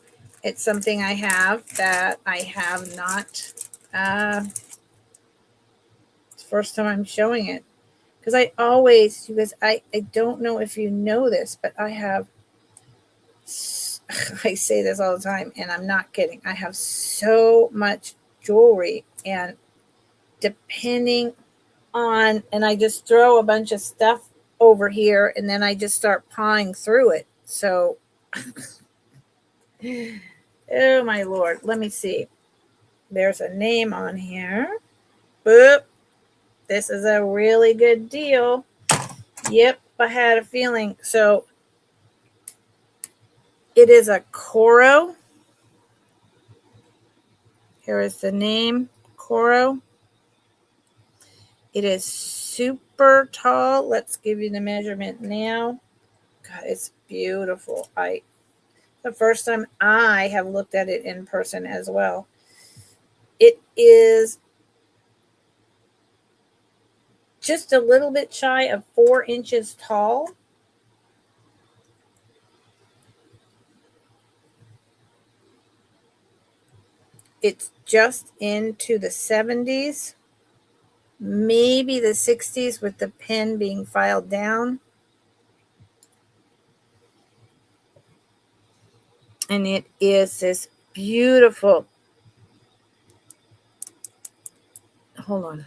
it's something I have that I have not. It's the first time I'm showing it. Because I always, I don't know if you know this, but I have, I say this all the time, and I'm not kidding. I have so much jewelry, and depending on, and I just throw a bunch of stuff over here, and then I just start pawing through it. So, oh my Lord, let me see. There's a name on here. Boop. This is a really good deal. Yep, I had a feeling. So it is a Coro. Here is the name, Coro. It is super tall. Let's give you the measurement now. God, it's beautiful. The first time I have looked at it in person as well. It is just a little bit shy of 4 inches tall. It's just into the 70s, maybe the 60s, with the pen being filed down. And it is this beautiful, hold on.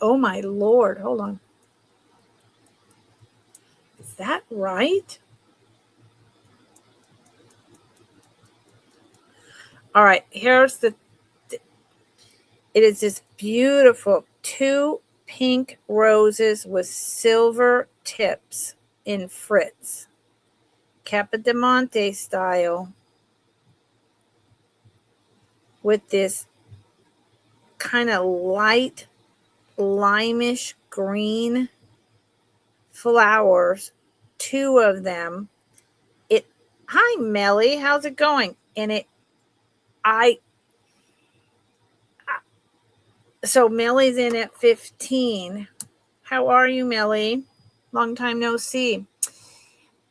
Oh my Lord, hold on. Is that right? All right, here's it is this beautiful 2 pink roses with silver tips in fritz. Capodimonte style with this kind of light limeish green flowers, 2 of them. Hi Melly, how's it going? And so Melly's in at 15. How are you, Melly? Long time no see.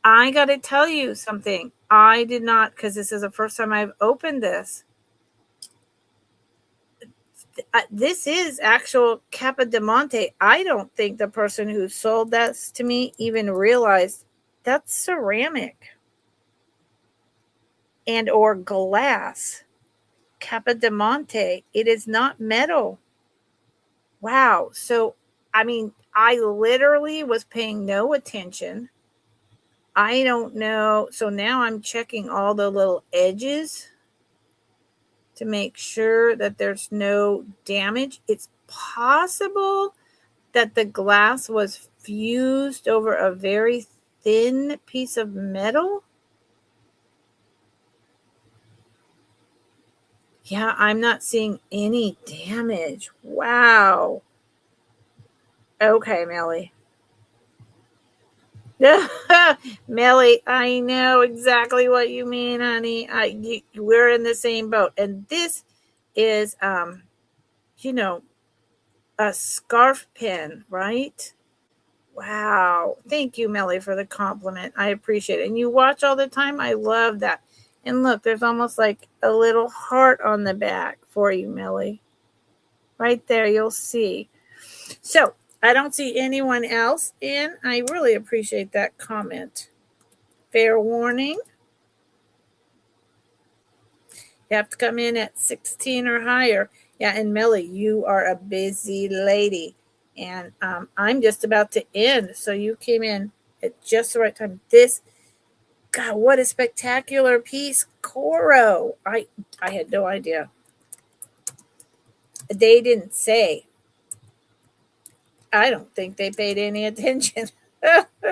I got to tell you something. I did not, because this is the first time I've opened this. This is actual Capodimonte. I don't think the person who sold that to me even realized that's ceramic and or glass. Capodimonte. It is not metal. Wow. So, I mean, I literally was paying no attention. I don't know. So now I'm checking all the little edges to make sure that there's no damage. It's possible that the glass was fused over a very thin piece of metal. Yeah, I'm not seeing any damage. Wow. Okay, Melly. Melly, I know exactly what you mean, honey. We're in the same boat. And this is, you know, a scarf pin, right? Wow. Thank you, Melly, for the compliment. I appreciate it. And you watch all the time? I love that. And look, there's almost like a little heart on the back for you, Melly. Right there, you'll see. So, I don't see anyone else in. I really appreciate that comment. Fair warning. You have to come in at 16 or higher. Yeah, and Melly, you are a busy lady. And I'm just about to end. So you came in at just the right time. God, what a spectacular piece. Coro. I had no idea. They didn't say. I don't think they paid any attention. If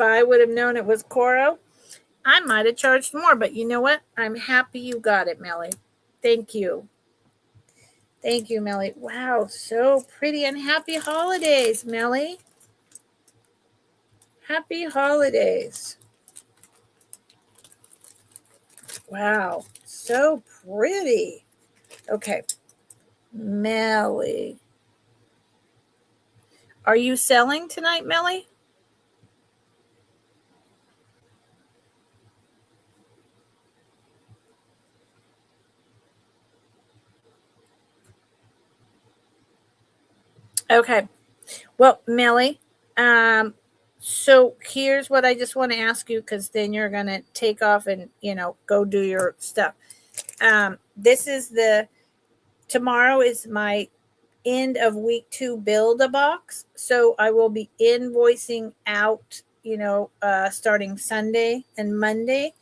I would have known it was Coro, I might have charged more, but you know what? I'm happy you got it, Melly. Thank you. Thank you, Melly. Wow, so pretty, and happy holidays, Melly. Happy holidays. Wow, so pretty. Okay, Melly. Are you selling tonight, Melly? Okay. Well, Melly, so here's what I just want to ask you, because then you're going to take off and, go do your stuff. This is tomorrow is my end of week 2 build a box. So I will be invoicing out, starting Sunday and Monday,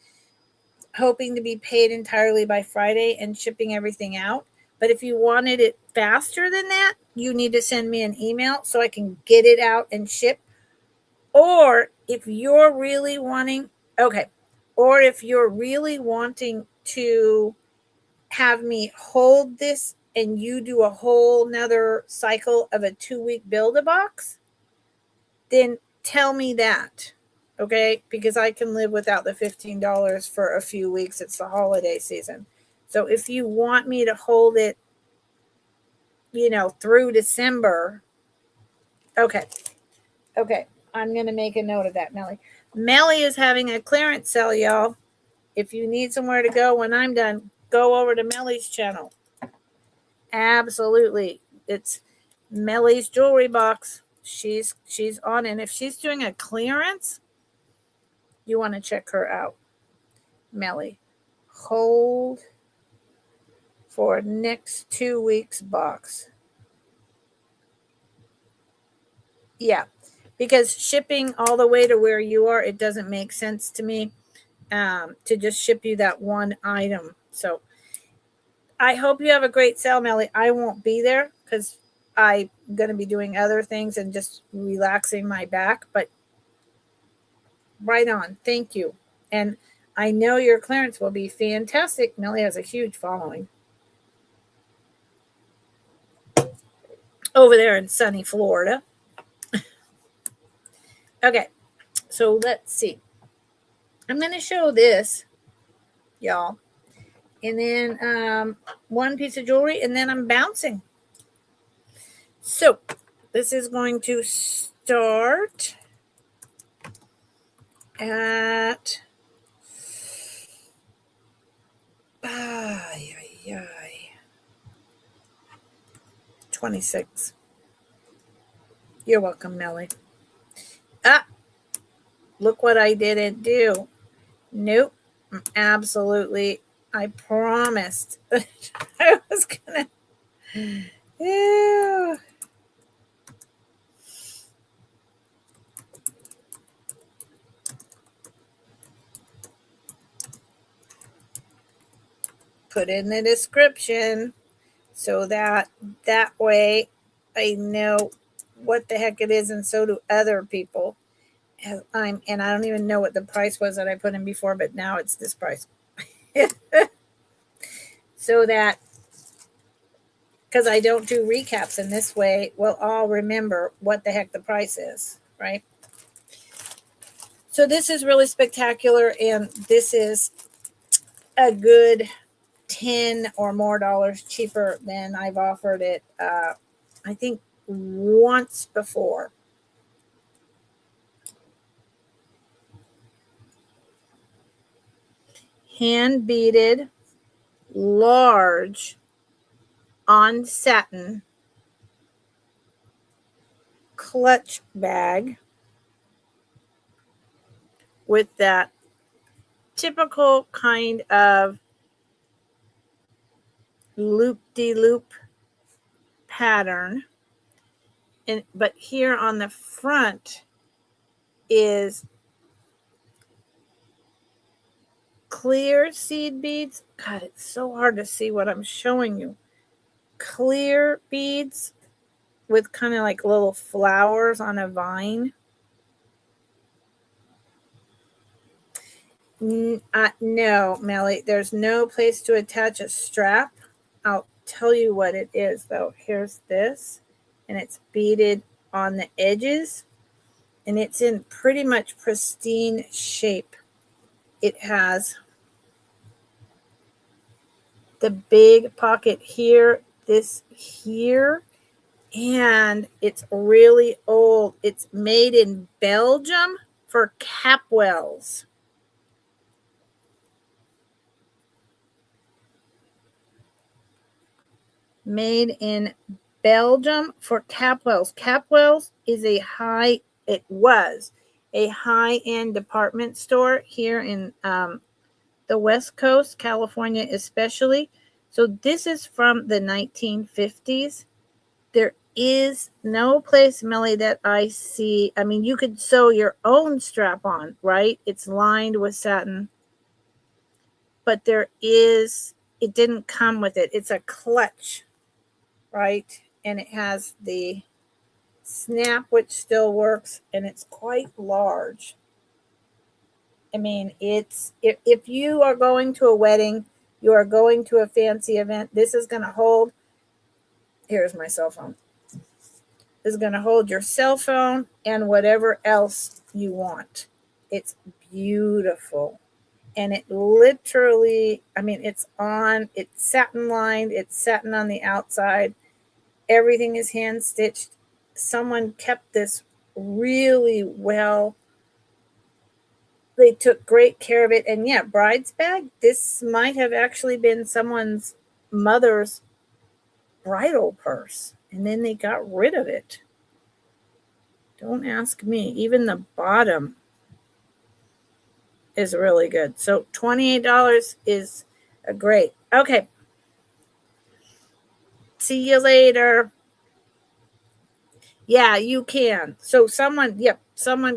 hoping to be paid entirely by Friday and shipping everything out. But if you wanted it faster than that, you need to send me an email so I can get it out and ship. Or if you're really wanting, or if you're really wanting to have me hold this and you do a whole nother cycle of a 2-week build a box, then tell me that. Okay, because I can live without the $15 for a few weeks. It's the holiday season. So if you want me to hold it, through December, okay. I'm going to make a note of that, Melly. Melly is having a clearance sale, y'all. If you need somewhere to go when I'm done, go over to Melly's channel. Absolutely. It's Melly's Jewelry Box. She's on, and if she's doing a clearance, you want to check her out. Melly, hold for next 2 weeks box. Yeah, because shipping all the way to where you are, it doesn't make sense to me to just ship you that one item. So I hope you have a great sale, Melly. I won't be there because I'm going to be doing other things and just relaxing my back, but right on. Thank you. And I know your clearance will be fantastic. Melly has a huge following over there in sunny Florida. Okay, so let's see. I'm going to show this, y'all, and then one piece of jewelry, and then I'm bouncing. So this is going to start at 26. You're welcome, Melly. Look what I didn't do. Nope. Absolutely. I promised I was gonna. Ew. Put in the description so that way I know what the heck it is, and so do other people. And I don't even know what the price was that I put in before, but now it's this price. So that, because I don't do recaps in this way, we'll all remember what the heck the price is, right? So this is really spectacular, and this is a good $10 or more cheaper than I've offered it, I think, once before. Hand beaded, large, on satin clutch bag with that typical kind of loop-de-loop pattern. But here on the front is clear seed beads. God, it's so hard to see what I'm showing you. Clear beads with kind of like little flowers on a vine. No, Melly, there's no place to attach a strap. I'll tell you what it is, though. Here's this, and it's beaded on the edges, and it's in pretty much pristine shape. It has the big pocket here, this here, and it's really old. It's made in Belgium for Capwells. Made in Belgium for Capwells. Capwells is it was a high-end department store here in the West Coast, California especially. So this is from the 1950s. There is no place, Melly, that I see. I mean, you could sew your own strap on, right? It's lined with satin. But it didn't come with it. It's a clutch, right? And it has the snap, which still works, and it's quite large. I mean, if you are going to a wedding, you are going to a fancy event, this is going to hold. Here's my cell phone. This is going to hold your cell phone and whatever else you want. It's beautiful. And it literally, I mean, it's satin lined, it's satin on the outside. Everything is hand stitched. Someone kept this really well. They took great care of it. And yeah, bride's bag. This might have actually been someone's mother's bridal purse. And then they got rid of it. Don't ask me. Even the bottom is really good. So $28 is a great. Okay. See you later. Yeah, you can. So someone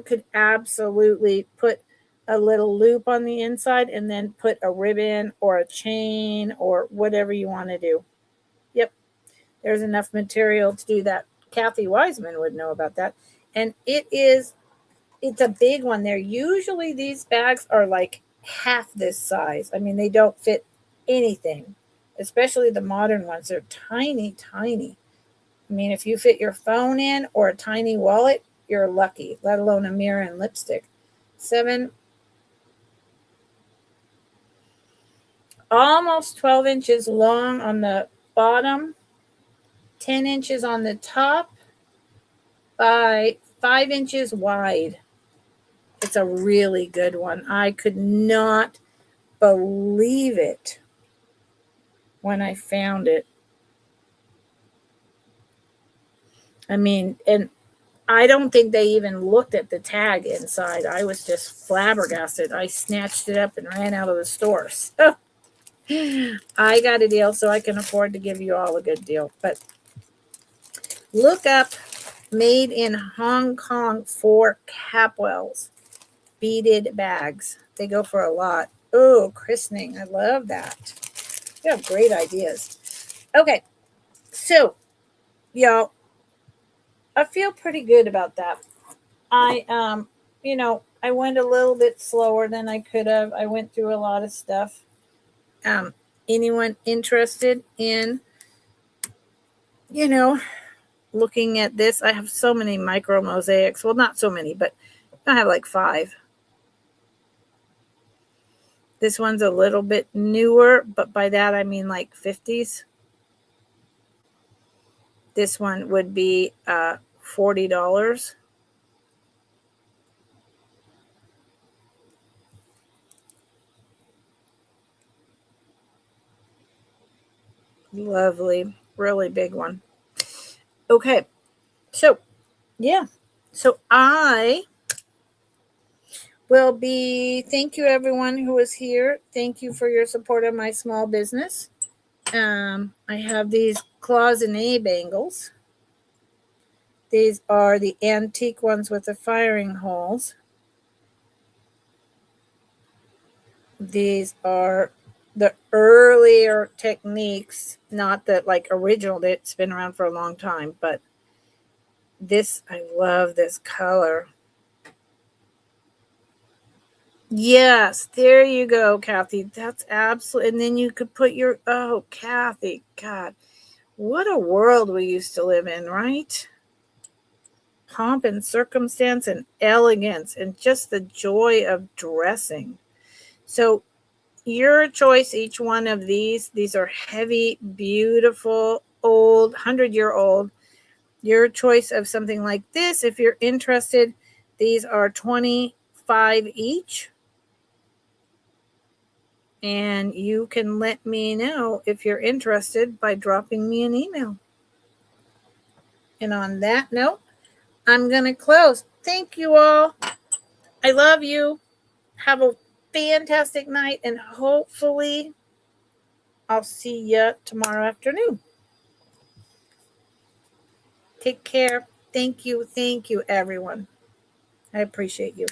could absolutely put a little loop on the inside and then put a ribbon or a chain or whatever you want to do. Yep. There's enough material to do that. Kathy Wiseman would know about that. And it's a big one. They're usually, these bags are like half this size. I mean, they don't fit anything, especially the modern ones. They're tiny, tiny. I mean, if you fit your phone in or a tiny wallet, you're lucky, let alone a mirror and lipstick. 7, almost 12 inches long on the bottom, 10 inches on the top, by 5 inches wide. It's a really good one. I could not believe it when I found it. I mean, and I don't think they even looked at the tag inside. I was just flabbergasted. I snatched it up and ran out of the store. So I got a deal, so I can afford to give you all a good deal. But look up Made in Hong Kong for Capwells beaded bags. They go for a lot. Oh, christening. I love that. You have great ideas. Okay, so y'all, I feel pretty good about that. I I went a little bit slower than I could have. I went through a lot of stuff. Anyone interested in, looking at this? I have so many micro mosaics. Well, not so many, but I have like 5. This one's a little bit newer, but by that I mean like 50s. This one would be $40. Lovely, really big one. Okay, so yeah, so I will be, thank you everyone who was here. Thank you for your support of my small business. I have these cloisonne bangles. These are the antique ones with the firing holes. These are the earlier techniques, not the like original that's been around for a long time, but this, I love this color. Yes, there you go, Kathy. That's absolutely, and then you could put your, oh, Kathy, God, what a world we used to live in, right? Pomp and circumstance and elegance and just the joy of dressing. So your choice, each one of these are heavy, beautiful, old, 100-year-old. Your choice of something like this, if you're interested, these are $25 each. And you can let me know if you're interested by dropping me an email. And on that note, I'm going to close. Thank you all. I love you. Have a fantastic night, and hopefully I'll see you tomorrow afternoon. Take care. Thank you, everyone. I appreciate you.